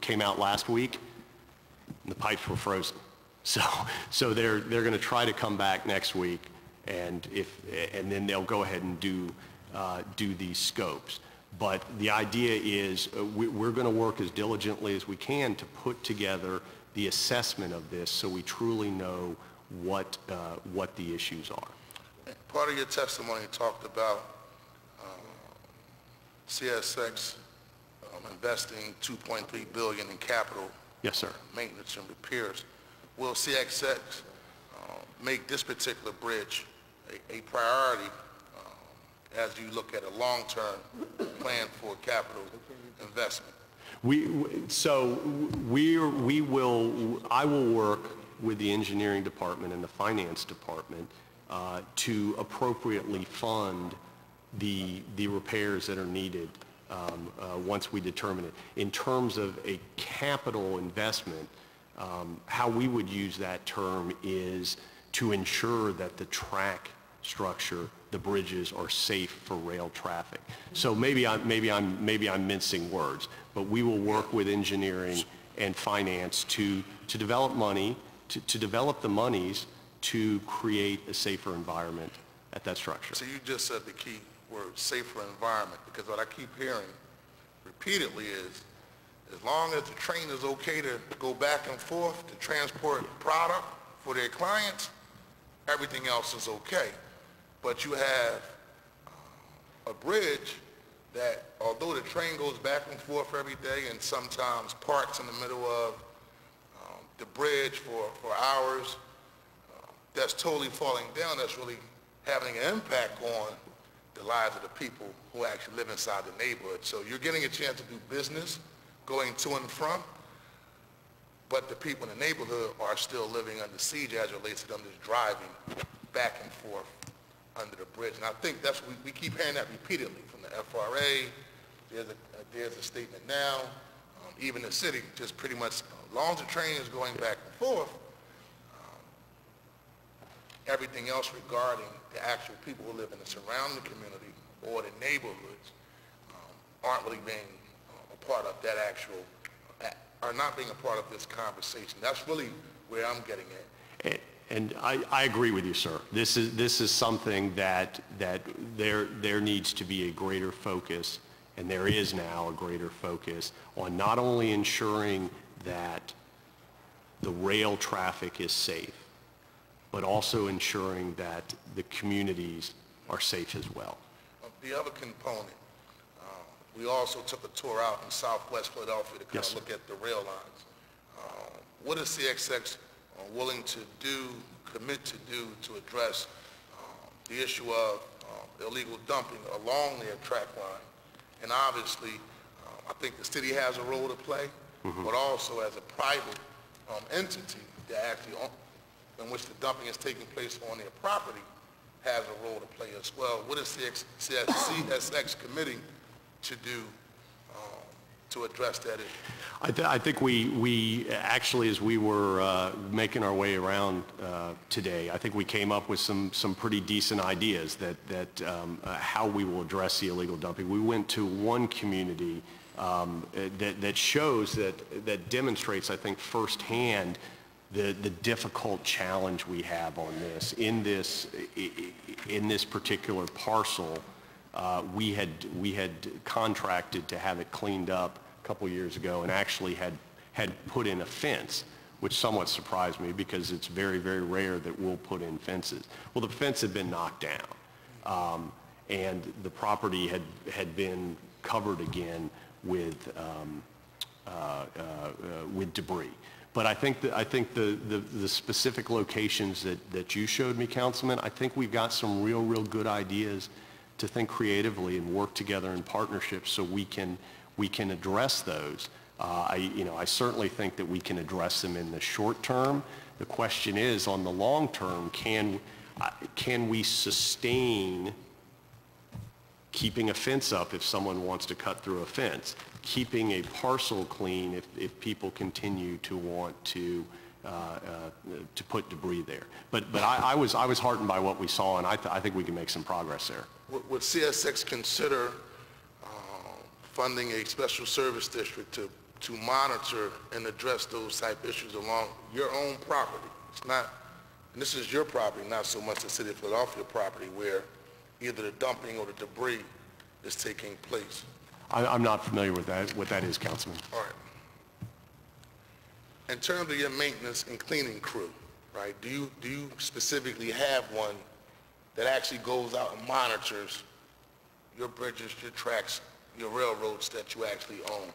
came out last week, and the pipes were frozen. So they're going to try to come back next week, and then they'll go ahead and do these scopes. But the idea is we're going to work as diligently as we can to put together the assessment of this so we truly know what the issues are. Part of your testimony talked about CSX investing $2.3 billion in capital. Yes, sir. Maintenance and repairs. Will CSX make this particular bridge a priority as you look at a long-term plan for capital investment? I will work with the engineering department and the finance department to appropriately fund the repairs that are needed once we determine it. In terms of a capital investment, how we would use that term is to ensure that the track structure, the bridges, are safe for rail traffic. So maybe I'm mincing words, but we will work with engineering and finance to develop money, to develop the monies to create a safer environment at that structure. So you just said the key word, safer environment, because what I keep hearing repeatedly is as long as the train is okay to go back and forth to transport product for their clients, everything else is okay. But you have a bridge that, although the train goes back and forth every day and sometimes parks in the middle of the bridge for hours, that's totally falling down. That's really having an impact on the lives of the people who actually live inside the neighborhood. So you're getting a chance to do business going to and from, but the people in the neighborhood are still living under siege as it relates to them just driving back and forth under the bridge. And I think that's, we keep hearing that repeatedly from the FRA. There's a statement now. Even the city, just pretty much, as long as the train is going back and forth, everything else regarding the actual people who live in the surrounding community or the neighborhoods aren't really being a part of that are not being a part of this conversation. That's really where I'm getting at. And I agree with you, sir. This is something that there needs to be a greater focus, and there is now a greater focus on not only ensuring that the rail traffic is safe, but also ensuring that the communities are safe as well. The other component, we also took a tour out in Southwest Philadelphia to kind of look at the rail lines. What is CSX willing to do, commit to do, to address the issue of illegal dumping along their track line? And obviously, I think the city has a role to play, but also as a private entity that actually, in which the dumping is taking place on their property, has a role to play as well. What is the CSX committing to do to address that issue? I think we actually, as we were making our way around today, I think we came up with some pretty decent ideas that how we will address the illegal dumping. We went to one community that shows that demonstrates, I think, firsthand the difficult challenge we have on this. In this particular parcel, we had contracted to have it cleaned up a couple years ago and actually had put in a fence, which somewhat surprised me because it's very, very rare that we'll put in fences. Well, the fence had been knocked down, and the property had been covered again with debris. But I think the specific locations that you showed me, Councilman, I think we've got some real good ideas to think creatively and work together in partnership so we can address those. I certainly think that we can address them in the short term. The question is, on the long term, can we sustain keeping a fence up if someone wants to cut through a fence, keeping a parcel clean if people continue to want to to put debris there. But I was heartened by what we saw, and I think we can make some progress there. Would CSX consider funding a special service district to monitor and address those type issues along your own property? It's not, and this is your property, not so much the city of Philadelphia property, where either the dumping or the debris is taking place. I'm not familiar with what that is, Councilman. All right. In terms of your maintenance and cleaning crew, right, do you specifically have one that actually goes out and monitors your bridges, your tracks, your railroads that you actually own?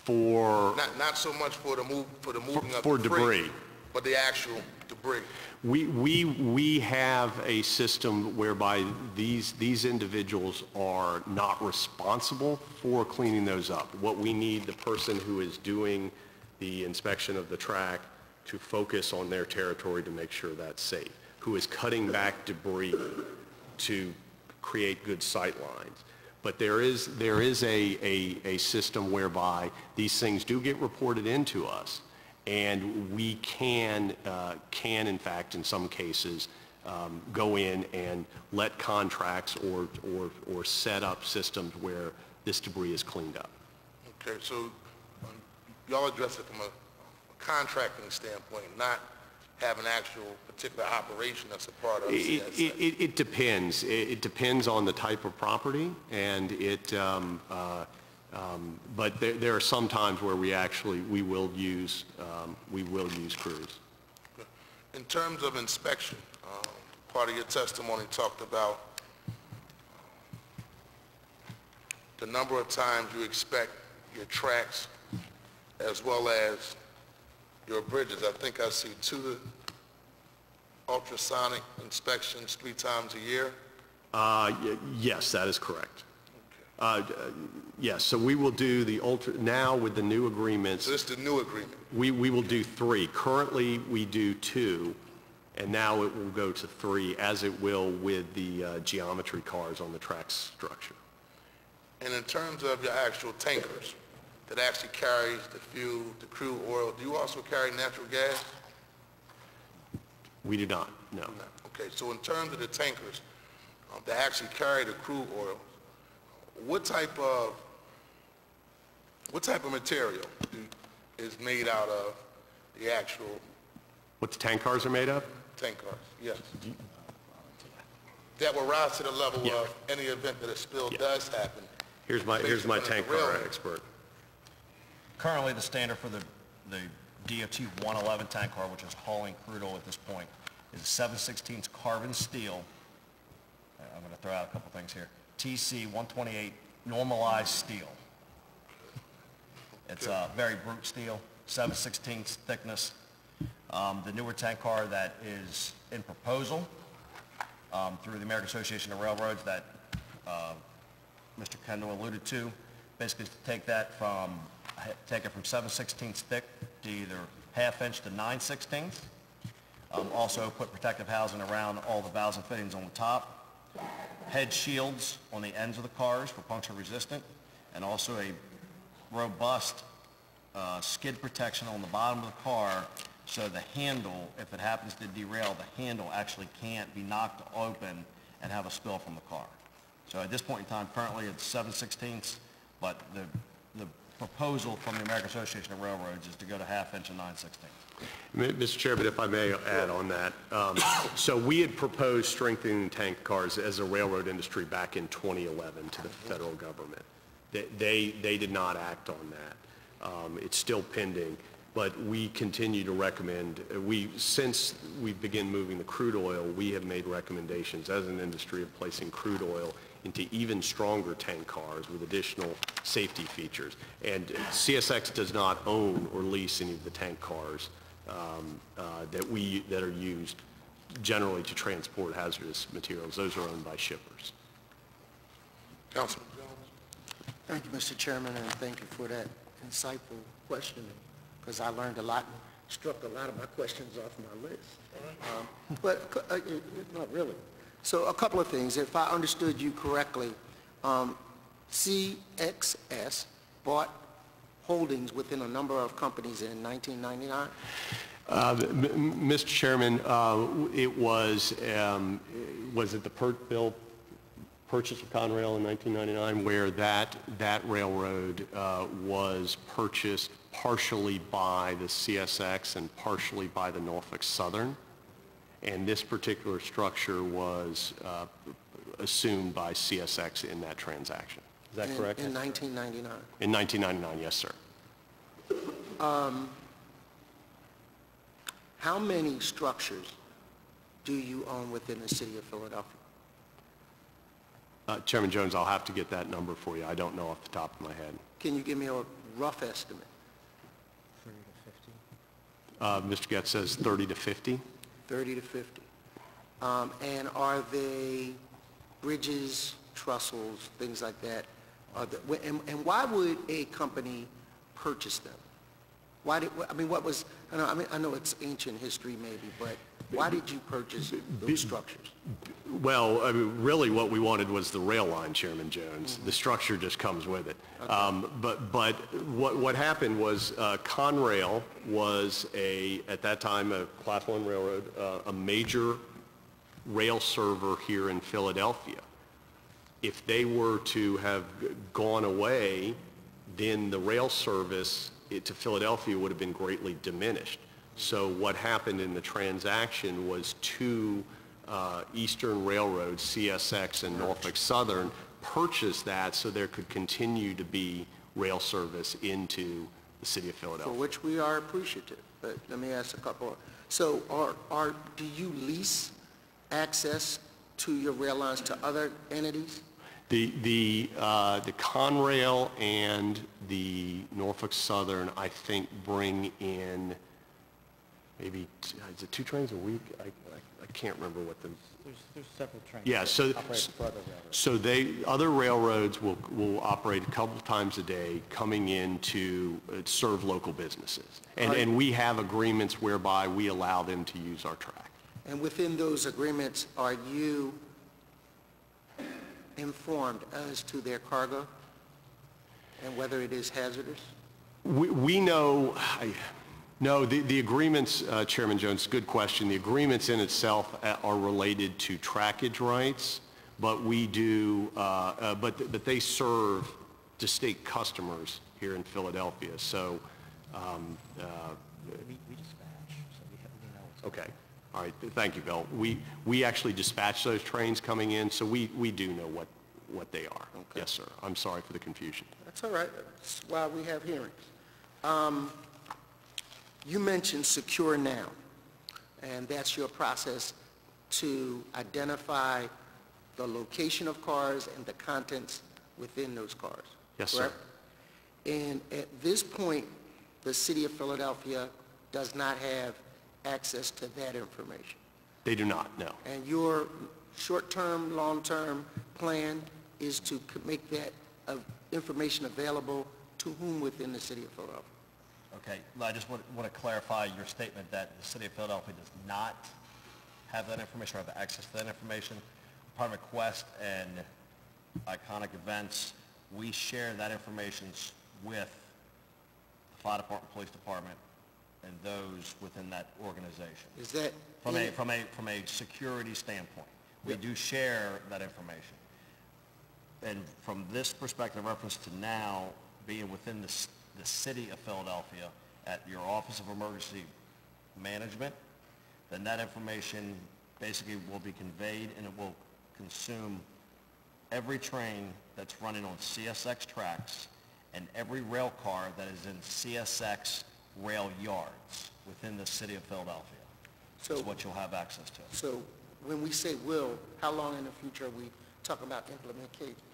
For not so much for the moving of for the debris, freight, but the actual debris. We have a system whereby these individuals are not responsible for cleaning those up. What we need, the person who is doing the inspection of the track, to focus on their territory to make sure that's safe, who is cutting back debris to create good sight lines. But there is a system whereby these things do get reported into us, and we can in fact in some cases go in and let contracts or set up systems where this debris is cleaned up. Okay, so y'all address it from a contracting standpoint, not have an actual particular operation that's a part of CSX. It depends. It depends on the type of property, and but there are some times where we will use crews. In terms of inspection, part of your testimony talked about the number of times you expect your tracks as well as your bridges. I think I see 2 ultrasonic inspections 3 times a year. Yes, that is correct. Yes, so we will do the now with the new agreements. So this is the new agreement? We will do 3. Currently, we do 2, and now it will go to 3, as it will with the geometry cars on the track structure. And in terms of your actual tankers that actually carries the fuel, the crude oil, do you also carry natural gas? We do not, no. Okay, so in terms of the tankers that actually carry the crude oil, what type of material is made out of the actual? What the tank cars are made of? Tank cars, yes. That will rise to the level of any event that a spill does happen. Here's my tank car expert. Currently, the standard for the DOT 111 tank car, which is hauling crude oil at this point, is 7/16 carbon steel. I'm going to throw out a couple things here. TC 128 normalized steel. It's a very brute steel, 7/16 thickness. The newer tank car that is in proposal through the American Association of Railroads that Mr. Kendall alluded to, basically to take it from 7/16 thick to either 1/2 inch to 9/16. Also put protective housing around all the valves and fittings on the top. Head shields on the ends of the cars for puncture resistant, and also a robust skid protection on the bottom of the car, so the handle, if it happens to derail, the handle actually can't be knocked open and have a spill from the car. So at this point in time, currently it's 7/16, but the proposal from the American Association of Railroads is to go to 1/2 inch and 9/16. Mr. Chairman, if I may add on that. So we had proposed strengthening tank cars as a railroad industry back in 2011 to the federal government. They did not act on that. It's still pending, but we continue to recommend, since we began moving the crude oil, we have made recommendations as an industry of placing crude oil into even stronger tank cars with additional safety features. And CSX does not own or lease any of the tank cars that are used generally to transport hazardous materials. Those are owned by shippers. Councilman Jones. Thank you, Mr. Chairman, and thank you for that insightful questioning, because I learned a lot and struck a lot of my questions off my list. But not really. So a couple of things. If I understood you correctly, CXS bought holdings within a number of companies in 1999? Mr. Chairman, it was it the bill purchase of Conrail in 1999 where that railroad was purchased partially by the CSX and partially by the Norfolk Southern, and this particular structure was assumed by CSX in that transaction. Is that correct? In 1999. In 1999, yes, sir. How many structures do you own within the city of Philadelphia? Chairman Jones, I'll have to get that number for you. I don't know off the top of my head. Can you give me a rough estimate? 30 to 50. Mr. Getz says 30 to 50. 30 to 50. And are they bridges, trestles, things like that? And why would a company purchase them? Why did, I mean, what was, I know it's ancient history maybe, but why did you purchase those structures? Well, I mean, really what we wanted was the rail line, Chairman Jones. Mm-hmm. The structure just comes with it. Okay. But what happened was Conrail was at that time, a Class 1 railroad, a major rail server here in Philadelphia. If they were to have gone away, then the rail service to Philadelphia would have been greatly diminished. So what happened in the transaction was two Eastern railroads, CSX and Norfolk Southern, purchased that so there could continue to be rail service into the city of Philadelphia. For which we are appreciative. But let me ask a couple. So do you lease access to your rail lines to other entities? The Conrail and the Norfolk Southern, I think, bring in maybe, is it 2 trains a week? I can't remember what the... There's several trains. Yeah, so other railroads will operate a couple times a day coming in to serve local businesses. And we have agreements whereby we allow them to use our track. And within those agreements, are you informed as to their cargo and whether it is hazardous? We know, no, the agreements, Chairman Jones, good question. The agreements in itself are related to trackage rights, but we do, but they serve distinct customers here in Philadelphia. So, we dispatch, so we know. Okay. All right, thank you, Bill. We actually dispatch those trains coming in, so we do know what they are. Okay. Yes, sir. I'm sorry for the confusion. That's all right. That's why we have hearings. You mentioned Secure Now, and that's your process to identify the location of cars and the contents within those cars. Yes, correct? sir. And at this point, the city of Philadelphia does not have access to that information. They do not, no. And your short-term, long-term plan is to make that information available to whom within the city of Philadelphia? Okay, I just want to clarify your statement that the city of Philadelphia does not have that information or have access to that information. Part of Quest and Iconic Events, we share that information with the fire department, police department, and those within that organization. Is that from a security standpoint? We do share that information. And from this perspective, reference to now being within the city of Philadelphia at your Office of Emergency Management, then that information basically will be conveyed and it will consume every train that's running on CSX tracks and every rail car that is in CSX rail yards within the city of Philadelphia. So is what you'll have access to. So when we say will, how long in the future are we talking about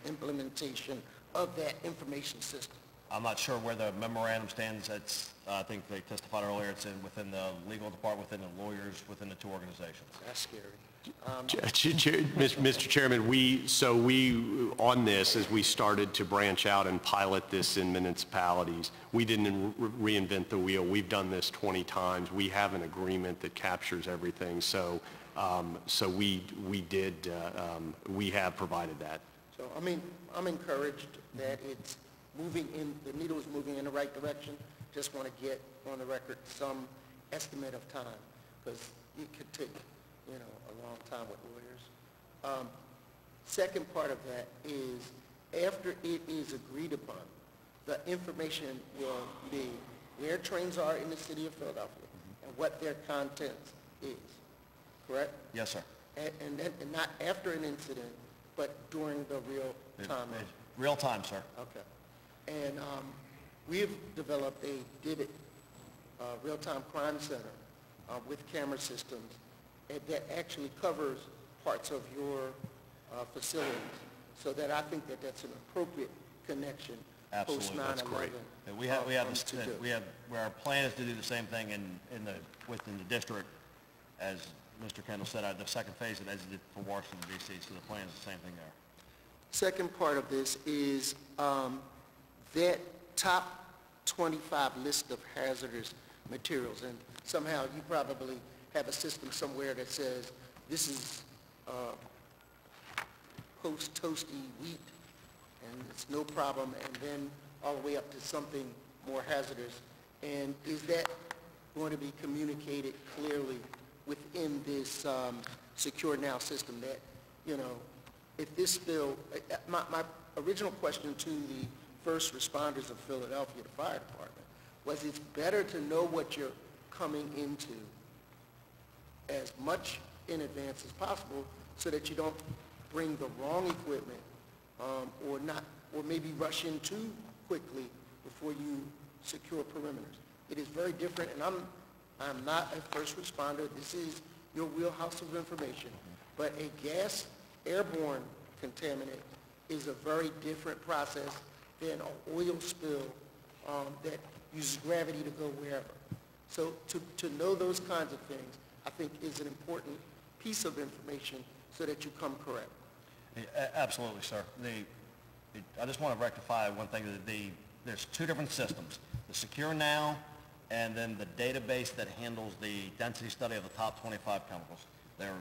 implementation of that information system? I'm not sure where the memorandum stands. It's, I think they testified earlier, it's within the legal department, within the lawyers, within the two organizations. That's scary. Mr. Chairman, on this, as we started to branch out and pilot this in municipalities, we didn't reinvent the wheel. We've done this 20 times. We have an agreement that captures everything. So we have provided that. So, I mean, I'm encouraged that it's moving in, the needle is moving in the right direction. Just want to get on the record some estimate of time, because it could take, you know, a long time with lawyers. Second part of that is, after it is agreed upon, the information will be where trains are in the city of Philadelphia and what their contents is, correct? Yes, sir. And not after an incident, but during the real time. Real time, sir. Okay. And we have developed a DIVIT, real-time crime center, with camera systems that actually covers parts of your facilities. So that I think that that's an appropriate connection Absolutely, post 9/11. that's great. Our plan is to do the same thing within the district, as Mr. Kendall said, the second phase as it did for Washington, D.C., so the plan is the same thing there. Second part of this is that top 25 list of hazardous materials, and somehow you probably have a system somewhere that says this is post-toasty wheat, and it's no problem, and then all the way up to something more hazardous. And is that going to be communicated clearly within this Secure Now system that, you know, if this spill, my original question to the first responders of Philadelphia, the fire department, was it's better to know what you're coming into as much in advance as possible so that you don't bring the wrong equipment or maybe rush in too quickly before you secure perimeters. It is very different, and I'm not a first responder. This is your wheelhouse of information. But a gas airborne contaminant is a very different process than an oil spill that uses gravity to go wherever. So to know those kinds of things, I think, is an important piece of information so that you come correct. Absolutely, sir. I just want to rectify one thing. There's two different systems, the Secure Now and then the database that handles the density study of the top 25 chemicals. They're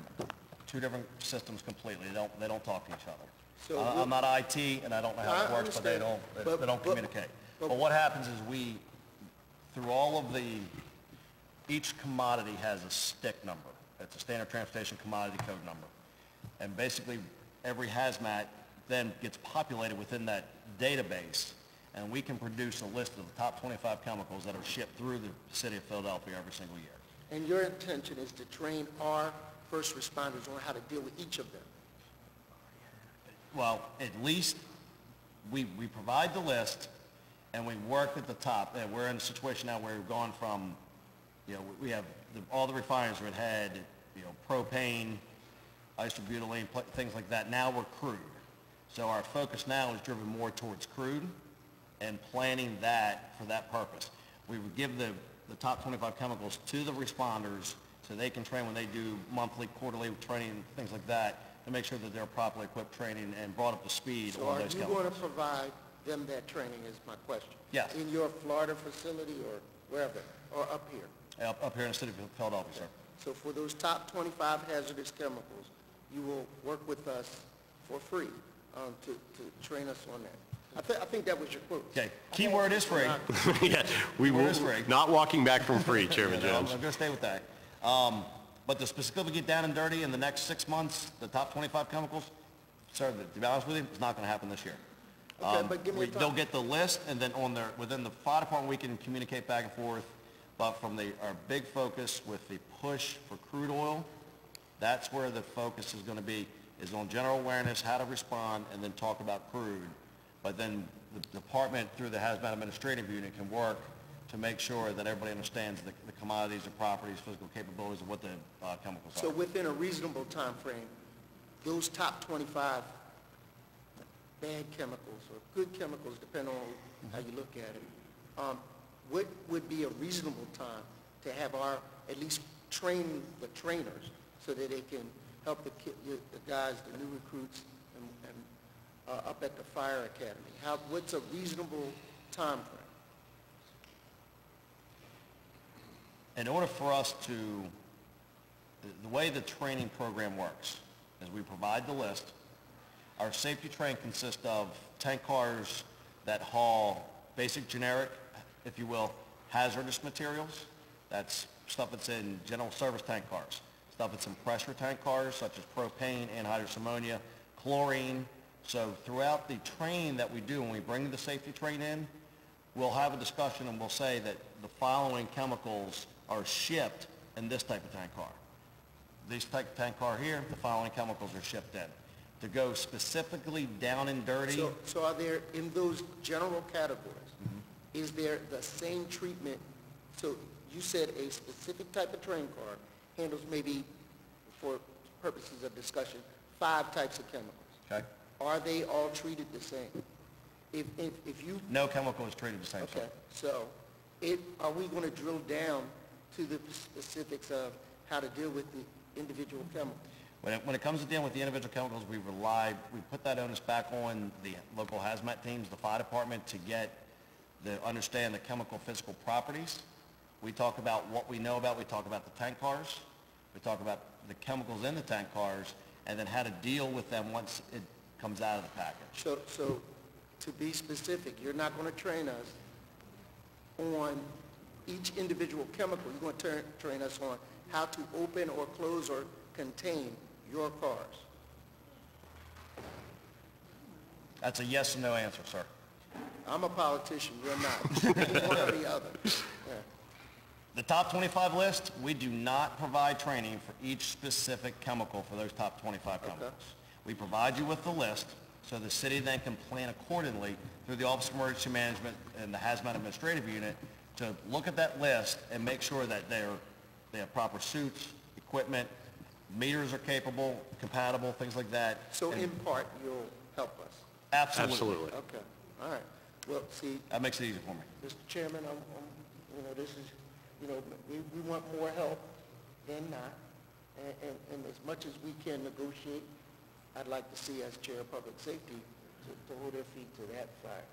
two different systems completely. They don't talk to each other. So I'm not IT, and I don't know how it works, but they don't communicate. But what happens is through all of each commodity has a stick number. It's a standard transportation commodity code number. And basically, every hazmat then gets populated within that database, and we can produce a list of the top 25 chemicals that are shipped through the city of Philadelphia every single year. And your intention is to train our first responders on how to deal with each of them? Well, at least we provide the list, and we work at the top. And we're in a situation now where we've gone from, you know, we have all the refineries that had, you know, propane, isobutylene, things like that. Now we're crude. So our focus now is driven more towards crude and planning that for that purpose. We would give the top 25 chemicals to the responders so they can train when they do monthly, quarterly training, things like that, to make sure that they're properly equipped, training, and brought up to speed on those chemicals. So are you going to provide them that training is my question? Yes. In your Florida facility or wherever, or up here? Up here in the city of Philadelphia, sir. So for those top 25 hazardous chemicals, you will work with us for free to train us on that. I think that was your quote. Okay. Key word is free. Yeah, we will. Not walking back from free, Chairman Jones. I'm going to stay with that. But to specifically get down and dirty in the next 6 months, the top 25 chemicals, sir, to be honest with you, it's not going to happen this year. Okay, but give me a time. They'll get the list, and then within the fire department, we can communicate back and forth. But from our big focus with the push for crude oil, that's where the focus is going to be, is on general awareness, how to respond, and then talk about crude. But then the department, through the Hazmat Administrative Unit, can work to make sure that everybody understands the commodities, the properties, physical capabilities of what the chemicals are. So within a reasonable time frame, those top 25 bad chemicals or good chemicals, depending on how you look at it, what would be a reasonable time to have at least train the trainers so that they can help the guys, the new recruits, and up at the fire academy? What's a reasonable time frame? In order for us the way the training program works is we provide the list. Our safety train consists of tank cars that haul basic generic, if you will, hazardous materials. That's stuff that's in general service tank cars, stuff that's in pressure tank cars, such as propane, anhydrous ammonia, chlorine. So throughout the training that we do, when we bring the safety train in, we'll have a discussion and we'll say that the following chemicals are shipped in this type of tank car. This type of tank car here, the following chemicals are shipped in. To go specifically down and dirty. So are there, in those general categories, is there the same treatment? So you said a specific type of train car handles maybe, for purposes of discussion, 5 types of chemicals. Okay. Are they all treated the same? If you... No chemical is treated the same. Okay, so are we going to drill down to the specifics of how to deal with the individual chemicals? When it comes to dealing with the individual chemicals, we put that onus back on the local hazmat teams, the fire department, to understand the chemical physical properties. We talk about what we know about. We talk about the tank cars. We talk about the chemicals in the tank cars, and then how to deal with them once it comes out of the package. So to be specific, you're not going to train us on each individual chemical. You're going to train us on how to open or close or contain your cars. That's a yes or no answer, sir. I'm a politician, you're not. One or the other. Yeah. The top 25 list, we do not provide training for each specific chemical for those top 25 chemicals. We provide you with the list, so the city then can plan accordingly through the Office of Emergency Management and the Hazmat Administrative Unit to look at that list and make sure that they have proper suits, equipment, meters are capable, compatible, things like that. So in part, you'll help us? Absolutely. Absolutely. Okay, all right. Well, see... That makes it easy for me. Mr. Chairman, this is, we want more help than not. And as much as we can negotiate, I'd like to see, as Chair of Public Safety, to hold their feet to that fire.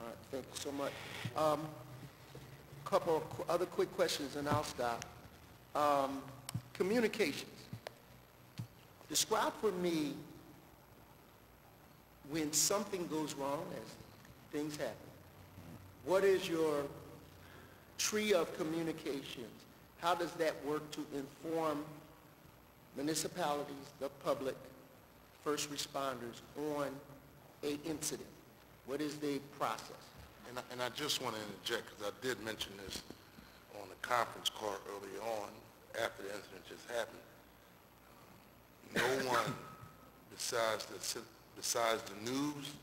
All right, thank you so much. Couple of other quick questions and I'll stop. Communications. Describe for me when something goes wrong, as things happen. What is your tree of communications? How does that work to inform municipalities, the public, first responders on an incident? What is the process? And I just want to interject, because I did mention this on the conference call earlier on, after the incident just happened. No one besides the news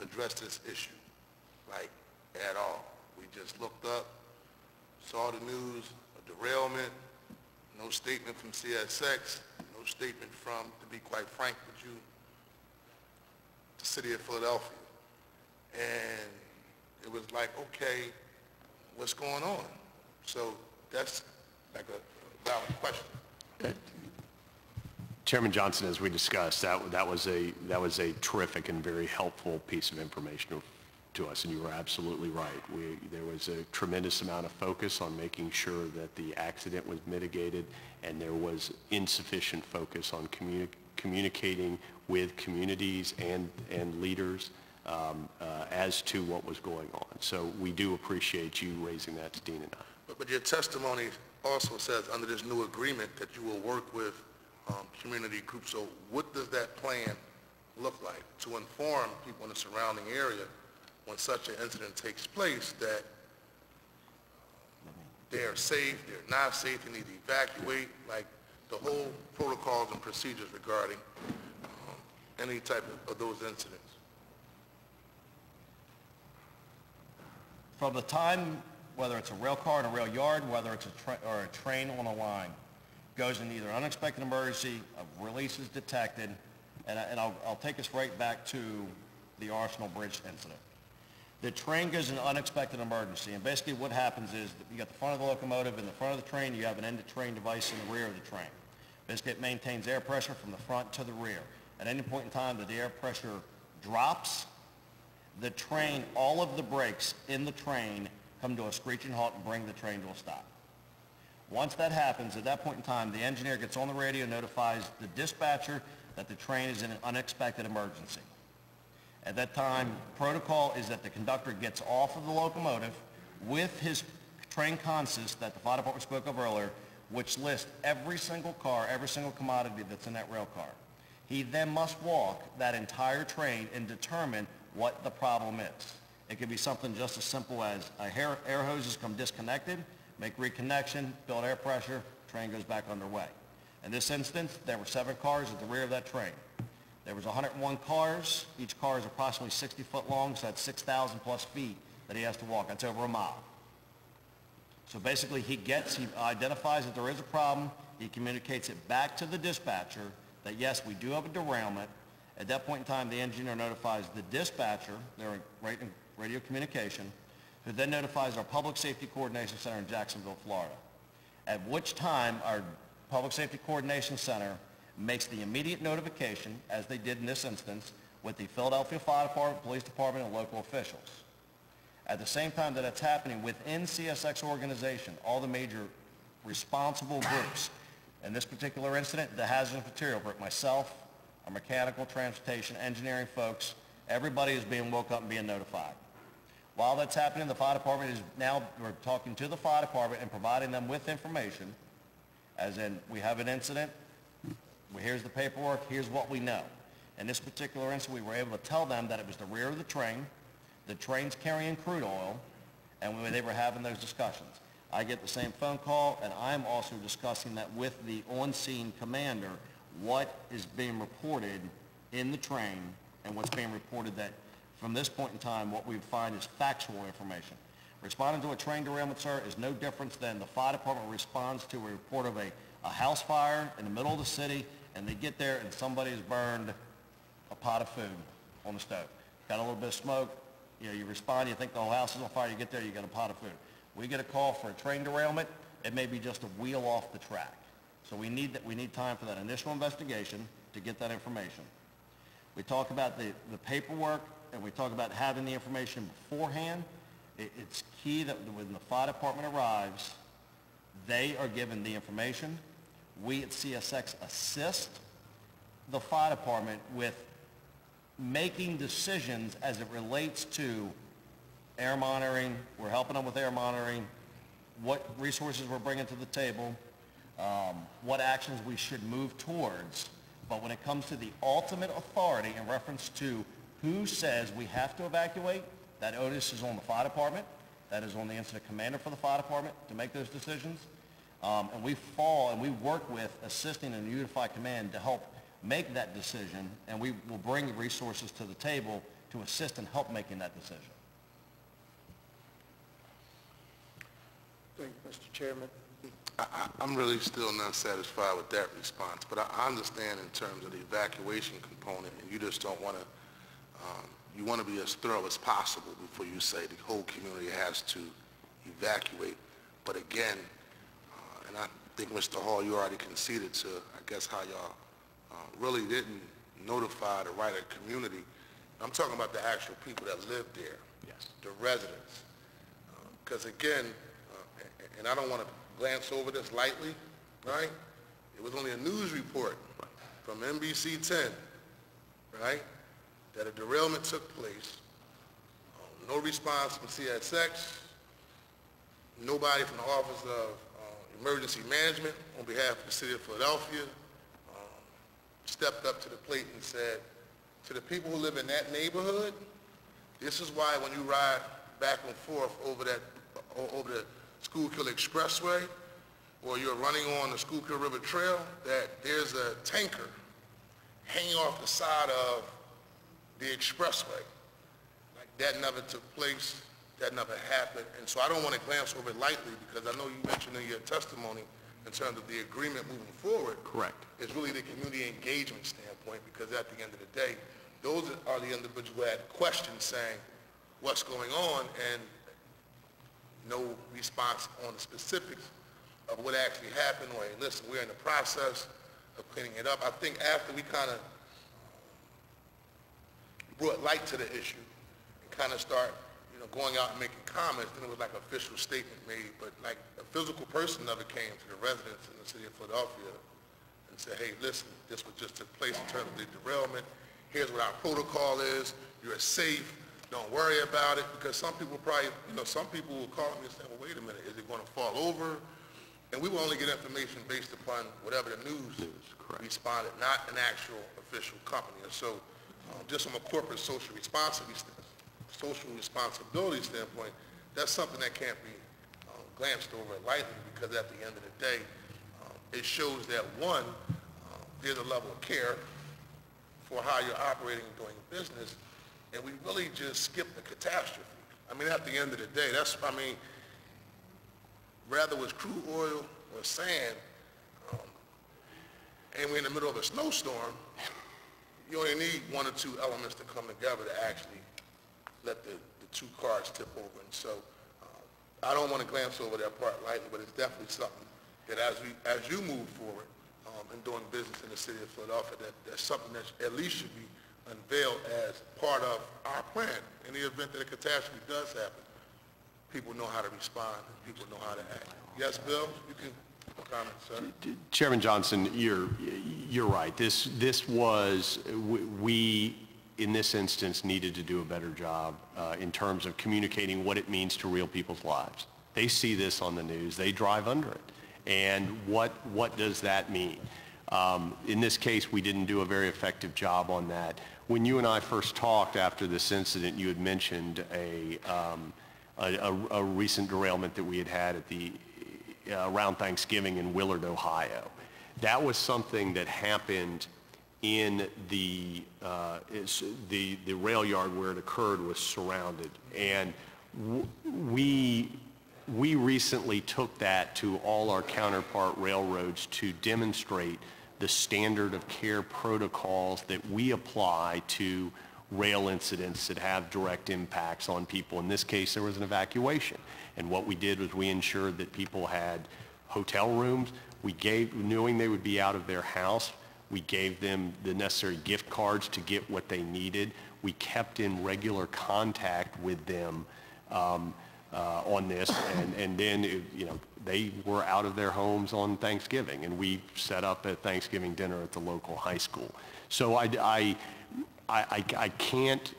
addressed this issue, like, at all. We just looked up, saw the news, a derailment, no statement from CSX, no statement from, to be quite frank with you, the city of Philadelphia. And it was like, okay, what's going on? So that's like a valid question. Chairman Johnson, as we discussed, that was a terrific and very helpful piece of information to us, and you were absolutely right. There was a tremendous amount of focus on making sure that the accident was mitigated, and there was insufficient focus on communicating with communities and leaders as to what was going on. So we do appreciate you raising that to Dean and I. But your testimony also says under this new agreement that you will work with community groups. So what does that plan look like to inform people in the surrounding area when such an incident takes place that they're safe, they're not safe, they need to evacuate, like the whole protocols and procedures regarding any type of those incidents? From the time, whether it's a rail car in a rail yard, whether it's a train on a line, goes in either unexpected emergency, a release is detected, and I'll take us right back to the Arsenal Bridge incident. The train goes in unexpected emergency, and basically what happens is that you got the front of the locomotive, in the front of the train you have an end-of-train device in the rear of the train. Basically it maintains air pressure from the front to the rear. At any point in time that the air pressure drops, the train, all of the brakes in the train come to a screeching halt and bring the train to a stop. Once that happens, at that point in time, the engineer gets on the radio, notifies the dispatcher that the train is in an unexpected emergency. At that time, protocol is that the conductor gets off of the locomotive with his train consist that the fire department spoke of earlier, which lists every single car, every single commodity that's in that rail car. He then must walk that entire train and determine what the problem is. It could be something just as simple as air hoses come disconnected, make reconnection, build air pressure, train goes back underway. In this instance, there were 7 cars at the rear of that train. There was 101 cars. Each car is approximately 60 foot long, so that's 6,000 plus feet that he has to walk. That's over a mile. So basically he identifies that there is a problem. He communicates it back to the dispatcher that yes, we do have a derailment. At that point in time, the engineer notifies the dispatcher, they're in radio communication, who then notifies our Public Safety Coordination Center in Jacksonville, Florida. At which time our Public Safety Coordination Center makes the immediate notification, as they did in this instance, with the Philadelphia Fire Department, Police Department, and local officials. At the same time that it's happening within CSX organization, all the major responsible groups, in this particular incident, the Hazardous Material group, myself, our mechanical, transportation, engineering folks, everybody is being woke up and being notified. While that's happening, the fire department is now, we're talking to the fire department and providing them with information, as in, we have an incident, here's the paperwork, here's what we know. In this particular instance, we were able to tell them that it was the rear of the train's carrying crude oil, and they were having those discussions. I get the same phone call, and I'm also discussing that with the on-scene commander, what is being reported in the train and what's being reported that from this point in time, what we find is factual information. Responding to a train derailment, sir, is no different than the fire department responds to a report of a house fire in the middle of the city, and they get there and somebody's burned a pot of food on the stove. Got a little bit of smoke, you respond, you think the whole house is on fire, you get there, you get a pot of food. We get a call for a train derailment, it may be just a wheel off the track. So we need time for that initial investigation to get that information. We talk about the paperwork, and we talk about having the information beforehand. It's key that when the fire department arrives, they are given the information. We at CSX assist the fire department with making decisions as it relates to air monitoring. We're helping them with air monitoring, what resources we're bringing to the table, what actions we should move towards. But when it comes to the ultimate authority in reference to who says we have to evacuate, that onus is on the fire department. That is on the incident commander for the fire department to make those decisions. And we work with assisting in unified command to help make that decision, and we will bring resources to the table to assist and help making that decision. Thank you, Mr. Chairman. I'm really still not satisfied with that response, but I understand in terms of the evacuation component, and you just don't want to, you want to be as thorough as possible before you say the whole community has to evacuate. But again, and I think Mr. Hall, you already conceded to, I guess, how y'all really didn't notify the right community. I'm talking about the actual people that live there, yes, the residents. Because again, and I don't want to glance over this lightly, right? It was only a news report from NBC 10, right, that a derailment took place. No response from CSX, nobody from the Office of Emergency Management on behalf of the City of Philadelphia stepped up to the plate and said, to the people who live in that neighborhood, this is why when you ride back and forth over the Schuylkill Expressway, or you're running on the Schuylkill River Trail, that there's a tanker hanging off the side of the expressway. Like, that never took place, that never happened, and so I don't want to glance over it lightly, because I know you mentioned in your testimony in terms of the agreement moving forward. Correct. It's really the community engagement standpoint, because at the end of the day, those are the individuals who had questions saying, what's going on, and no response on the specifics of what actually happened, or, hey, listen, we're in the process of cleaning it up. I think after we kind of brought light to the issue and kind of start, going out and making comments, then it was like an official statement made, but like a physical person never came to the residents in the city of Philadelphia and said, hey, listen, this was just took place in terms of the derailment. Here's what our protocol is. You're safe. don't worry about it, because some people probably, some people will call me and say, well, wait a minute, is it going to fall over? And we will only get information based upon whatever the news responded, not an actual official company. And so just from a corporate social responsibility standpoint, that's something that can't be glanced over lightly, because at the end of the day, it shows that, one, there's a level of care for how you're operating and doing business, and we really just skipped the catastrophe. I mean, at the end of the day, rather with crude oil or sand, and we're in the middle of a snowstorm, you only need one or two elements to come together to actually let the two cars tip over. And so I don't want to glance over that part lightly, but it's definitely something that as you move forward in doing business in the city of Philadelphia, that's something that at least should be unveiled as part of our plan. In the event that a catastrophe does happen, people know how to respond and people know how to act. Yes, Bill, you can comment, sir. Chairman Johnson, you're right. We in this instance needed to do a better job in terms of communicating what it means to real people's lives. They see this on the news, they drive under it. And what does that mean? In this case, we didn't do a very effective job on that. When you and I first talked after this incident, you had mentioned a recent derailment that we had at around Thanksgiving in Willard, Ohio. That was something that happened in the rail yard where it occurred was surrounded. And we recently took that to all our counterpart railroads to demonstrate the standard of care protocols that we apply to rail incidents that have direct impacts on people. In this case, there was an evacuation. And what we did was we ensured that people had hotel rooms. Knowing they would be out of their house, we gave them the necessary gift cards to get what they needed. We kept in regular contact with them on this, and then they were out of their homes on Thanksgiving, and we set up a Thanksgiving dinner at the local high school. So I can't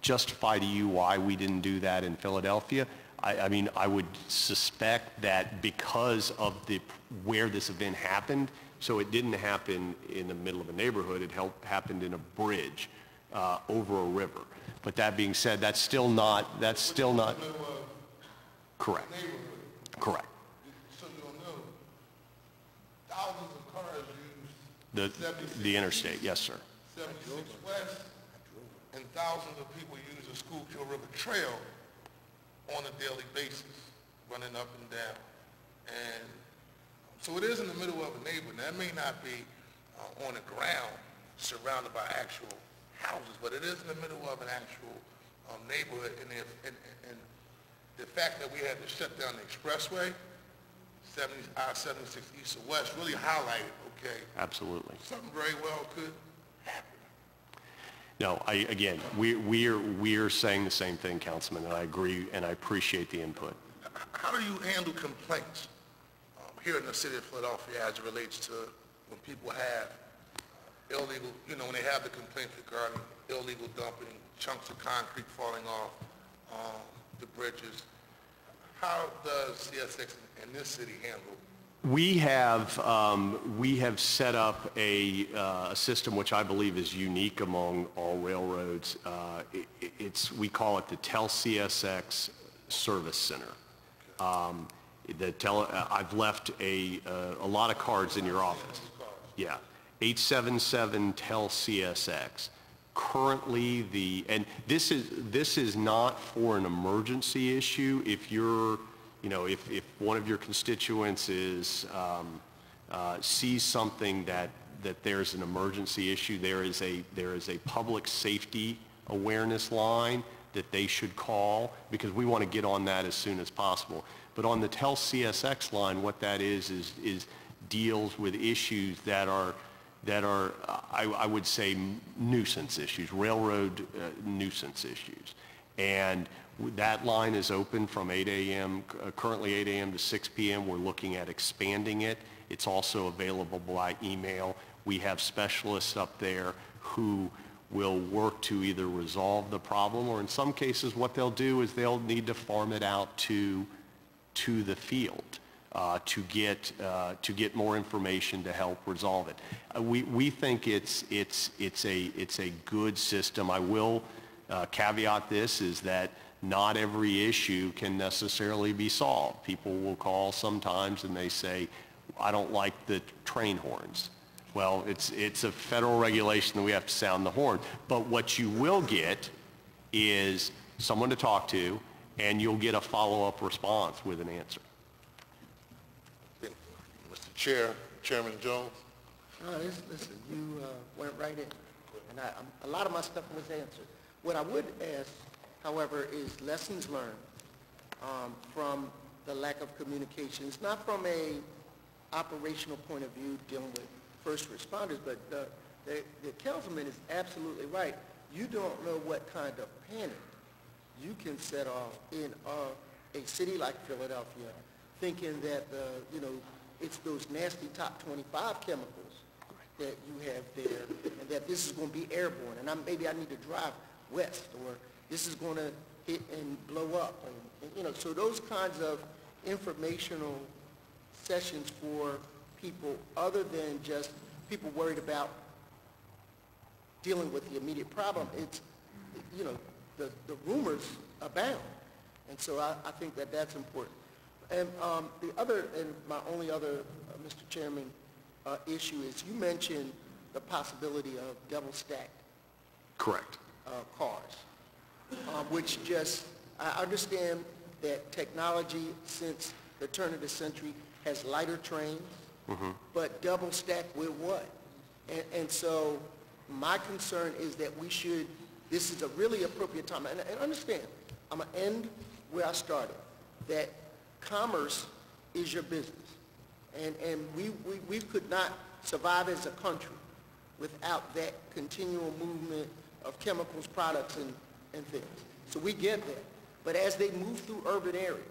justify to you why we didn't do that in Philadelphia. I mean, I would suspect that because of where this event happened, so it didn't happen in the middle of a neighborhood, it happened in a bridge over a river. But that being said, that's still not correct. Correct. So you'll know, thousands of cars use the interstate, yes, sir. 76 West, and thousands of people use the Schuylkill River Trail on a daily basis, running up and down. And so it is in the middle of a neighborhood. That may not be on the ground, surrounded by actual houses, but it is in the middle of an actual neighborhood. And the fact that we had to shut down the expressway, I-76 east or west, really highlighted, okay, absolutely, something very well could happen. No, again, we're saying the same thing, Councilman, and I agree, and I appreciate the input. How do you handle complaints here in the city of Philadelphia as it relates to when people have illegal, when they have the complaints regarding illegal dumping, chunks of concrete falling off the bridges? How does CSX in this city handle? We have set up a system which I believe is unique among all railroads. We call it the Tell CSX Service Center. I've left a lot of cards in your office. Yeah, 877 Tell CSX. Currently, and this is not for an emergency issue. If you're if one of your constituents sees something that there's an emergency issue, there is a public safety awareness line that they should call, because we want to get on that as soon as possible. But on the Tell CSX line, what that is deals with issues that are I would say nuisance issues, railroad nuisance issues. And that line is open from 8 a.m., currently 8 a.m. to 6 p.m. We're looking at expanding it. It's also available by email. We have specialists up there who will work to either resolve the problem, or in some cases what they'll do is they'll need to farm it out to the field to get more information to help resolve it. We think it's a good system. I will caveat this is that not every issue can necessarily be solved. People will call sometimes and they say, I don't like the train horns. Well, it's a federal regulation that we have to sound the horn. But what you will get is someone to talk to, and you'll get a follow-up response with an answer. Mr. Chair, Chairman Jones. Listen, you went right in, and a lot of my stuff was answered. What I would ask, however, is lessons learned from the lack of communication. It's not from a operational point of view dealing with first responders, but the councilman is absolutely right. You don't know what kind of panic you can set off in a city like Philadelphia, thinking that it's those nasty top 25 chemicals that you have there, and that this is going to be airborne, and maybe I need to drive west, or this is going to hit and blow up, and so those kinds of informational sessions for people other than just people worried about dealing with the immediate problem. It's, the rumors abound. And so I think that that's important. And my only other, Mr. Chairman, issue is you mentioned the possibility of double-stacked Correct. Cars, which I understand that technology since the turn of the century has lighter trains, but double stacked with what? And so my concern is that this is a really appropriate time, and understand, I'm going to end where I started, that commerce is your business. And we could not survive as a country without that continual movement of chemicals, products, and things. So we get that. But as they move through urban areas,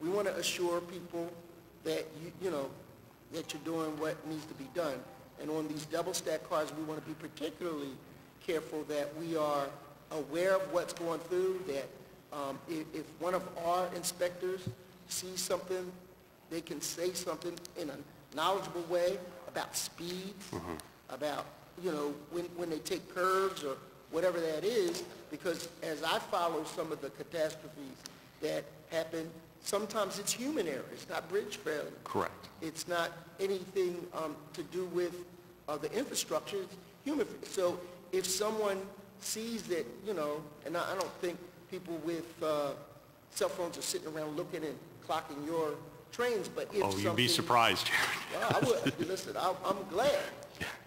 we want to assure people that that you're doing what needs to be done. And on these double-stack cars, we want to be particularly careful that we are aware of what's going through, that if one of our inspectors sees something, they can say something in a knowledgeable way about speeds, about, when they take curves or whatever that is, because as I follow some of the catastrophes that happen, sometimes it's human error. It's not bridge failure. Correct. It's not anything to do with the infrastructure. It's human. So if someone sees that, and I don't think people with cell phones are sitting around looking and clocking your trains, but if you'd be surprised. Well, I would. Listen, I'm glad.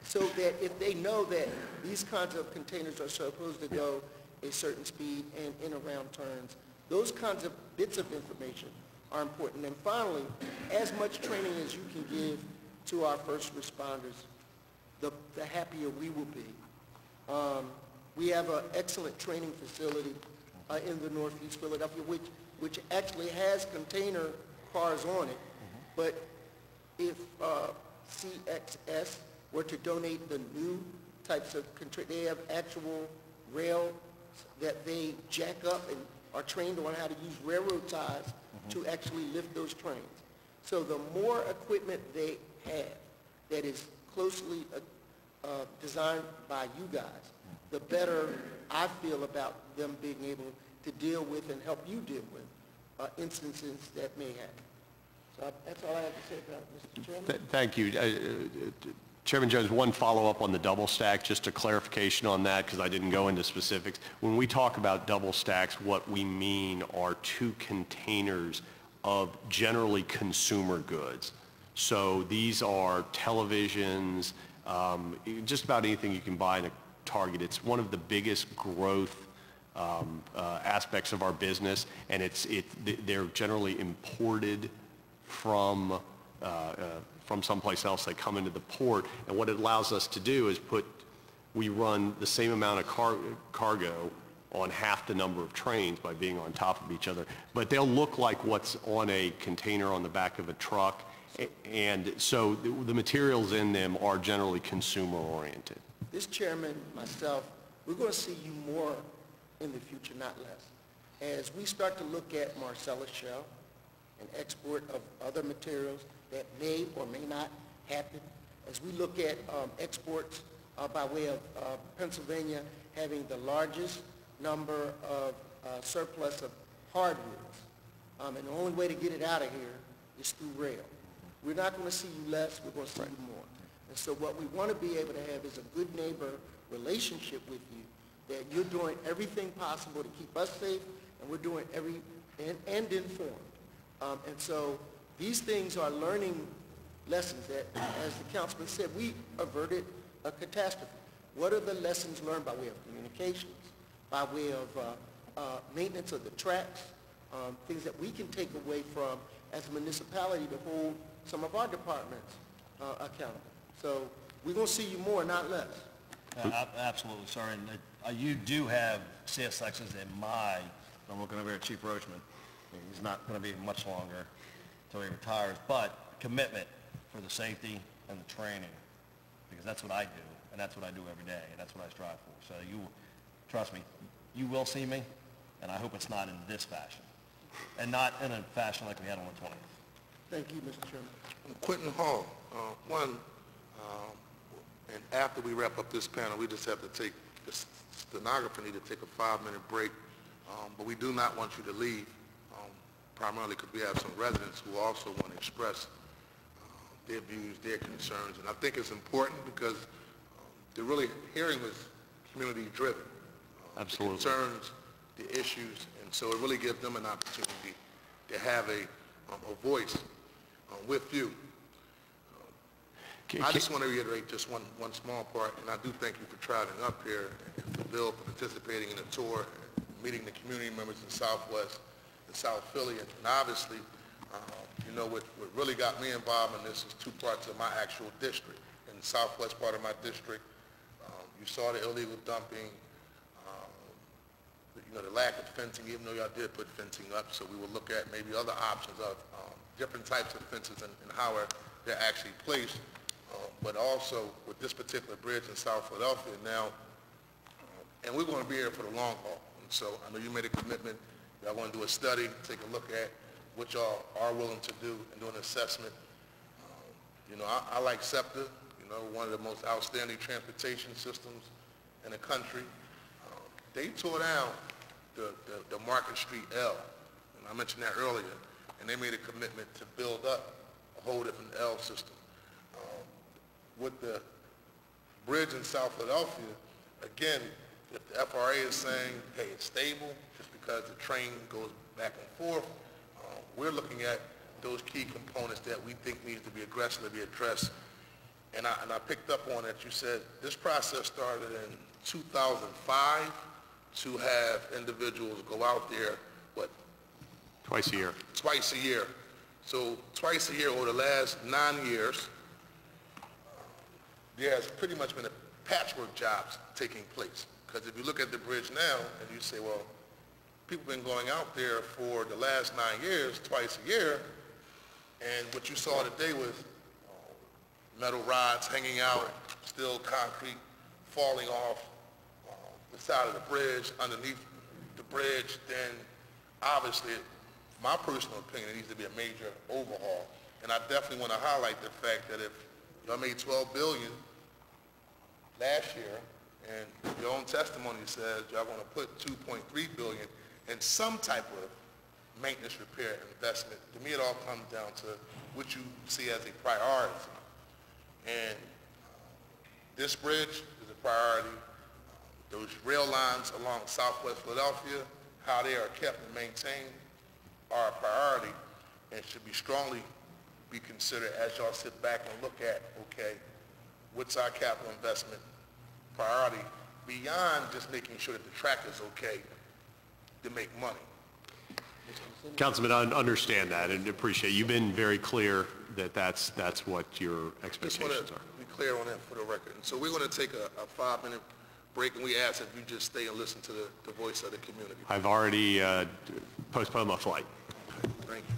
So that if they know that these kinds of containers are supposed to go a certain speed and in around turns, those kinds of bits of information are important. And finally, as much training as you can give to our first responders, the happier we will be. We have an excellent training facility in the Northeast Philadelphia, which actually has container cars on it. But if CSX were to donate the new types of they have actual rail that they jack up and are trained on how to use railroad ties to actually lift those trains. So the more equipment they have that is closely designed by you guys, the better I feel about them being able to deal with and help you deal with instances that may happen. So that's all I have to say about it, Mr. Chairman. Thank you. Chairman Jones, one follow-up on the double stack, just a clarification on that because I didn't go into specifics. When we talk about double stacks, what we mean are two containers of generally consumer goods. So these are televisions, just about anything you can buy in a Target. It's one of the biggest growth aspects of our business, and they're generally imported from someplace else. They come into the port, and what it allows us to do is we run the same amount of cargo on half the number of trains by being on top of each other. But they'll look like what's on a container on the back of a truck, and so the materials in them are generally consumer oriented. This chairman, myself, we're going to see you more in the future, not less. As we start to look at Marcellus Shell and export of other materials that may or may not happen, as we look at exports by way of Pennsylvania having the largest number of surplus of hardwoods, and the only way to get it out of here is through rail. We're not going to see you less, we're going to see you more. And so what we want to be able to have is a good neighbor relationship with you, that you're doing everything possible to keep us safe, and we're doing and informed. And so these things are learning lessons that, as the councilman said, we averted a catastrophe. What are the lessons learned by way of communications, by way of maintenance of the tracks, things that we can take away from as a municipality to hold some of our departments accountable. So we're going to see you more, not less. Absolutely, sir. And you do have CSXs in my, I'm looking over at Chief Roachman. He's not going to be much longer until he retires, but commitment for the safety and the training, because that's what I do, and that's what I do every day, and that's what I strive for. So you, trust me, you will see me, and I hope it's not in this fashion, and not in a fashion like we had on the 20th. Thank you, Mr. Chairman. Quentin Hall, and after we wrap up this panel, we just have to take, the stenographer need to take a 5-minute break, but we do not want you to leave, primarily because we have some residents who also want to express their views, their concerns, and I think it's important because the really hearing was community driven. Absolutely. The concerns, the issues, and so it really gives them an opportunity to have a voice with you. I just want to reiterate just one small part, and I do thank you for traveling up here, and for Bill for participating in the tour, meeting the community members in Southwest and South Philly, and obviously, you know, what really got me involved in this is 2 parts of my actual district. In the Southwest part of my district, you saw the illegal dumping, you know, the lack of fencing, even though y'all did put fencing up, so we will look at maybe other options of different types of fences and how they're actually placed. But also with this particular bridge in South Philadelphia now, and we're going to be here for the long haul. And so I know you made a commitment. Y'all want to do a study, take a look at what y'all are willing to do and do an assessment. You know, I like SEPTA, you know, one of the most outstanding transportation systems in the country. They tore down the Market Street L, and I mentioned that earlier, and they made a commitment to build up a whole different L system. With the bridge in South Philadelphia, again, if the FRA is saying, hey, it's stable, just because the train goes back and forth, we're looking at those key components that we think needs to be aggressively addressed. And I picked up on that. You said this process started in 2005 to have individuals go out there, what? Twice a year. Twice a year. So twice a year over the last 9 years, there has pretty much been a patchwork jobs taking place. Because if you look at the bridge now and you say, well, people have been going out there for the last 9 years, twice a year, and what you saw today was metal rods hanging out, steel concrete falling off the side of the bridge, underneath the bridge, then obviously, my personal opinion, it needs to be a major overhaul. And I definitely want to highlight the fact that if y'all made $12 billion last year, and your own testimony says y'all going to put $2.3 billion in some type of maintenance, repair, investment. To me, it all comes down to what you see as a priority. And this bridge is a priority. Those rail lines along Southwest Philadelphia, how they are kept and maintained, are a priority and should be strongly be considered as y'all sit back and look at, okay, what's our capital investment priority beyond just making sure that the track is okay to make money. Councilman, I understand that and appreciate it. You've been very clear that that's what your expectations Just want to be clear on that for the record. And so we're going to take a 5-minute break, and we ask that you just stay and listen to the voice of the community. I've already postponed my flight. Thank you.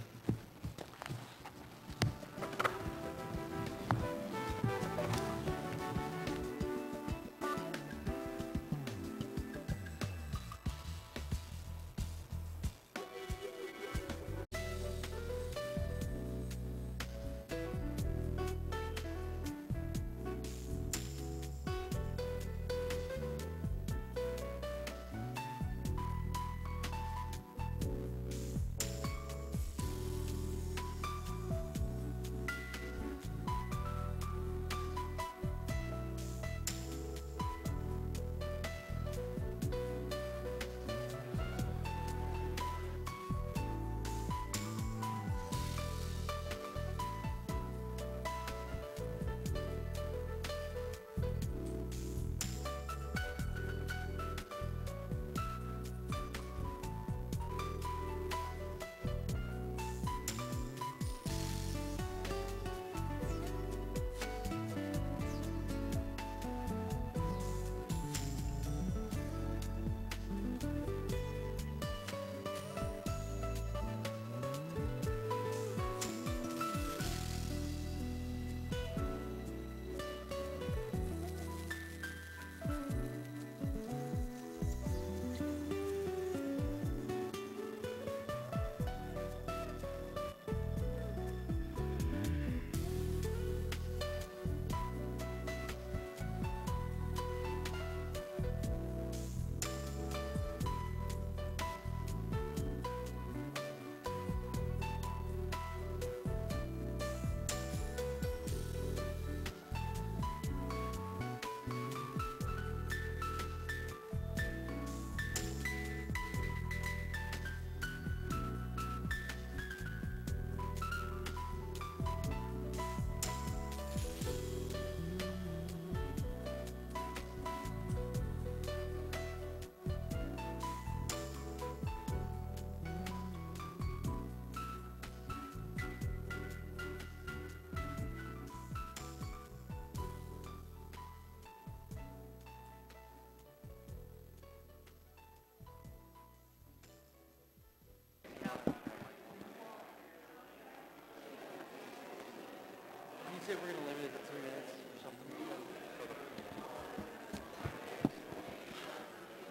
said we're going to limit it to 2 minutes or something.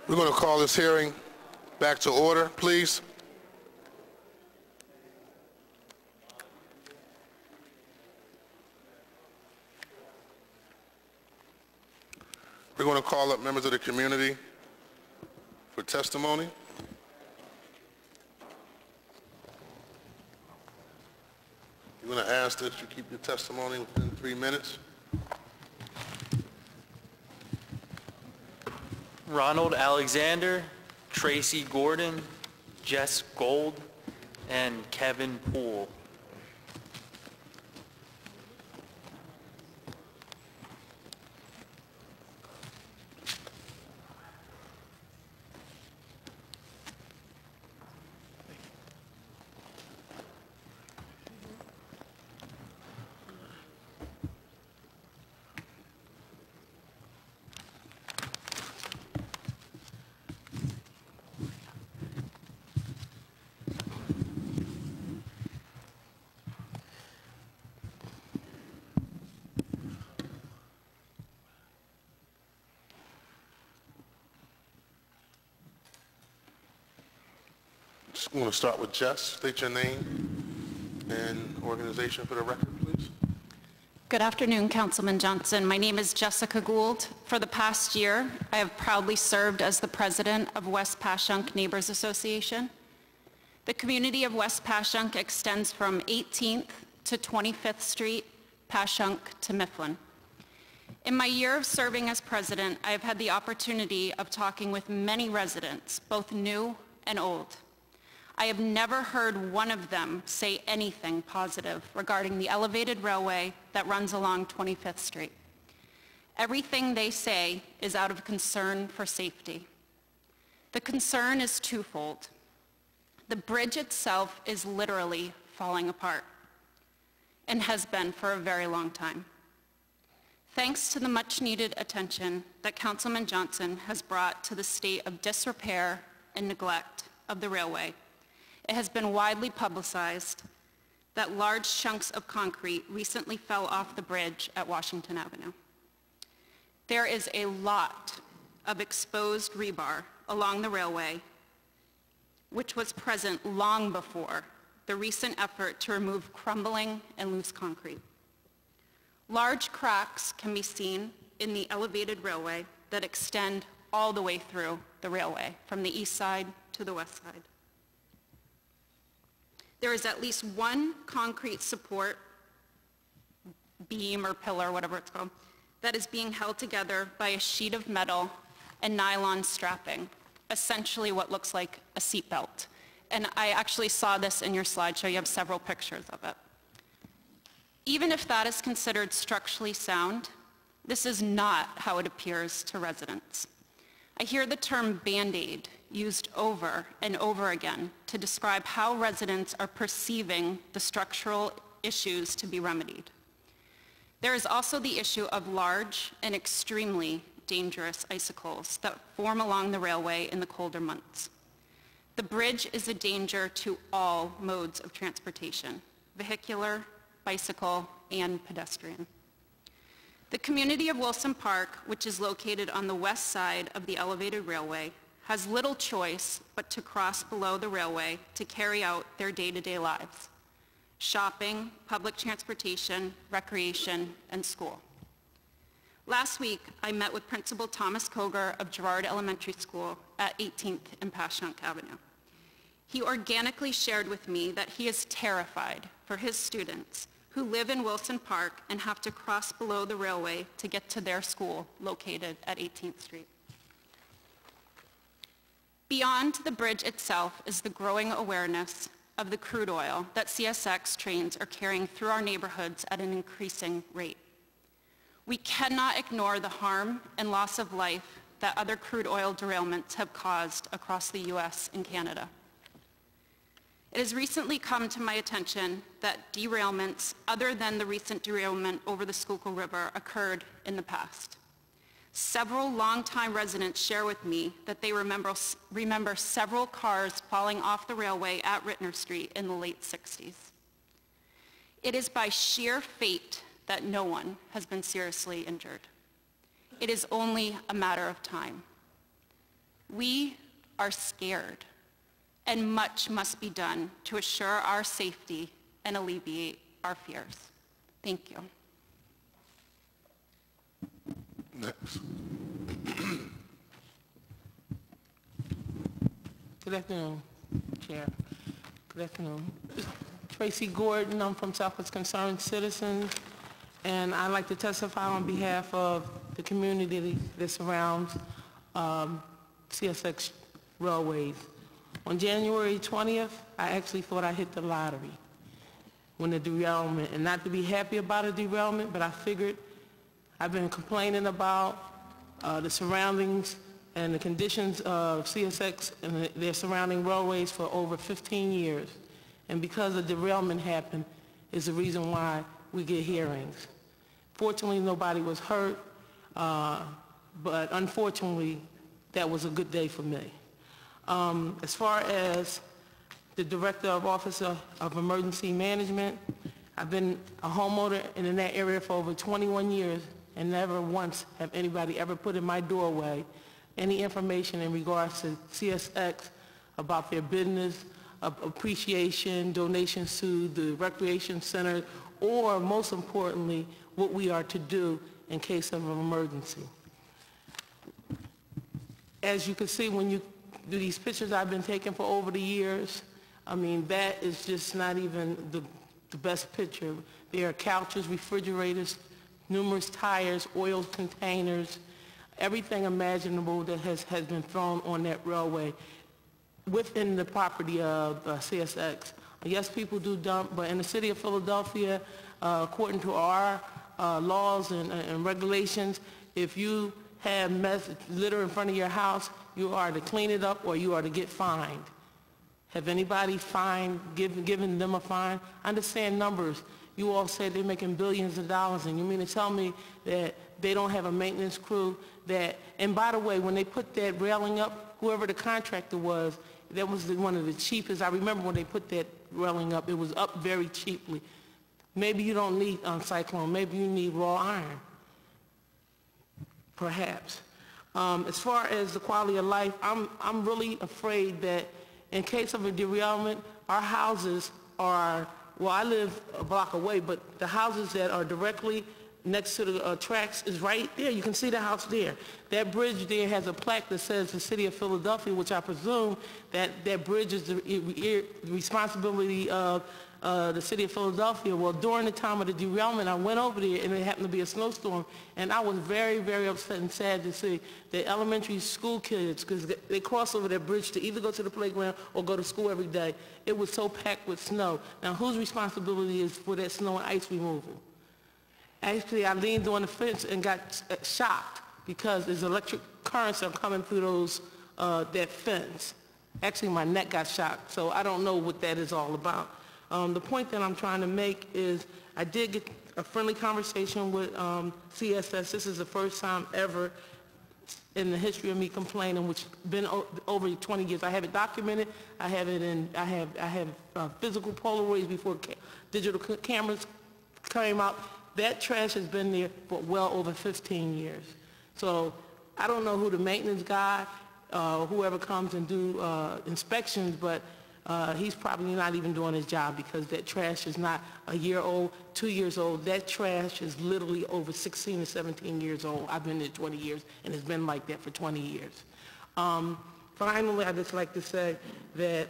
We're going to call this hearing back to order, please. We're going to call up members of the community for testimony. We're going to ask that you keep your testimony within 3 minutes. Ronald Alexander, Tracy Gordon, Jess Gold, and Kevin Poole. I'm going to start with Jess. State your name and organization for the record, please. Good afternoon, Councilman Johnson. My name is Jessica Gould. For the past year, I have proudly served as the president of West Passyunk Neighbors Association. The community of West Passyunk extends from 18th to 25th Street, Passyunk to Mifflin. In my year of serving as president, I have had the opportunity of talking with many residents, both new and old. I have never heard one of them say anything positive regarding the elevated railway that runs along 25th Street. Everything they say is out of concern for safety. The concern is twofold. The bridge itself is literally falling apart and has been for a very long time. Thanks to the much-needed attention that Councilman Johnson has brought to the state of disrepair and neglect of the railway, it has been widely publicized that large chunks of concrete recently fell off the bridge at Washington Avenue. There is a lot of exposed rebar along the railway, which was present long before the recent effort to remove crumbling and loose concrete. Large cracks can be seen in the elevated railway that extend all the way through the railway, from the east side to the west side. There is at least one concrete support, beam or pillar, whatever it's called, that is being held together by a sheet of metal and nylon strapping, essentially what looks like a seat belt. And I actually saw this in your slideshow. You have several pictures of it. Even if that is considered structurally sound, this is not how it appears to residents. I hear the term Band-Aid used over and over again to describe how residents are perceiving the structural issues to be remedied. There is also the issue of large and extremely dangerous icicles that form along the railway in the colder months. The bridge is a danger to all modes of transportation, vehicular, bicycle, and pedestrian. The community of Wilson Park, which is located on the west side of the elevated railway, has little choice but to cross below the railway to carry out their day-to-day lives: shopping, public transportation, recreation, and school. Last week, I met with Principal Thomas Koger of Girard Elementary School at 18th and Passyunk Avenue. He organically shared with me that he is terrified for his students who live in Wilson Park and have to cross below the railway to get to their school located at 18th Street. Beyond the bridge itself is the growing awareness of the crude oil that CSX trains are carrying through our neighborhoods at an increasing rate. We cannot ignore the harm and loss of life that other crude oil derailments have caused across the U.S. and Canada. It has recently come to my attention that derailments other than the recent derailment over the Schuylkill River occurred in the past. Several longtime residents share with me that they remember several cars falling off the railway at Rittner Street in the late 60s. It is by sheer fate that no one has been seriously injured. It is only a matter of time. We are scared, and much must be done to assure our safety and alleviate our fears. Thank you. Next. Good afternoon, Chair. Good afternoon. Tracy Gordon, I'm from Southwest Concerned Citizens, and I'd like to testify on behalf of the community that surrounds CSX Railways. On January 20th, I actually thought I hit the lottery when the derailment, and not to be happy about a derailment, but I figured I've been complaining about the surroundings and the conditions of CSX and their surrounding railways for over 15 years. And because a derailment happened is the reason why we get hearings. Fortunately, nobody was hurt, but unfortunately, that was a good day for me. As far as the Director of Office of Emergency Management, I've been a homeowner in that area for over 21 years, and never once have anybody ever put in my doorway any information in regards to CSX about their business, appreciation, donations to the recreation center, or most importantly, what we are to do in case of an emergency. As you can see when you do these pictures I've been taking for over the years, I mean, that is just not even the best picture. There are couches, refrigerators, numerous tires, oil containers, everything imaginable that has been thrown on that railway within the property of CSX. Yes, people do dump, but in the city of Philadelphia, according to our laws and regulations, if you have litter in front of your house, you are to clean it up or you are to get fined. Have anybody given them a fine? I understand numbers. You all said they're making billions of dollars, and you mean to tell me that they don't have a maintenance crew that, and by the way, when they put that railing up, whoever the contractor was, that was one of the cheapest. I remember when they put that railing up, it was up very cheaply. Maybe you don't need cyclone, maybe you need raw iron, perhaps. As far as the quality of life, I'm really afraid that in case of a derailment, our houses are, well, I live a block away, but the houses that are directly next to the tracks is right there. You can see the house there. That bridge there has a plaque that says the city of Philadelphia, which I presume that bridge is the responsibility of the city of Philadelphia. Well, during the time of the derailment, I went over there, and it happened to be a snowstorm, and I was very, very upset and sad to see the elementary school kids, because they cross over that bridge to either go to the playground or go to school every day. It was so packed with snow. Now, whose responsibility is for that snow and ice removal? Actually, I leaned on the fence and got shocked because there's electric currents that are coming through that fence. Actually, my neck got shocked, so I don't know what that is all about. The point that I'm trying to make is I did get a friendly conversation with CSS. This is the first time ever in the history of me complaining, which has been over 20 years. I have it documented. I have it in. I have physical Polaroids before digital cameras came out. That trash has been there for well over 15 years. So I don't know who the maintenance guy, whoever comes and do inspections, but he's probably not even doing his job, because that trash is not a year old, 2 years old. That trash is literally over 16 or 17 years old. I've been there 20 years, and it's been like that for 20 years. Finally, I'd just like to say that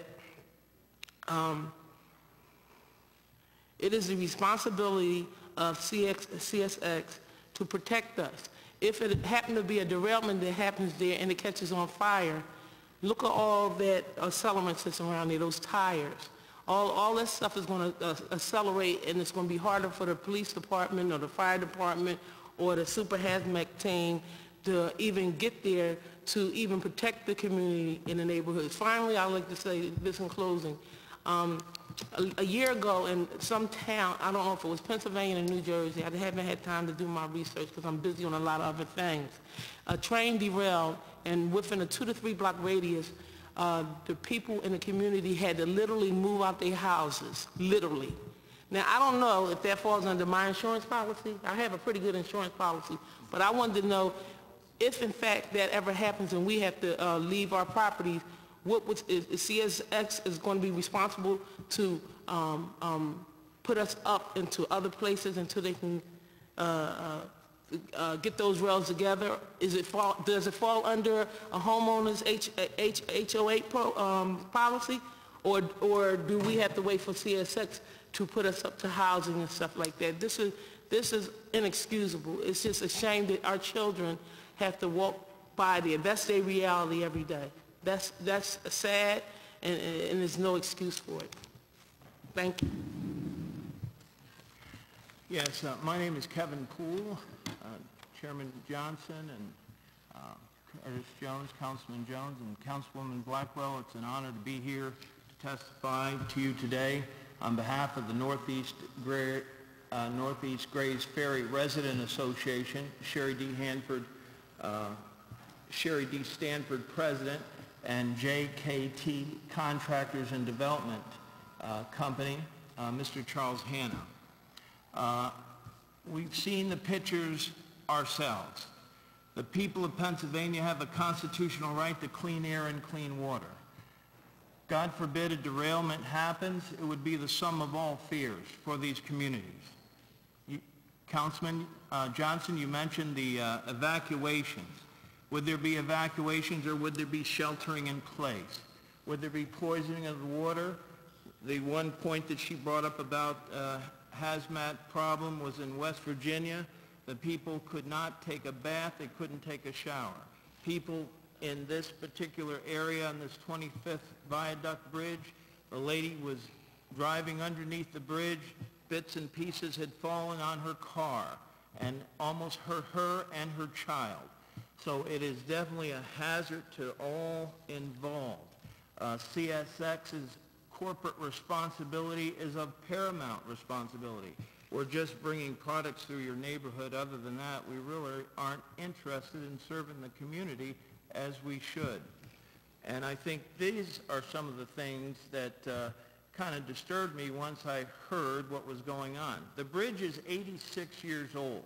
it is the responsibility of CSX to protect us. If it happened to be a derailment that happens there and it catches on fire, look at all that accelerants that's around there, those tires. All that stuff is going to accelerate, and it's going to be harder for the police department or the fire department or the super hazmat team to even get there to even protect the community in the neighborhoods. Finally, I'd like to say this in closing. A year ago in some town, I don't know if it was Pennsylvania or New Jersey, I haven't had time to do my research because I'm busy on a lot of other things. A train derailed, and within a 2 to 3 block radius, the people in the community had to literally move out their houses, literally, Now, I don't know if that falls under my insurance policy. I have a pretty good insurance policy, but I wanted to know if, in fact, that ever happens and we have to leave our properties, is CSX is going to be responsible to put us up into other places until they can get those rails together? Does it fall under a homeowner's HOA policy, or do we have to wait for CSX to put us up to housing and stuff like that? This is inexcusable. It's just a shame that our children have to walk by there. That's their reality every day. That's sad, and there's no excuse for it. Thank you. Yes, my name is Kevin Poole. Chairman Johnson and Curtis Jones, Councilman Jones, and Councilwoman Blackwell, it's an honor to be here to testify to you today on behalf of the Northeast Grays Ferry Resident Association, Sherry D. Stanford, President, and JKT Contractors and Development Company, Mr. Charles Hanna. We've seen the pictures ourselves. The people of Pennsylvania have a constitutional right to clean air and clean water. God forbid a derailment happens, it would be the sum of all fears for these communities. Councilman Johnson, you mentioned the evacuations. Would there be evacuations, or would there be sheltering in place? Would there be poisoning of the water? The one point that she brought up about hazmat problem was in West Virginia. The people could not take a bath, they couldn't take a shower. People in this particular area on this 25th Viaduct Bridge, the lady was driving underneath the bridge, bits and pieces had fallen on her car and almost hurt her and her child. So it is definitely a hazard to all involved. CSX's corporate responsibility is of paramount responsibility. We're just bringing products through your neighborhood. Other than that, we really aren't interested in serving the community as we should. And I think these are some of the things that kind of disturbed me once I heard what was going on. The bridge is 86 years old.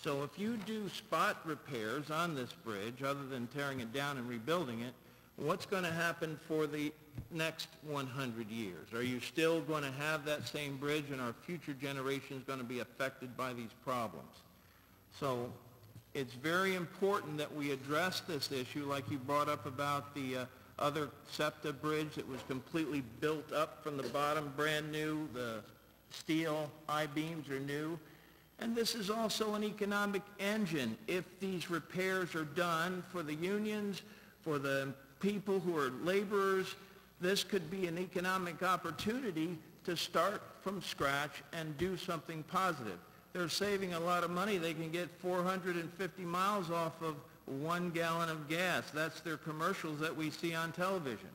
So if you do spot repairs on this bridge, other than tearing it down and rebuilding it, what's going to happen for the next 100 years? Are you still going to have that same bridge, and our future generations going to be affected by these problems? So it's very important that we address this issue, like you brought up about the other SEPTA bridge that was completely built up from the bottom, brand new. The steel I-beams are new. And this is also an economic engine. If these repairs are done for the unions, for the people who are laborers, this could be an economic opportunity to start from scratch and do something positive. They're saving a lot of money. They can get 450 miles off of 1 gallon of gas. That's their commercials that we see on television.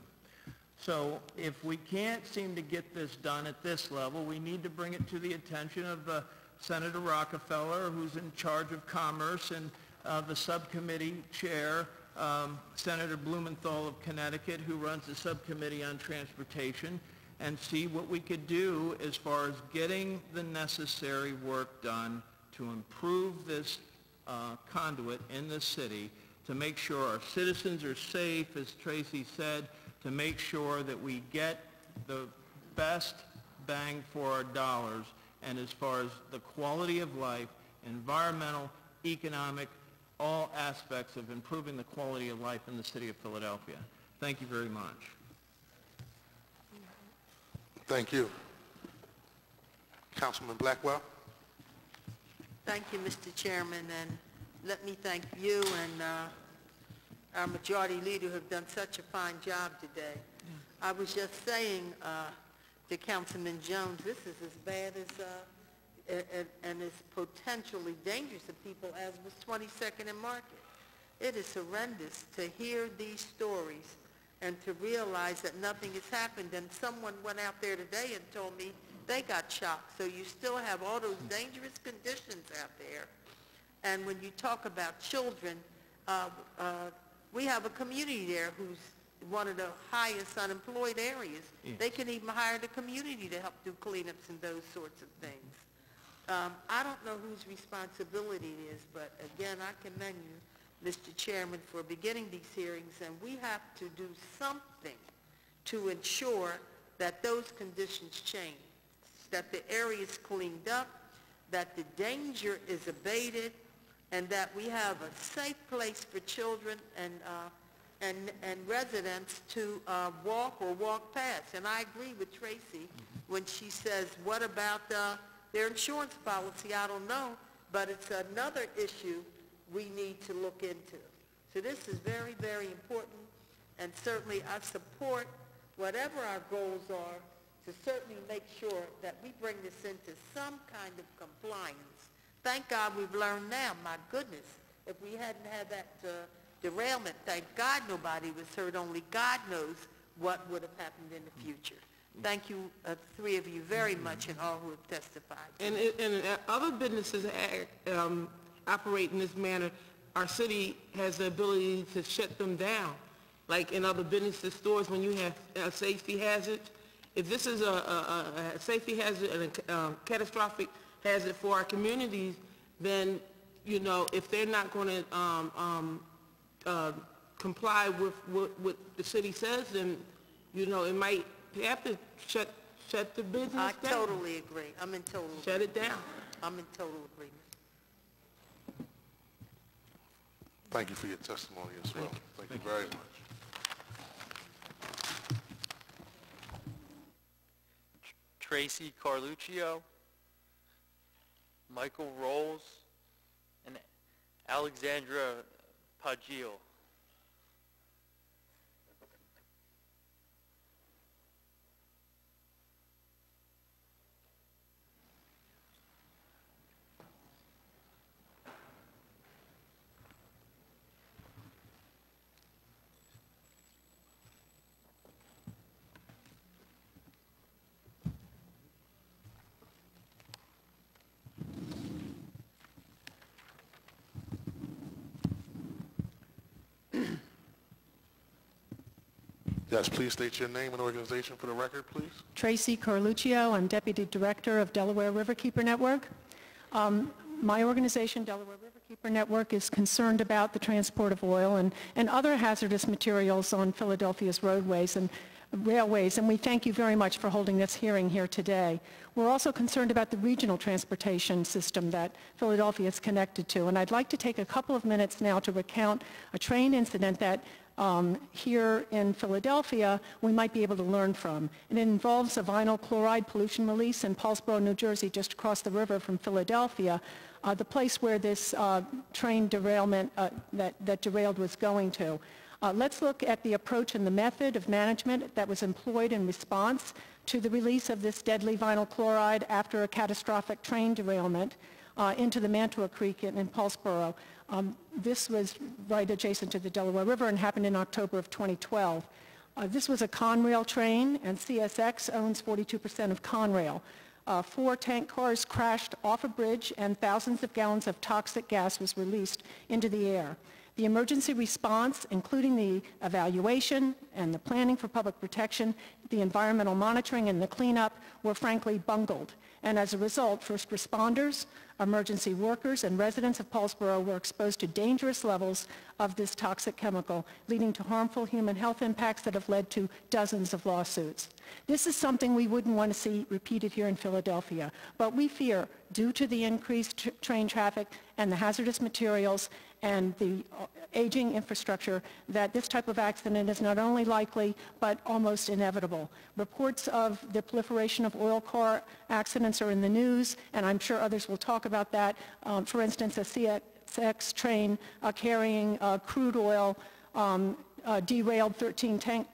So if we can't seem to get this done at this level, we need to bring it to the attention of Senator Rockefeller, who's in charge of Commerce, and the subcommittee chair, Senator Blumenthal of Connecticut, who runs the subcommittee on transportation, and see what we could do as far as getting the necessary work done to improve this conduit in the city, to make sure our citizens are safe, as Tracy said, to make sure that we get the best bang for our dollars, and as far as the quality of life, environmental, economic, all aspects of improving the quality of life in the city of Philadelphia. Thank you very much. Thank you. Councilman Blackwell. Thank you, Mr. Chairman, and let me thank you and our majority leader who have done such a fine job today. I was just saying to Councilman Jones, this is as bad as and as potentially dangerous to people as was 22nd and Market. It is horrendous to hear these stories and to realize that nothing has happened. And someone went out there today and told me they got shocked. So you still have all those dangerous conditions out there. And when you talk about children, we have a community there whose one of the highest unemployed areas. Yes. They can even hire the community to help do cleanups and those sorts of things. I don't know whose responsibility it is, but again, I commend you, Mr. Chairman, for beginning these hearings, and we have to do something to ensure that those conditions change, that the area is cleaned up, that the danger is abated, and that we have a safe place for children and residents to walk or walk past. And I agree with Tracy when she says, what about their insurance policy? I don't know, but it's another issue we need to look into. So this is very, very important, and certainly I support whatever our goals are to certainly make sure that we bring this into some kind of compliance. Thank God we've learned now, my goodness. If we hadn't had that derailment, thank God nobody was hurt, only God knows what would have happened in the future. Thank you, three of you, very much, and all who have testified. And other businesses operate in this manner. Our city has the ability to shut them down. Like in other businesses, stores, when you have safety hazards. If this is a safety hazard and a catastrophic hazard for our communities, then, you know, if they're not going to comply with what the city says, then, you know, it might have to shut the business down. I totally agree. I'm in total agreement. Shut it down. I'm in total agreement. Thank you for your testimony as well. Thank you very much. Tracy Carluccio, Michael Rolls, and Alexandra Paggio. Yes, please state your name and organization for the record, please. Tracy Carluccio. I'm Deputy Director of Delaware Riverkeeper Network. My organization, Delaware Riverkeeper Network, is concerned about the transport of oil and other hazardous materials on Philadelphia's roadways and railways, and we thank you very much for holding this hearing here today. We're also concerned about the regional transportation system that Philadelphia is connected to, and I'd like to take a couple of minutes now to recount a train incident that here in Philadelphia we might be able to learn from. And it involves a vinyl chloride pollution release in Paulsboro, New Jersey, just across the river from Philadelphia, the place where this train derailment that derailed was going to. Let's look at the approach and the method of management that was employed in response to the release of this deadly vinyl chloride after a catastrophic train derailment into the Mantua Creek in Paulsboro. This was right adjacent to the Delaware River and happened in October of 2012. This was a Conrail train, and CSX owns 42% of Conrail. 4 tank cars crashed off a bridge, and thousands of gallons of toxic gas was released into the air. The emergency response, including the evaluation and the planning for public protection, the environmental monitoring, and the cleanup, were frankly bungled. And as a result, first responders, emergency workers, and residents of Paulsboro were exposed to dangerous levels of this toxic chemical, leading to harmful human health impacts that have led to dozens of lawsuits. This is something we wouldn't want to see repeated here in Philadelphia, but we fear, due to the increased train traffic and the hazardous materials and the aging infrastructure, that this type of accident is not only likely, but almost inevitable. Reports of the proliferation of oil car accidents are in the news, and I'm sure others will talk about that. For instance, a CSX train carrying crude oil derailed 13 tank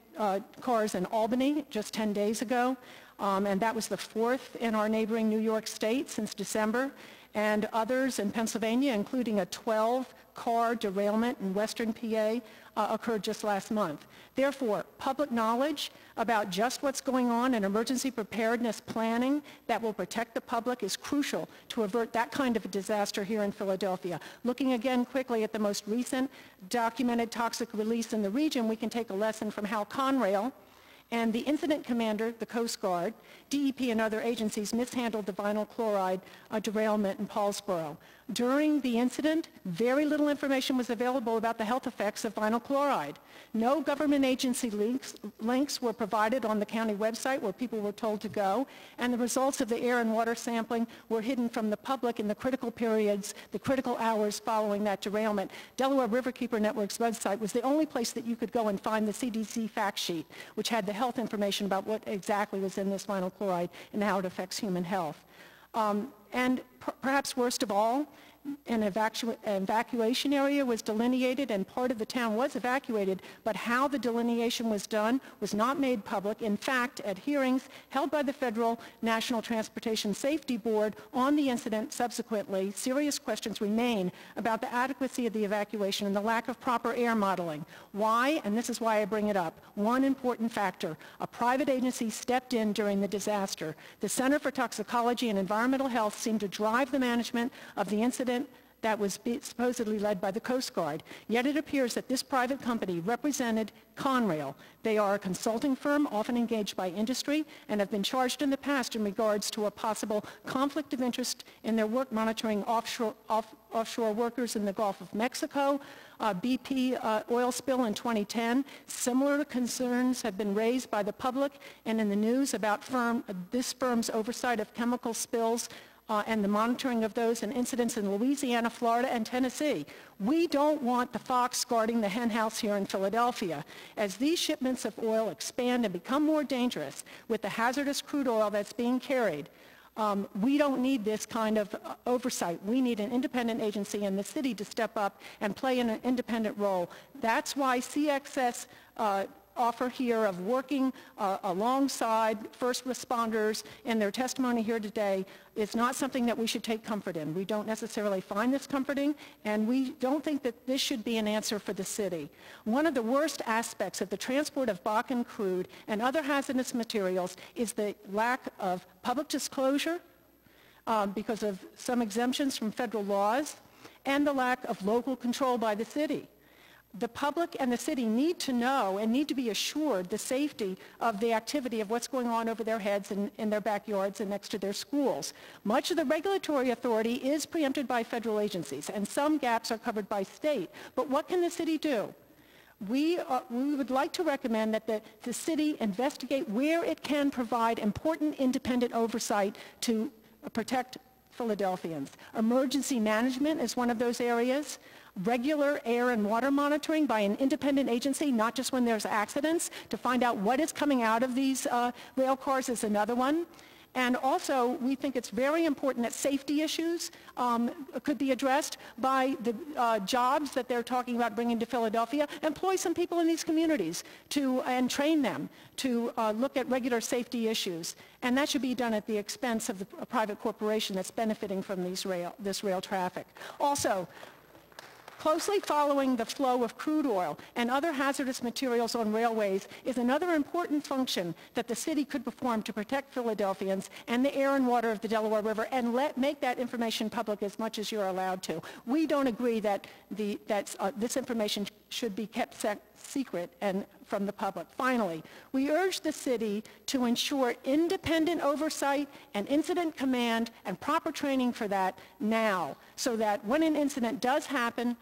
cars in Albany just 10 days ago. and that was the fourth in our neighboring New York State since December, and others in Pennsylvania, including a 12-car derailment in western PA, occurred just last month. Therefore, public knowledge about just what's going on in emergency preparedness planning that will protect the public is crucial to avert that kind of a disaster here in Philadelphia. Looking again quickly at the most recent documented toxic release in the region, we can take a lesson from how Conrail and the incident commander, the Coast Guard, DEP, and other agencies mishandled the vinyl chloride derailment in Paulsboro. During the incident, very little information was available about the health effects of vinyl chloride. No government agency links were provided on the county website where people were told to go, and the results of the air and water sampling were hidden from the public in the critical periods, the critical hours following that derailment. Delaware Riverkeeper Network's website was the only place that you could go and find the CDC fact sheet, which had the health information about what exactly was in this vinyl chloride and how it affects human health. And perhaps worst of all, an evacuation area was delineated and part of the town was evacuated, but how the delineation was done was not made public. In fact, at hearings held by the Federal National Transportation Safety Board on the incident subsequently, serious questions remain about the adequacy of the evacuation and the lack of proper air modeling. Why? And this is why I bring it up. One important factor, a private agency stepped in during the disaster. The Center for Toxicology and Environmental Health seemed to drive the management of the incident that was supposedly led by the Coast Guard. Yet it appears that this private company represented Conrail. They are a consulting firm often engaged by industry and have been charged in the past in regards to a possible conflict of interest in their work monitoring offshore workers in the Gulf of Mexico, BP oil spill in 2010. Similar concerns have been raised by the public and in the news about this firm's oversight of chemical spills and the monitoring of those and incidents in Louisiana, Florida, and Tennessee. We don't want the fox guarding the hen house here in Philadelphia. As these shipments of oil expand and become more dangerous with the hazardous crude oil that's being carried, we don't need this kind of oversight. We need an independent agency in the city to step up and play an independent role. That's why CXS offer here of working alongside first responders in their testimony here today is not something that we should take comfort in. We don't necessarily find this comforting, and we don't think that this should be an answer for the city. One of the worst aspects of the transport of Bakken crude and other hazardous materials is the lack of public disclosure because of some exemptions from federal laws and the lack of local control by the city. The public and the city need to know and need to be assured the safety of the activity of what's going on over their heads and in their backyards and next to their schools. Much of the regulatory authority is preempted by federal agencies, and some gaps are covered by state. But what can the city do? We would like to recommend that the city investigate where it can provide important independent oversight to protect Philadelphians. Emergency management is one of those areas. Regular air and water monitoring by an independent agency, not just when there's accidents, to find out what is coming out of these rail cars is another one. And also, we think it's very important that safety issues could be addressed by the jobs that they're talking about bringing to Philadelphia. Employ some people in these communities and train them to look at regular safety issues. And that should be done at the expense of the private corporation that's benefiting from this rail traffic. Also, closely following the flow of crude oil and other hazardous materials on railways is another important function that the city could perform to protect Philadelphians and the air and water of the Delaware River, and make that information public as much as you're allowed to. We don't agree that this information should be kept secret and from the public. Finally, we urge the city to ensure independent oversight and incident command and proper training for that now, so that when an incident does happen,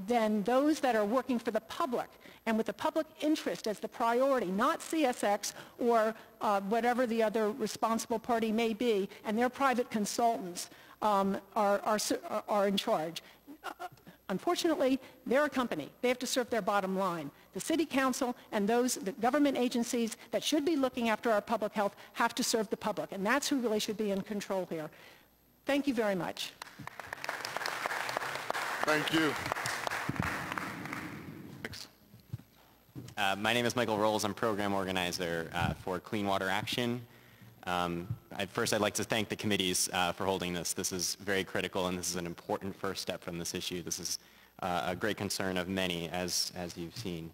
then those that are working for the public and with the public interest as the priority, not CSX or whatever the other responsible party may be, and their private consultants are in charge. Unfortunately, they're a company. They have to serve their bottom line. The city council and the government agencies that should be looking after our public health have to serve the public, and that's who really should be in control here. Thank you very much. Thank you. My name is Michael Rolls. I'm program organizer for Clean Water Action. First, I'd like to thank the committees for holding this. This is very critical, and this is an important first step from this issue. This is a great concern of many, as you've seen.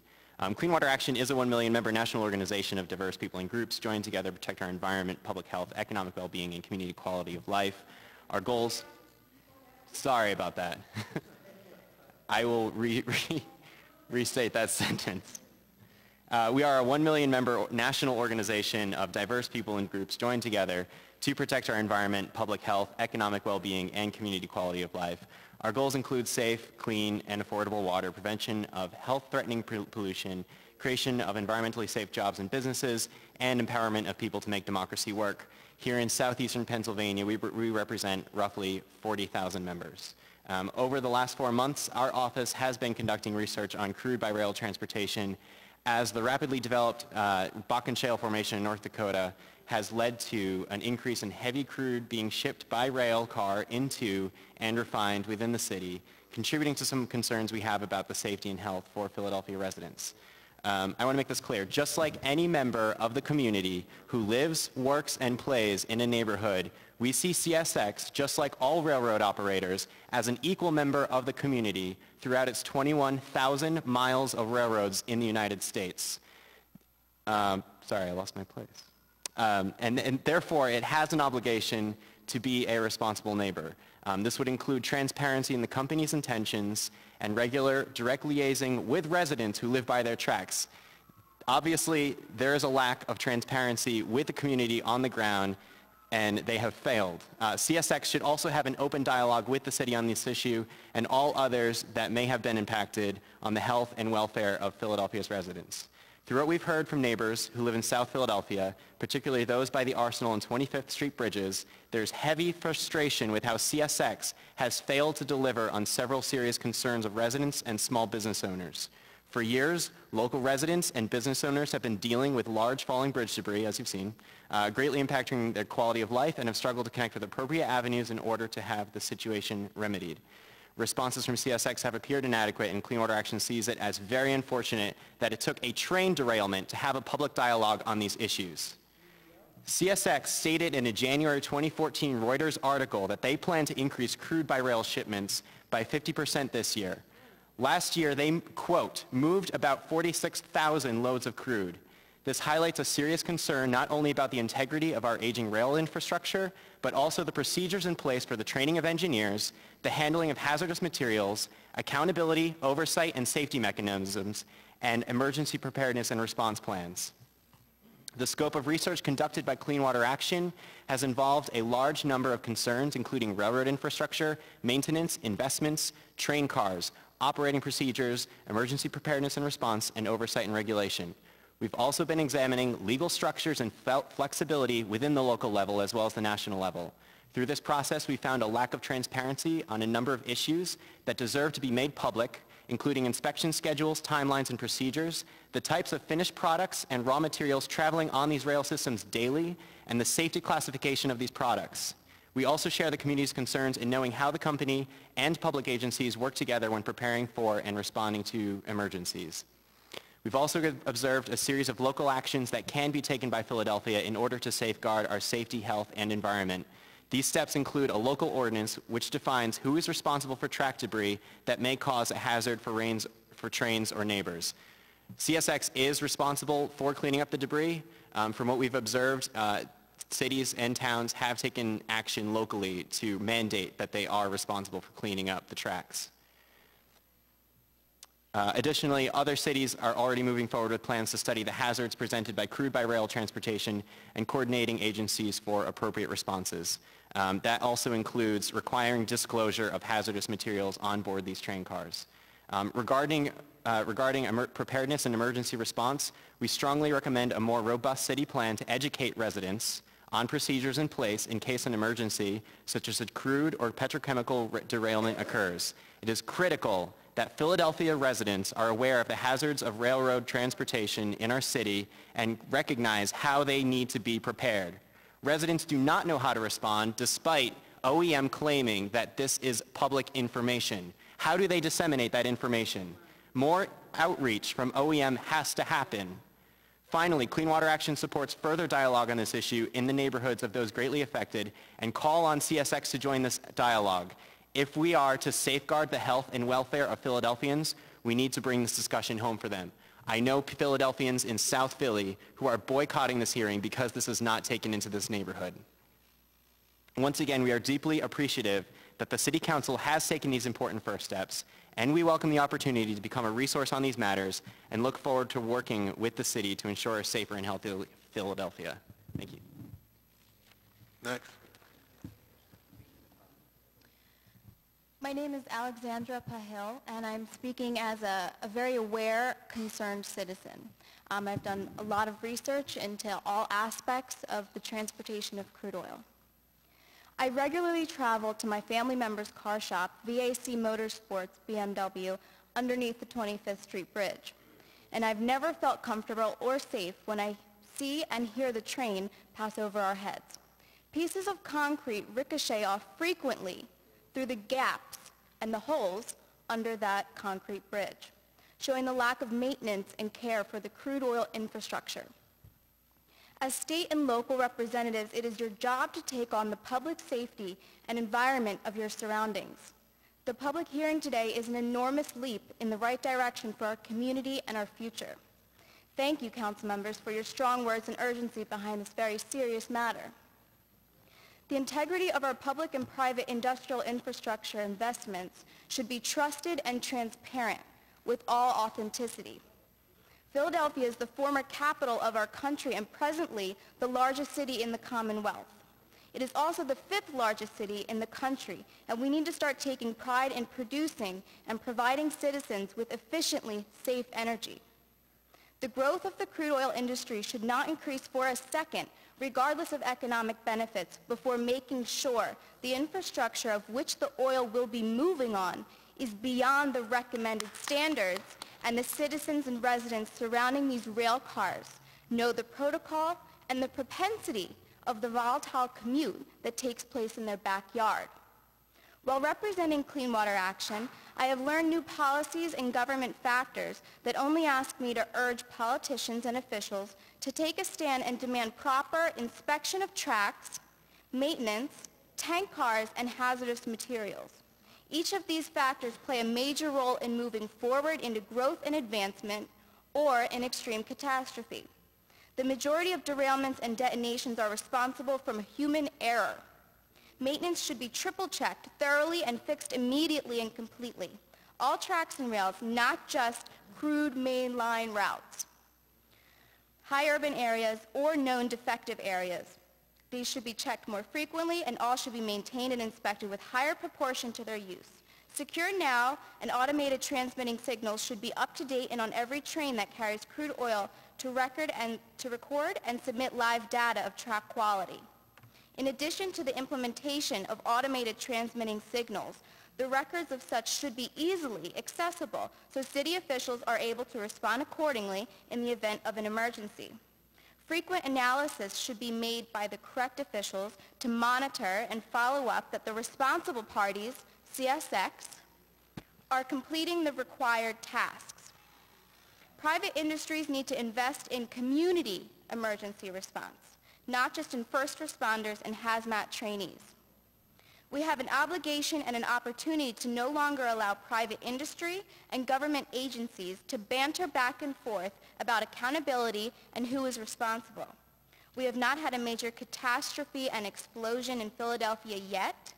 Clean Water Action is a 1 million member national organization of diverse people and groups joined together to protect our environment, public health, economic well-being, and community quality of life. Our goals, sorry about that. I will restate that sentence. We are a 1 million member national organization of diverse people and groups joined together to protect our environment, public health, economic well-being, and community quality of life. Our goals include safe, clean, and affordable water, prevention of health-threatening pollution, creation of environmentally safe jobs and businesses, and empowerment of people to make democracy work. Here in southeastern Pennsylvania, we represent roughly 40,000 members. Over the last 4 months, our office has been conducting research on crude by rail transportation as the rapidly developed Bakken Shale Formation in North Dakota has led to an increase in heavy crude being shipped by rail car into and refined within the city, contributing to some concerns we have about the safety and health for Philadelphia residents. I want to make this clear. Just like any member of the community who lives, works, and plays in a neighborhood, we see CSX, just like all railroad operators, as an equal member of the community throughout its 21,000 miles of railroads in the United States. Sorry, I lost my place. And therefore, it has an obligation to be a responsible neighbor. This would include transparency in the company's intentions and regular direct liaising with residents who live by their tracks. Obviously, there is a lack of transparency with the community on the ground, and they have failed. CSX should also have an open dialogue with the city on this issue and all others that may have been impacted on the health and welfare of Philadelphia's residents. Through what we've heard from neighbors who live in South Philadelphia, particularly those by the Arsenal and 25th Street bridges, there's heavy frustration with how CSX has failed to deliver on several serious concerns of residents and small business owners. For years, local residents and business owners have been dealing with large falling bridge debris, as you've seen, greatly impacting their quality of life, and have struggled to connect with appropriate avenues in order to have the situation remedied. Responses from CSX have appeared inadequate, and Clean Water Action sees it as very unfortunate that it took a train derailment to have a public dialogue on these issues. CSX stated in a January 2014 Reuters article that they plan to increase crude by rail shipments by 50% this year. Last year, they, quote, moved about 46,000 loads of crude. This highlights a serious concern not only about the integrity of our aging rail infrastructure, but also the procedures in place for the training of engineers, the handling of hazardous materials, accountability, oversight, and safety mechanisms, and emergency preparedness and response plans. The scope of research conducted by Clean Water Action has involved a large number of concerns, including railroad infrastructure, maintenance, investments, train cars, operating procedures, emergency preparedness and response, and oversight and regulation. We've also been examining legal structures and flexibility within the local level as well as the national level. Through this process, we found a lack of transparency on a number of issues that deserve to be made public, including inspection schedules, timelines, and procedures, the types of finished products and raw materials traveling on these rail systems daily, and the safety classification of these products. We also share the community's concerns in knowing how the company and public agencies work together when preparing for and responding to emergencies. We've also observed a series of local actions that can be taken by Philadelphia in order to safeguard our safety, health, and environment. These steps include a local ordinance which defines who is responsible for track debris that may cause a hazard for trains or neighbors. CSX is responsible for cleaning up the debris. From what we've observed, cities and towns have taken action locally to mandate that they are responsible for cleaning up the tracks. Additionally, other cities are already moving forward with plans to study the hazards presented by crude by rail transportation and coordinating agencies for appropriate responses. That also includes requiring disclosure of hazardous materials on board these train cars. Regarding preparedness and emergency response, we strongly recommend a more robust city plan to educate residents on procedures in place in case an emergency, such as a crude or petrochemical derailment occurs. It is critical that Philadelphia residents are aware of the hazards of railroad transportation in our city and recognize how they need to be prepared. Residents do not know how to respond despite OEM claiming that this is public information. How do they disseminate that information? More outreach from OEM has to happen. Finally, Clean Water Action supports further dialogue on this issue in the neighborhoods of those greatly affected and call on CSX to join this dialogue. If we are to safeguard the health and welfare of Philadelphians, we need to bring this discussion home for them. I know Philadelphians in South Philly who are boycotting this hearing because this is not taken into this neighborhood. Once again, we are deeply appreciative that the City Council has taken these important first steps, and we welcome the opportunity to become a resource on these matters and look forward to working with the city to ensure a safer and healthier Philadelphia. Thank you. Next. My name is Alexandra Pahil, and I'm speaking as a very aware, concerned citizen. I've done a lot of research into all aspects of the transportation of crude oil. I regularly travel to my family member's car shop, VAC Motorsports BMW, underneath the 25th Street Bridge. And I've never felt comfortable or safe when I see and hear the train pass over our heads. Pieces of concrete ricochet off frequently through the gaps and the holes under that concrete bridge, showing the lack of maintenance and care for the crude oil infrastructure. As state and local representatives, it is your job to take on the public safety and environment of your surroundings. The public hearing today is an enormous leap in the right direction for our community and our future. Thank you, council members, for your strong words and urgency behind this very serious matter. The integrity of our public and private industrial infrastructure investments should be trusted and transparent with all authenticity. Philadelphia is the former capital of our country and presently the largest city in the Commonwealth. It is also the 5th largest city in the country, and we need to start taking pride in producing and providing citizens with efficiently safe energy. The growth of the crude oil industry should not increase for a second, regardless of economic benefits, before making sure the infrastructure of which the oil will be moving on is beyond the recommended standards, and the citizens and residents surrounding these rail cars know the protocol and the propensity of the volatile commute that takes place in their backyard. While representing Clean Water Action, I have learned new policies and government factors that only ask me to urge politicians and officials to take a stand and demand proper inspection of tracks, maintenance, tank cars, and hazardous materials. Each of these factors play a major role in moving forward into growth and advancement or in extreme catastrophe. The majority of derailments and detonations are responsible from human error. Maintenance should be triple-checked thoroughly and fixed immediately and completely. All tracks and rails, not just crude mainline routes, high urban areas, or known defective areas. These should be checked more frequently, and all should be maintained and inspected with higher proportion to their use. Secure now and automated transmitting signals should be up to date and on every train that carries crude oil to record and submit live data of track quality. In addition to the implementation of automated transmitting signals, the records of such should be easily accessible so city officials are able to respond accordingly in the event of an emergency. Frequent analysis should be made by the correct officials to monitor and follow up that the responsible parties, CSX, are completing the required tasks. Private industries need to invest in community emergency response, not just in first responders and hazmat trainees. We have an obligation and an opportunity to no longer allow private industry and government agencies to banter back and forth about accountability and who is responsible. We have not had a major catastrophe and explosion in Philadelphia yet.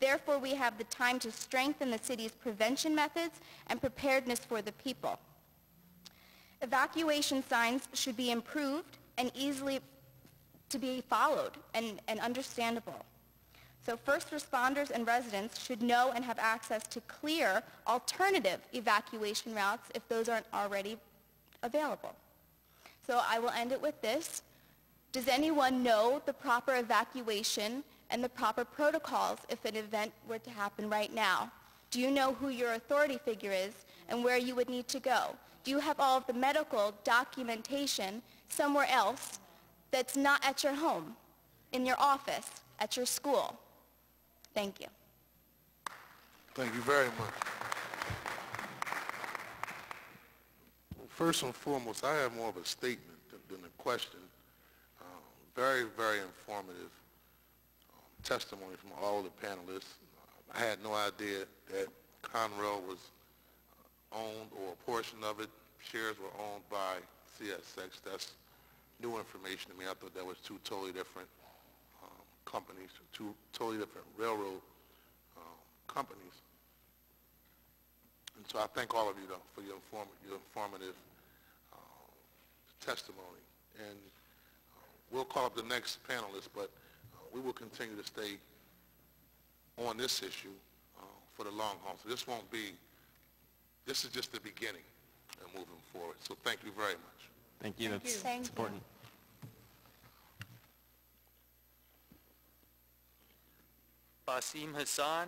Therefore, we have the time to strengthen the city's prevention methods and preparedness for the people. Evacuation signs should be improved and easily to be followed and understandable. So first responders and residents should know and have access to clear alternative evacuation routes if those aren't already available. So I will end it with this. Does anyone know the proper evacuation and the proper protocols if an event were to happen right now? Do you know who your authority figure is and where you would need to go? Do you have all of the medical documentation somewhere else that's not at your home, in your office, at your school? Thank you. Thank you very much. Well, first and foremost, I have more of a statement than question. Very, very informative testimony from all of the panelists. I had no idea that Conrail was owned, or a portion of it, shares were owned by CSX. That's new information to me. I thought that was two totally different companies, two totally different railroad companies. And so I thank all of you, though, for your informative testimony. And we'll call up the next panelist, but we will continue to stay on this issue for the long haul. So this is just the beginning of moving forward. So thank you very much. Thank you. That's important. Basim Hassan,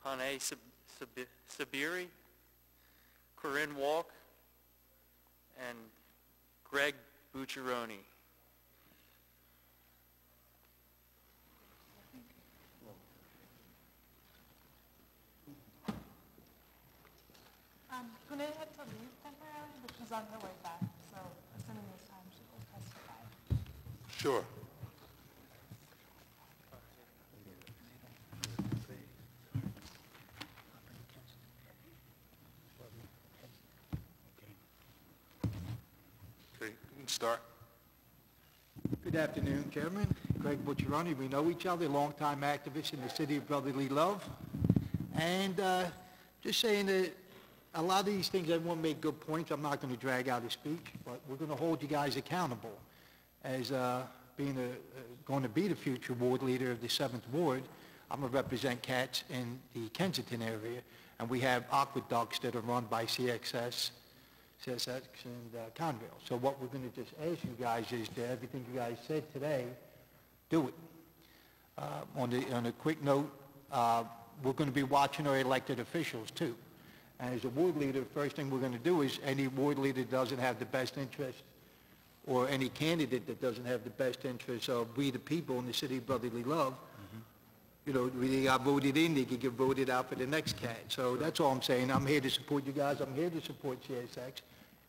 Hane Sabiri, Corinne Walk, and Greg Bucciaroni. Hune had to leave temporarily, but she's on her way back, so assuming this time she will testify. Sure. Okay, you can start. Good afternoon, Chairman. Greg Bucciaroni. We know each other, longtime activist in the city of brotherly love. And just saying that a lot of these things, everyone made good points. I'm not going to drag out a speech, but we're going to hold you guys accountable as being going to be the future ward leader of the 7th Ward. I'm going to represent cats in the Kensington area, and we have aqueducts that are run by CSX and Conrail. So what we're going to just ask you guys is that everything you guys said today, do it. On a quick note, we're going to be watching our elected officials too. And as a ward leader, the first thing we're going to do is any ward leader that doesn't have the best interest, or any candidate that doesn't have the best interest of we the people in the city of brotherly love, you know, they got voted in, they could get voted out for the next cat. So that's all I'm saying. I'm here to support you guys. I'm here to support CSX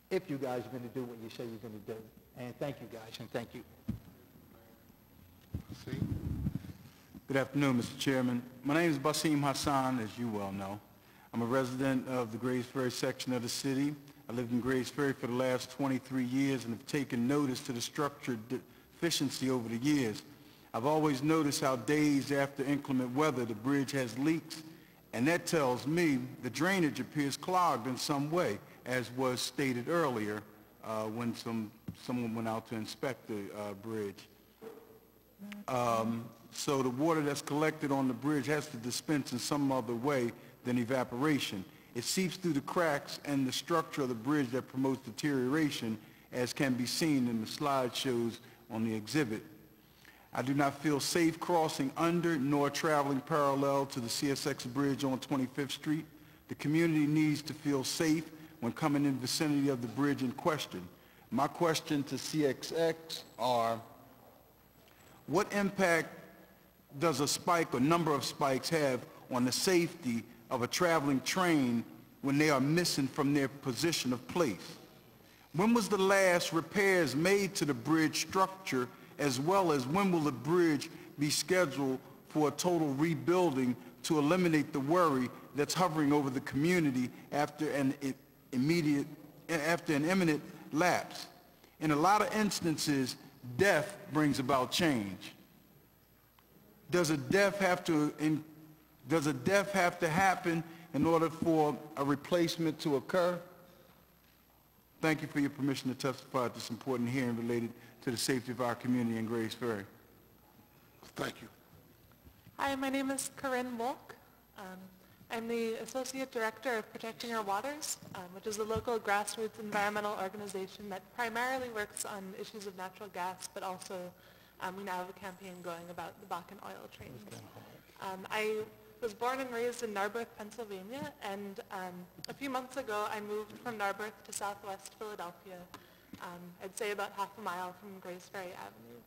if you guys are going to do what you say you're going to do. And thank you guys, and thank you. Good afternoon, Mr. Chairman. My name is Basim Hassan, as you well know. I'm a resident of the Grays Ferry section of the city. I lived in Grays Ferry for the last 23 years and have taken notice to the structural deficiency over the years. I've always noticed how days after inclement weather the bridge has leaks, and that tells me the drainage appears clogged in some way, as was stated earlier when someone went out to inspect the bridge. So the water that's collected on the bridge has to dispense in some other way than evaporation. It seeps through the cracks and the structure of the bridge that promotes deterioration, as can be seen in the slideshows on the exhibit. I do not feel safe crossing under nor traveling parallel to the CSX bridge on 25th Street. The community needs to feel safe when coming in the vicinity of the bridge in question. My question to CSX are, what impact does a spike or number of spikes have on the safety of a traveling train when they are missing from their position of place? When was the last repairs made to the bridge structure, as well as when will the bridge be scheduled for a total rebuilding to eliminate the worry that's hovering over the community after an imminent lapse? In a lot of instances, death brings about change. Does a death have to happen in order for a replacement to occur? Thank you for your permission to testify at this important hearing related to the safety of our community in Grays Ferry. Thank you. Hi, my name is Corinne Walk. I'm the Associate Director of Protecting Our Waters, which is a local grassroots environmental organization that primarily works on issues of natural gas, but also we now have a campaign going about the Bakken oil trains. I was born and raised in Narberth, Pennsylvania, and a few months ago I moved from Narberth to southwest Philadelphia, I'd say about half a mile from Grays Ferry Avenue.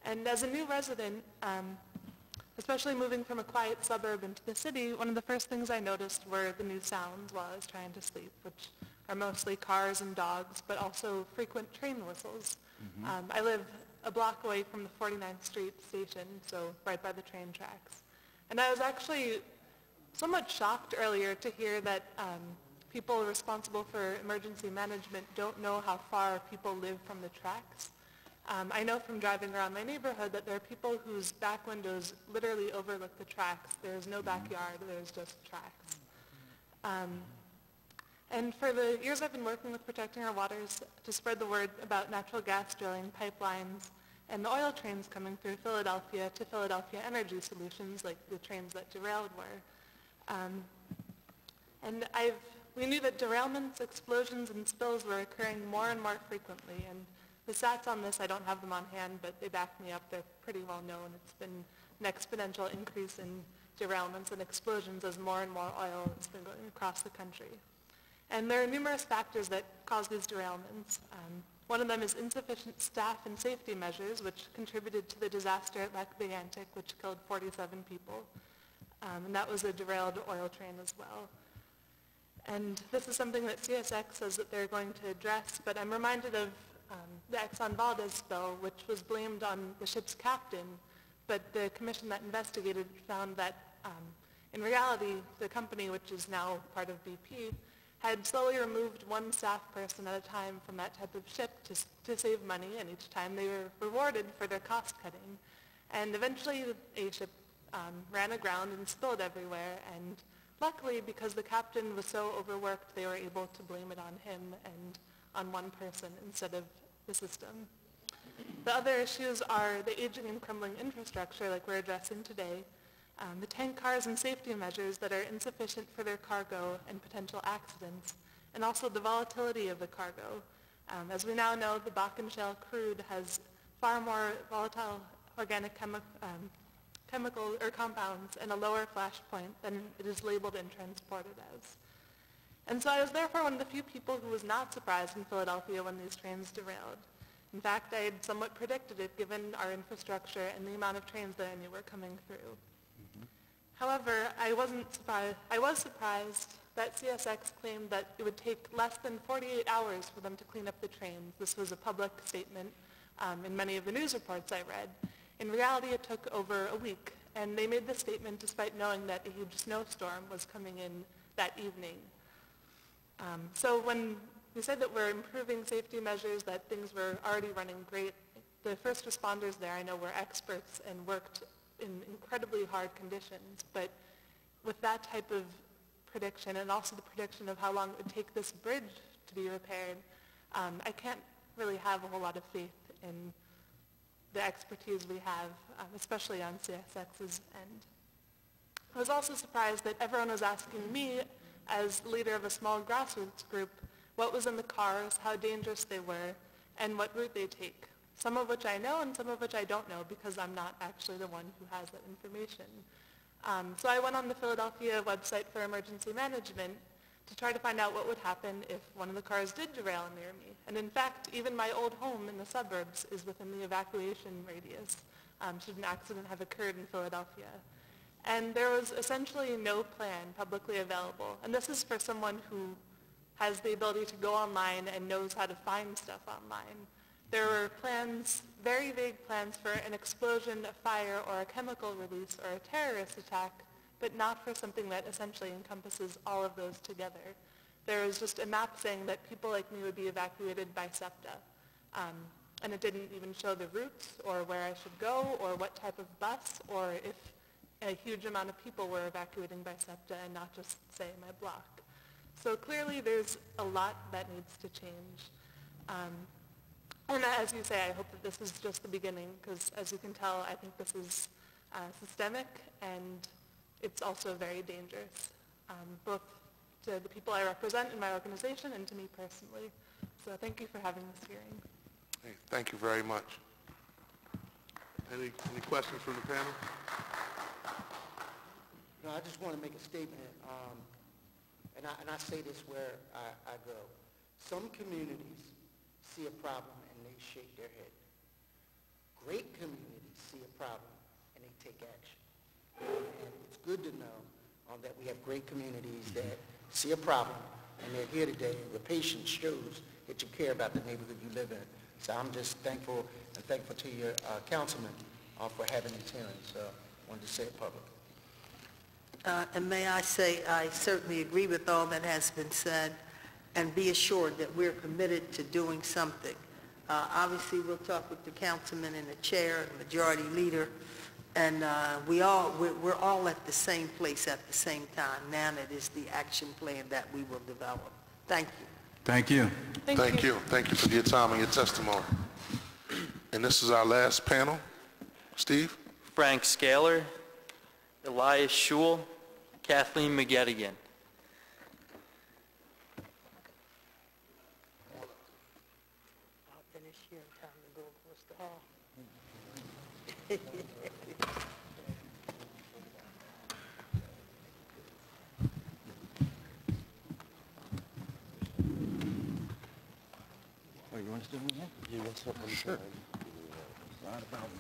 And as a new resident, especially moving from a quiet suburb into the city, one of the first things I noticed were the new sounds while I was trying to sleep, which are mostly cars and dogs, but also frequent train whistles. I live a block away from the 49th Street station, so right by the train tracks. And I was actually somewhat shocked earlier to hear that people responsible for emergency management don't know how far people live from the tracks. I know from driving around my neighborhood that there are people whose back windows literally overlook the tracks. There's no backyard, there's just tracks. And for the years I've been working with Protecting Our Waters to spread the word about natural gas drilling pipelines and the oil trains coming through Philadelphia to Philadelphia Energy Solutions, like the trains that derailed were. And we knew that derailments, explosions, and spills were occurring more and more frequently. And the stats on this, I don't have them on hand, but they back me up. They're pretty well known. It's been an exponential increase in derailments and explosions as more and more oil has been going across the country. And there are numerous factors that cause these derailments. One of them is insufficient staff and safety measures, which contributed to the disaster at Lac Mégantic, which killed 47 people. And that was a derailed oil train as well. And this is something that CSX says that they're going to address, but I'm reminded of the Exxon Valdez spill, which was blamed on the ship's captain, but the commission that investigated found that in reality, the company, which is now part of BP, had slowly removed one staff person at a time from that type of ship to save money, and each time they were rewarded for their cost cutting. And eventually a ship ran aground and spilled everywhere, and luckily, because the captain was so overworked, they were able to blame it on him and on one person instead of the system. The other issues are the aging and crumbling infrastructure like we're addressing today, the tank cars and safety measures that are insufficient for their cargo and potential accidents, and also the volatility of the cargo. As we now know, the Bakken Shale crude has far more volatile organic chemical or compounds and a lower flash point than it is labeled and transported as. And so I was therefore one of the few people who was not surprised in Philadelphia when these trains derailed. In fact, I had somewhat predicted it given our infrastructure and the amount of trains that I knew were coming through. However, I was surprised that CSX claimed that it would take less than 48 hours for them to clean up the trains. This was a public statement in many of the news reports I read. In reality, it took over a week, and they made this statement despite knowing that a huge snowstorm was coming in that evening. So when we said that we're improving safety measures, that things were already running great, the first responders there I know were experts and worked in incredibly hard conditions, but with that type of prediction and also the prediction of how long it would take this bridge to be repaired, I can't really have a whole lot of faith in the expertise we have, especially on CSX's end. I was also surprised that everyone was asking me, as leader of a small grassroots group, what was in the cars, how dangerous they were, and what route they take. Some of which I know and some of which I don't know because I'm not actually the one who has that information. So I went on the Philadelphia website for emergency management to try to find out what would happen if one of the cars did derail near me. And in fact, even my old home in the suburbs is within the evacuation radius should an accident have occurred in Philadelphia. And there was essentially no plan publicly available. And this is for someone who has the ability to go online and knows how to find stuff online. There were plans, very vague plans for an explosion, a fire, or a chemical release, or a terrorist attack, but not for something that essentially encompasses all of those together. There was just a map saying that people like me would be evacuated by SEPTA. And it didn't even show the routes, or where I should go, or what type of bus, or if a huge amount of people were evacuating by SEPTA and not just, say, my block. So clearly there's a lot that needs to change. And as you say, I hope that this is just the beginning, because as you can tell, I think this is systemic, and it's also very dangerous, both to the people I represent in my organization and to me personally. So thank you for having this hearing. Hey, thank you very much. Any questions from the panel? No, I just want to make a statement, and I say this where I go. Some communities see a problem and they shake their head. Great communities see a problem and they take action. And it's good to know that we have great communities that see a problem and they're here today. Your patience shows that you care about the neighborhood you live in. So I'm just thankful to your councilman for having these hearings. Wanted to say it publicly. And may I say, I certainly agree with all that has been said, and be assured that we're committed to doing something. Obviously, we'll talk with the councilman and the chair, the majority leader, and we're all at the same place at the same time. Now it is the action plan that we will develop. Thank you. Thank you. Thank you. Thank you for your time and your testimony. And this is our last panel. Steve? Frank Scaler, Elias Schul, Kathleen McGettigan. I'll finish here in time to go across the hall. Oh, you want us to do it again? You want something? Sure. Right about it.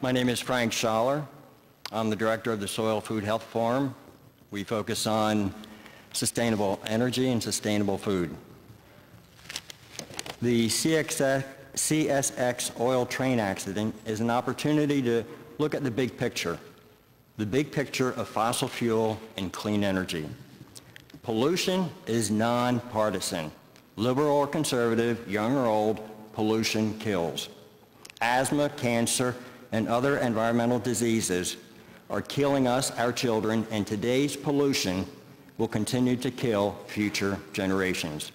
My name is Frank Schaller. I'm the director of the Soil Food Health Forum. We focus on sustainable energy and sustainable food. The CSX oil train accident is an opportunity to look at the big picture of fossil fuel and clean energy. Pollution is nonpartisan. Liberal or conservative, young or old, pollution kills. Asthma, cancer, and other environmental diseases are killing us, our children, and today's pollution will continue to kill future generations.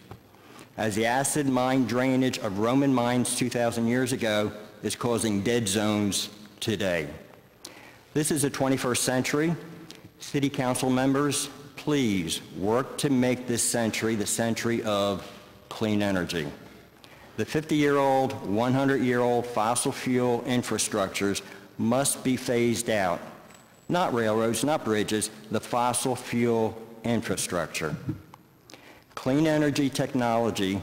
As the acid mine drainage of Roman mines 2,000 years ago is causing dead zones today. This is the 21st century. City council members, please work to make this century the century of clean energy. The 50-year-old, 100-year-old fossil fuel infrastructures must be phased out. Not railroads, not bridges, the fossil fuel infrastructure. Clean energy technology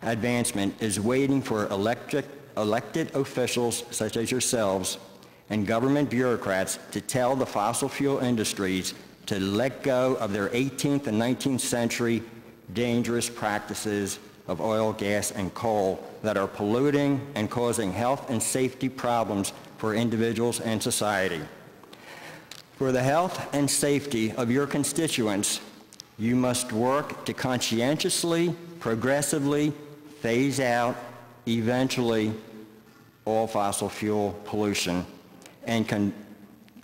advancement is waiting for elected officials such as yourselves and government bureaucrats to tell the fossil fuel industries to let go of their 18th and 19th century dangerous practices of oil, gas, and coal that are polluting and causing health and safety problems for individuals and society. For the health and safety of your constituents, you must work to conscientiously, progressively phase out, eventually, all fossil fuel pollution and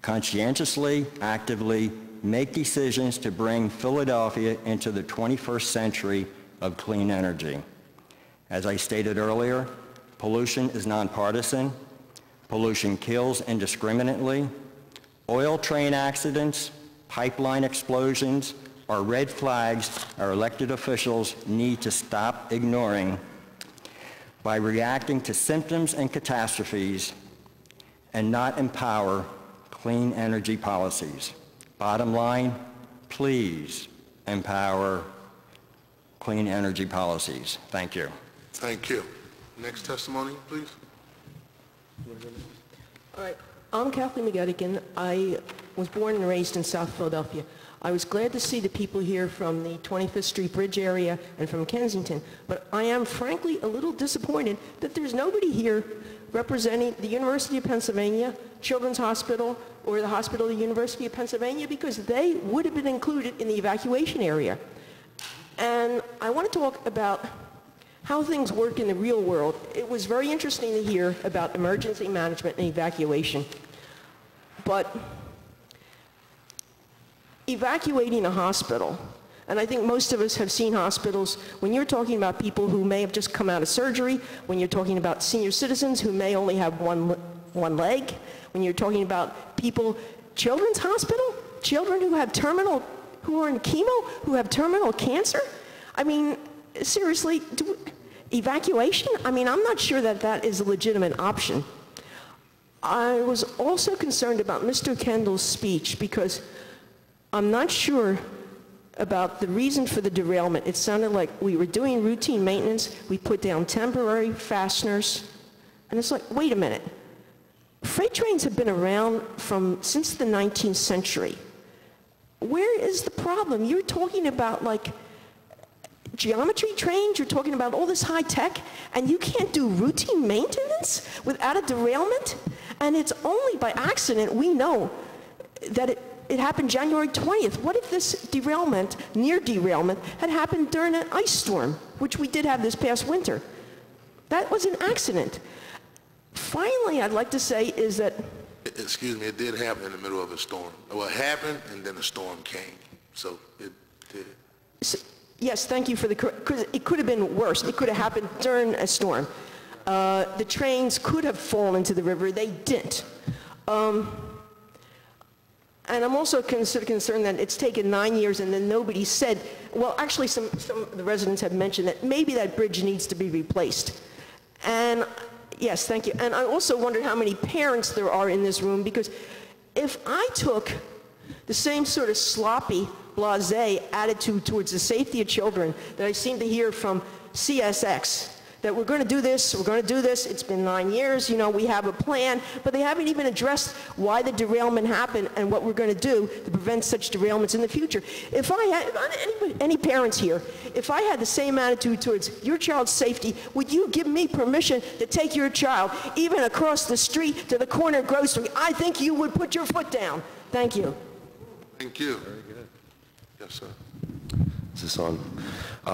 conscientiously, actively make decisions to bring Philadelphia into the 21st century of clean energy. As I stated earlier, pollution is nonpartisan. Pollution kills indiscriminately. Oil train accidents, pipeline explosions are red flags our elected officials need to stop ignoring by reacting to symptoms and catastrophes and not empower clean energy policies. Bottom line, please empower clean energy policies. Thank you. Thank you. Next testimony, please. All right. I'm Kathleen McGettigan. I was born and raised in South Philadelphia. I was glad to see the people here from the 25th Street Bridge area and from Kensington, but I am frankly a little disappointed that there's nobody here representing the University of Pennsylvania, Children's Hospital, or the Hospital of the University of Pennsylvania, because they would have been included in the evacuation area. And I want to talk about how things work in the real world. It was very interesting to hear about emergency management and evacuation. But evacuating a hospital, and I think most of us have seen hospitals, when you're talking about people who may have just come out of surgery, when you're talking about senior citizens who may only have one leg, when you're talking about people, Children's Hospital, children who have who are in chemo, who have terminal cancer? I mean, seriously, evacuation? I mean, I'm not sure that that is a legitimate option. I was also concerned about Mr. Kendall's speech because I'm not sure about the reason for the derailment. It sounded like we were doing routine maintenance, we put down temporary fasteners, and it's like, wait a minute. Freight trains have been around since the 19th century. Where is the problem? You're talking about like geometry trains, you're talking about all this high tech, and you can't do routine maintenance without a derailment? And it's only by accident we know that it happened January 20th. What if this derailment, near derailment, had happened during an ice storm, which we did have this past winter? That was an accident. Finally, I'd like to say is that... Excuse me, it did happen in the middle of a storm. Well, it happened, and then a storm came. So it did. So, yes, thank you for the... Because it could have been worse. It could have happened during a storm. The trains could have fallen into the river. They didn't. And I'm also concerned that it's taken 9 years and then nobody said, well, actually some of the residents have mentioned that maybe that bridge needs to be replaced. And yes, thank you. And I also wondered how many parents there are in this room, because if I took the same sort of sloppy, blasé attitude towards the safety of children that I seem to hear from CSX, that we're going to do this, it's been 9 years, you know, we have a plan, but they haven't even addressed why the derailment happened and what we're going to do to prevent such derailments in the future. If I had, any parents here, if I had the same attitude towards your child's safety, would you give me permission to take your child even across the street to the corner grocery? I think you would put your foot down. Thank you. Thank you. Very good. Yes, sir. Is this on?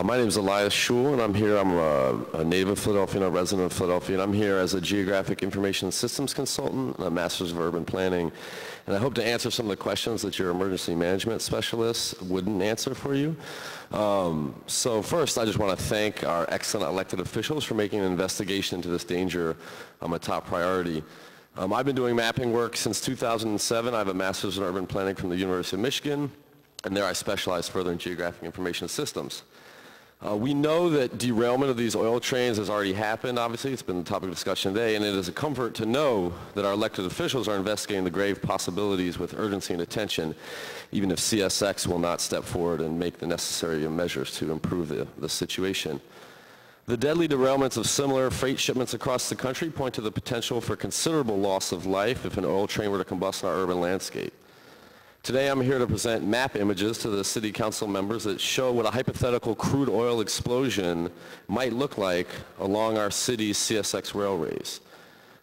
My name is Elias Schul, and I'm here. I'm a native of Philadelphia and a resident of Philadelphia, and I'm here as a Geographic Information Systems Consultant and a Master's of Urban Planning. And I hope to answer some of the questions that your emergency management specialists wouldn't answer for you. So first, I just want to thank our excellent elected officials for making an investigation into this danger a top priority. I've been doing mapping work since 2007. I have a Master's in Urban Planning from the University of Michigan, and there I specialize further in geographic information systems. We know that derailment of these oil trains has already happened, obviously. It's been the topic of discussion today, and it is a comfort to know that our elected officials are investigating the grave possibilities with urgency and attention, even if CSX will not step forward and make the necessary measures to improve the situation. The deadly derailments of similar freight shipments across the country point to the potential for considerable loss of life if an oil train were to combust in our urban landscape. Today I'm here to present map images to the City Council members that show what a hypothetical crude oil explosion might look like along our city's CSX railways.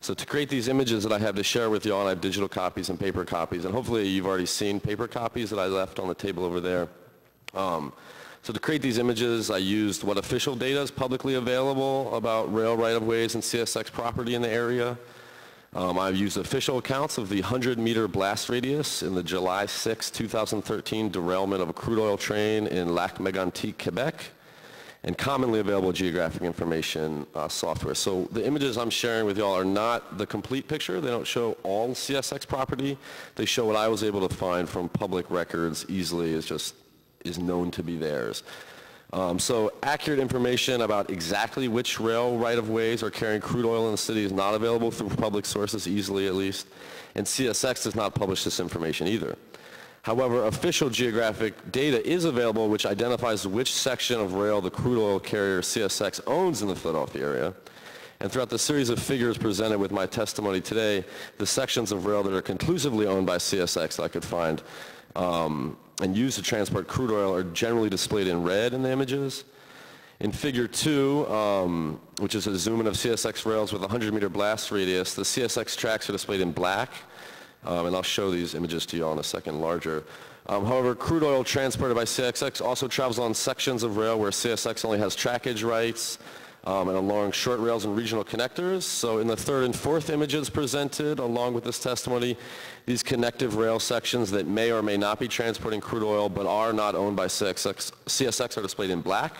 So to create these images that I have to share with you all, I have digital copies and paper copies, and hopefully you've already seen paper copies that I left on the table over there. So to create these images, I used what official data is publicly available about rail right-of-ways and CSX property in the area. I've used official accounts of the 100-meter blast radius in the July 6, 2013 derailment of a crude oil train in Lac-Mégantic, Quebec, and commonly available geographic information software. So the images I'm sharing with you all are not the complete picture. They don't show all CSX property. They show what I was able to find from public records easily is known to be theirs. So accurate information about exactly which rail right-of-ways are carrying crude oil in the city is not available through public sources, easily at least, and CSX does not publish this information either. However, official geographic data is available which identifies which section of rail the crude oil carrier CSX owns in the Philadelphia area. And throughout the series of figures presented with my testimony today, the sections of rail that are conclusively owned by CSX that I could find and used to transport crude oil are generally displayed in red in the images. In figure 2, which is a zoom in of CSX rails with a 100-meter blast radius, the CSX tracks are displayed in black, and I'll show these images to you all in a second larger. However, crude oil transported by CSX also travels on sections of rail where CSX only has trackage rights, and along short rails and regional connectors. So in the third and fourth images presented along with this testimony, these connective rail sections that may or may not be transporting crude oil but are not owned by CSX are displayed in black.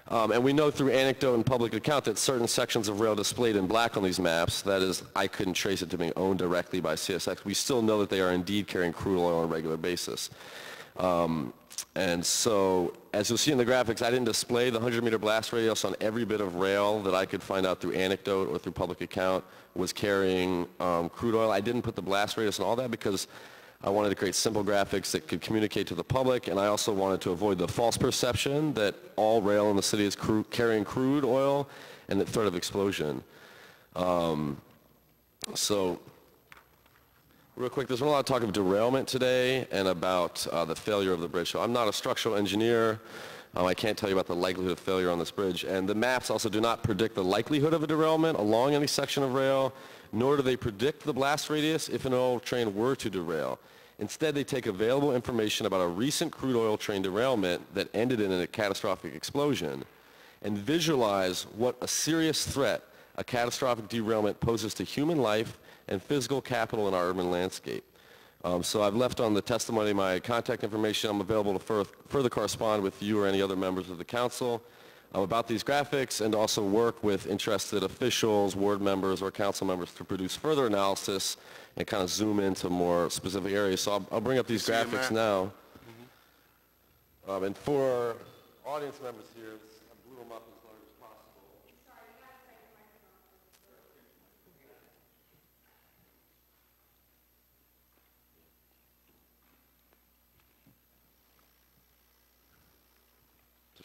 And we know through anecdote and public account that certain sections of rail displayed in black on these maps, that is, I couldn't trace it to being owned directly by CSX, we still know that they are indeed carrying crude oil on a regular basis. And so, as you'll see in the graphics, I didn't display the 100-meter blast radius on every bit of rail that I could find out through anecdote or through public account was carrying crude oil. I didn't put the blast radius and all that because I wanted to create simple graphics that could communicate to the public, and I also wanted to avoid the false perception that all rail in the city is carrying crude oil and the threat of explosion. So Real quick, there's been a lot of talk of derailment today and about the failure of the bridge. So I'm not a structural engineer. I can't tell you about the likelihood of failure on this bridge. And the maps also do not predict the likelihood of a derailment along any section of rail, nor do they predict the blast radius if an oil train were to derail. Instead, they take available information about a recent crude oil train derailment that ended in a catastrophic explosion and visualize what a serious threat a catastrophic derailment poses to human life and physical capital in our urban landscape. So I've left on the testimony my contact information. I'm available to further correspond with you or any other members of the council about these graphics and also work with interested officials, ward members, or council members to produce further analysis and kind of zoom into more specific areas. So I'll bring up these graphics now. And for audience members here, I blew them up as large as possible.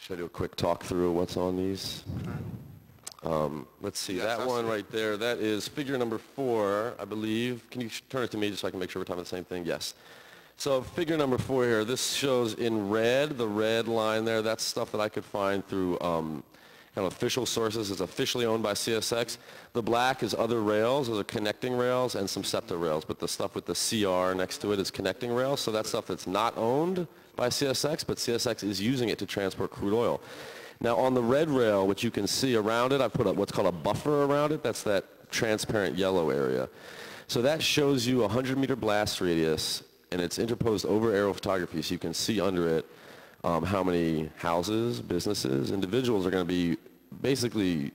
Should I do a quick talk through what's on these? Let's see, that one right there, that is figure number 4, I believe. Can you turn it to me just so I can make sure we're talking about the same thing? Yes. So figure number 4 here, this shows in red, the red line there, that's stuff that I could find through kind of official sources. It's officially owned by CSX. The black is other rails, those are connecting rails and some SEPTA rails, but the stuff with the CR next to it is connecting rails, so that's stuff that's not owned by CSX, but CSX is using it to transport crude oil. Now on the red rail, which you can see around it, I've put up what's called a buffer around it. That's that transparent yellow area. So that shows you a 100-meter blast radius, and it's interposed over aerial photography, so you can see under it how many houses, businesses, individuals are going to be basically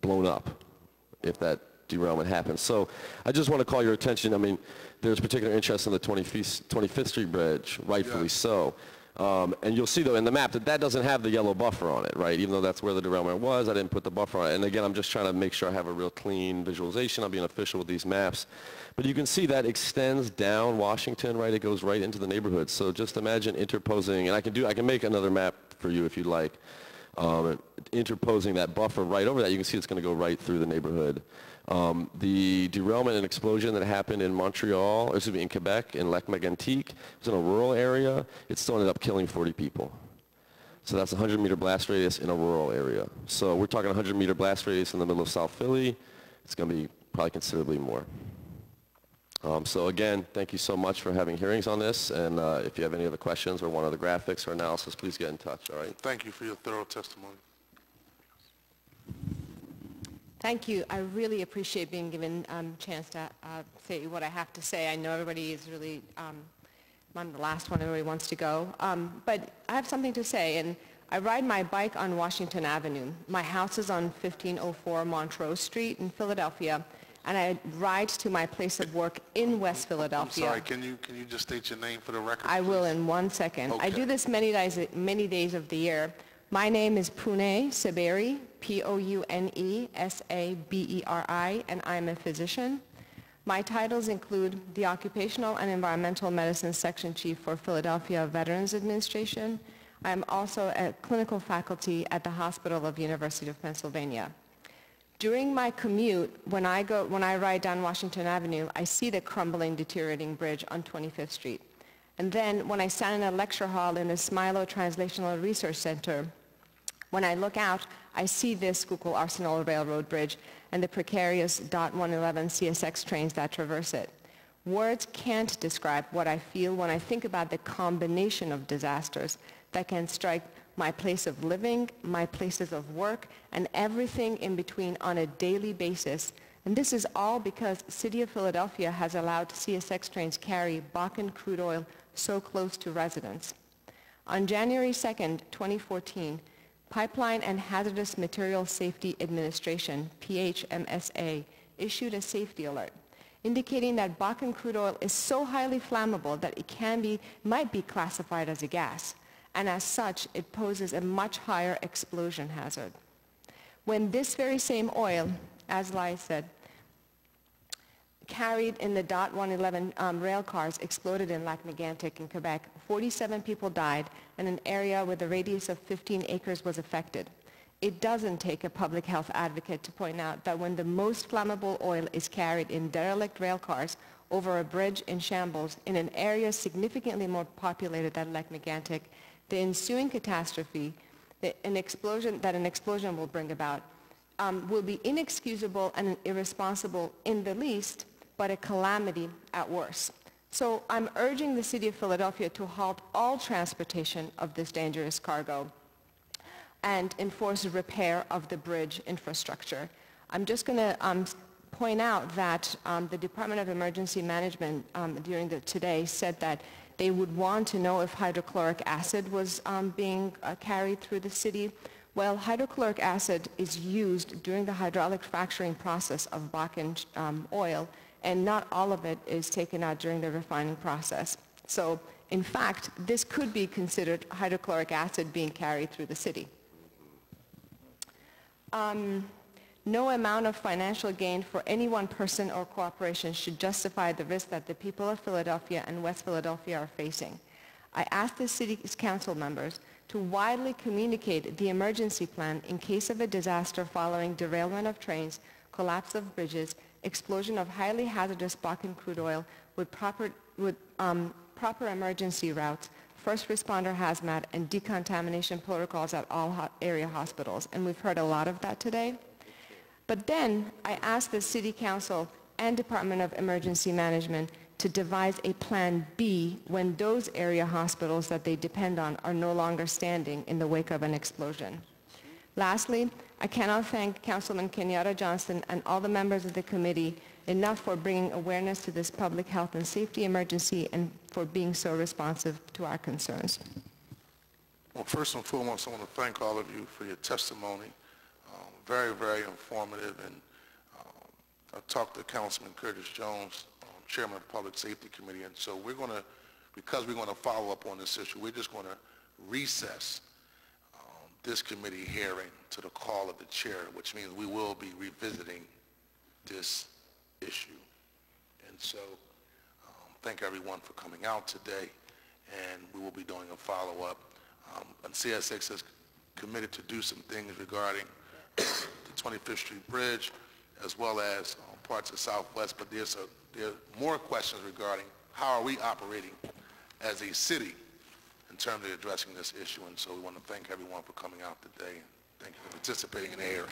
blown up if that derailment happens. So I just want to call your attention. I mean, there's particular interest in the 25th Street Bridge, rightfully so. And you'll see, though, in the map that that doesn't have the yellow buffer on it, right? Even though that's where the derailment was, I didn't put the buffer on it. And again, I'm just trying to make sure I have a real clean visualization. I'm being official with these maps. But you can see that extends down Washington, right? It goes right into the neighborhood. So just imagine interposing, and I can make another map for you if you'd like, interposing that buffer right over that. You can see it's going to go right through the neighborhood. The derailment and explosion that happened in Montreal, excuse me, in Quebec, in Lac-Mégantic, was in a rural area. It still ended up killing 40 people. So that's a 100-meter blast radius in a rural area. So we're talking 100-meter blast radius in the middle of South Philly. It's going to be probably considerably more. So again, thank you so much for having hearings on this. And if you have any other questions or want other graphics or analysis, please get in touch, all right? Thank you for your thorough testimony. Thank you. I really appreciate being given a chance to say what I have to say. I know everybody is really, I'm the last one, everybody wants to go. But I have something to say, and I ride my bike on Washington Avenue. My house is on 1504 Montrose Street in Philadelphia, and I ride to my place of work in West Philadelphia. I'm sorry, can you just state your name for the record, I please? will in 1 second. Okay. I do this many days of the year. My name is Pune Saberi, P-O-U-N-E-S-A-B-E-R-I, and I'm a physician. My titles include the Occupational and Environmental Medicine Section Chief for Philadelphia Veterans Administration. I'm also a clinical faculty at the Hospital of University of Pennsylvania. During my commute, when I ride down Washington Avenue, I see the crumbling, deteriorating bridge on 25th Street. And then when I stand in a lecture hall in the Smilo Translational Research Center, when I look out, I see this Schuylkill Arsenal Railroad Bridge and the precarious DOT 111 CSX trains that traverse it. Words can't describe what I feel when I think about the combination of disasters that can strike my place of living, my places of work, and everything in between on a daily basis. And this is all because the City of Philadelphia has allowed CSX trains carry Bakken crude oil so close to residents. On January 2nd, 2014, Pipeline and Hazardous Material Safety Administration, PHMSA, issued a safety alert indicating that Bakken crude oil is so highly flammable that it might be classified as a gas, and as such, it poses a much higher explosion hazard. When this very same oil, as Lai said, carried in the DOT 111 rail cars exploded in Lac-Mégantic in Quebec. 47 people died, and an area with a radius of 15 acres was affected. It doesn't take a public health advocate to point out that when the most flammable oil is carried in derelict rail cars over a bridge in shambles in an area significantly more populated than Lake Megantic, the ensuing catastrophe that an explosion will bring about will be inexcusable and irresponsible in the least, but a calamity at worst. So I'm urging the City of Philadelphia to halt all transportation of this dangerous cargo and enforce repair of the bridge infrastructure. I'm just going to point out that the Department of Emergency Management today said that they would want to know if hydrochloric acid was being carried through the city. Well, hydrochloric acid is used during the hydraulic fracturing process of Bakken oil, and not all of it is taken out during the refining process. So, in fact, this could be considered hydrochloric acid being carried through the city. No amount of financial gain for any one person or corporation should justify the risk that the people of Philadelphia and West Philadelphia are facing. I ask the City's council members to widely communicate the emergency plan in case of a disaster following derailment of trains, collapse of bridges, explosion of highly hazardous Bakken crude oil with proper emergency routes, first responder hazmat, and decontamination protocols at all area hospitals. And we've heard a lot of that today. But then I asked the City Council and Department of Emergency Management to devise a plan B when those area hospitals that they depend on are no longer standing in the wake of an explosion. Lastly, I cannot thank Councilman Kenyatta Johnston and all the members of the committee enough for bringing awareness to this public health and safety emergency and for being so responsive to our concerns. Well, first and foremost, I want to thank all of you for your testimony. Very, very informative. And I talked to Councilman Curtis Jones, Chairman of the Public Safety Committee, and so we're going to, because we're going to follow up on this issue, we're just going to recess this committee hearing to the call of the chair, which means we will be revisiting this issue. And so thank everyone for coming out today, and we will be doing a follow-up. And CSX is committed to do some things regarding the 25th Street Bridge, as well as parts of Southwest, but there are more questions regarding how are we operating as a city in terms of addressing this issue. And so we want to thank everyone for coming out today. Thank you for participating in the hearing.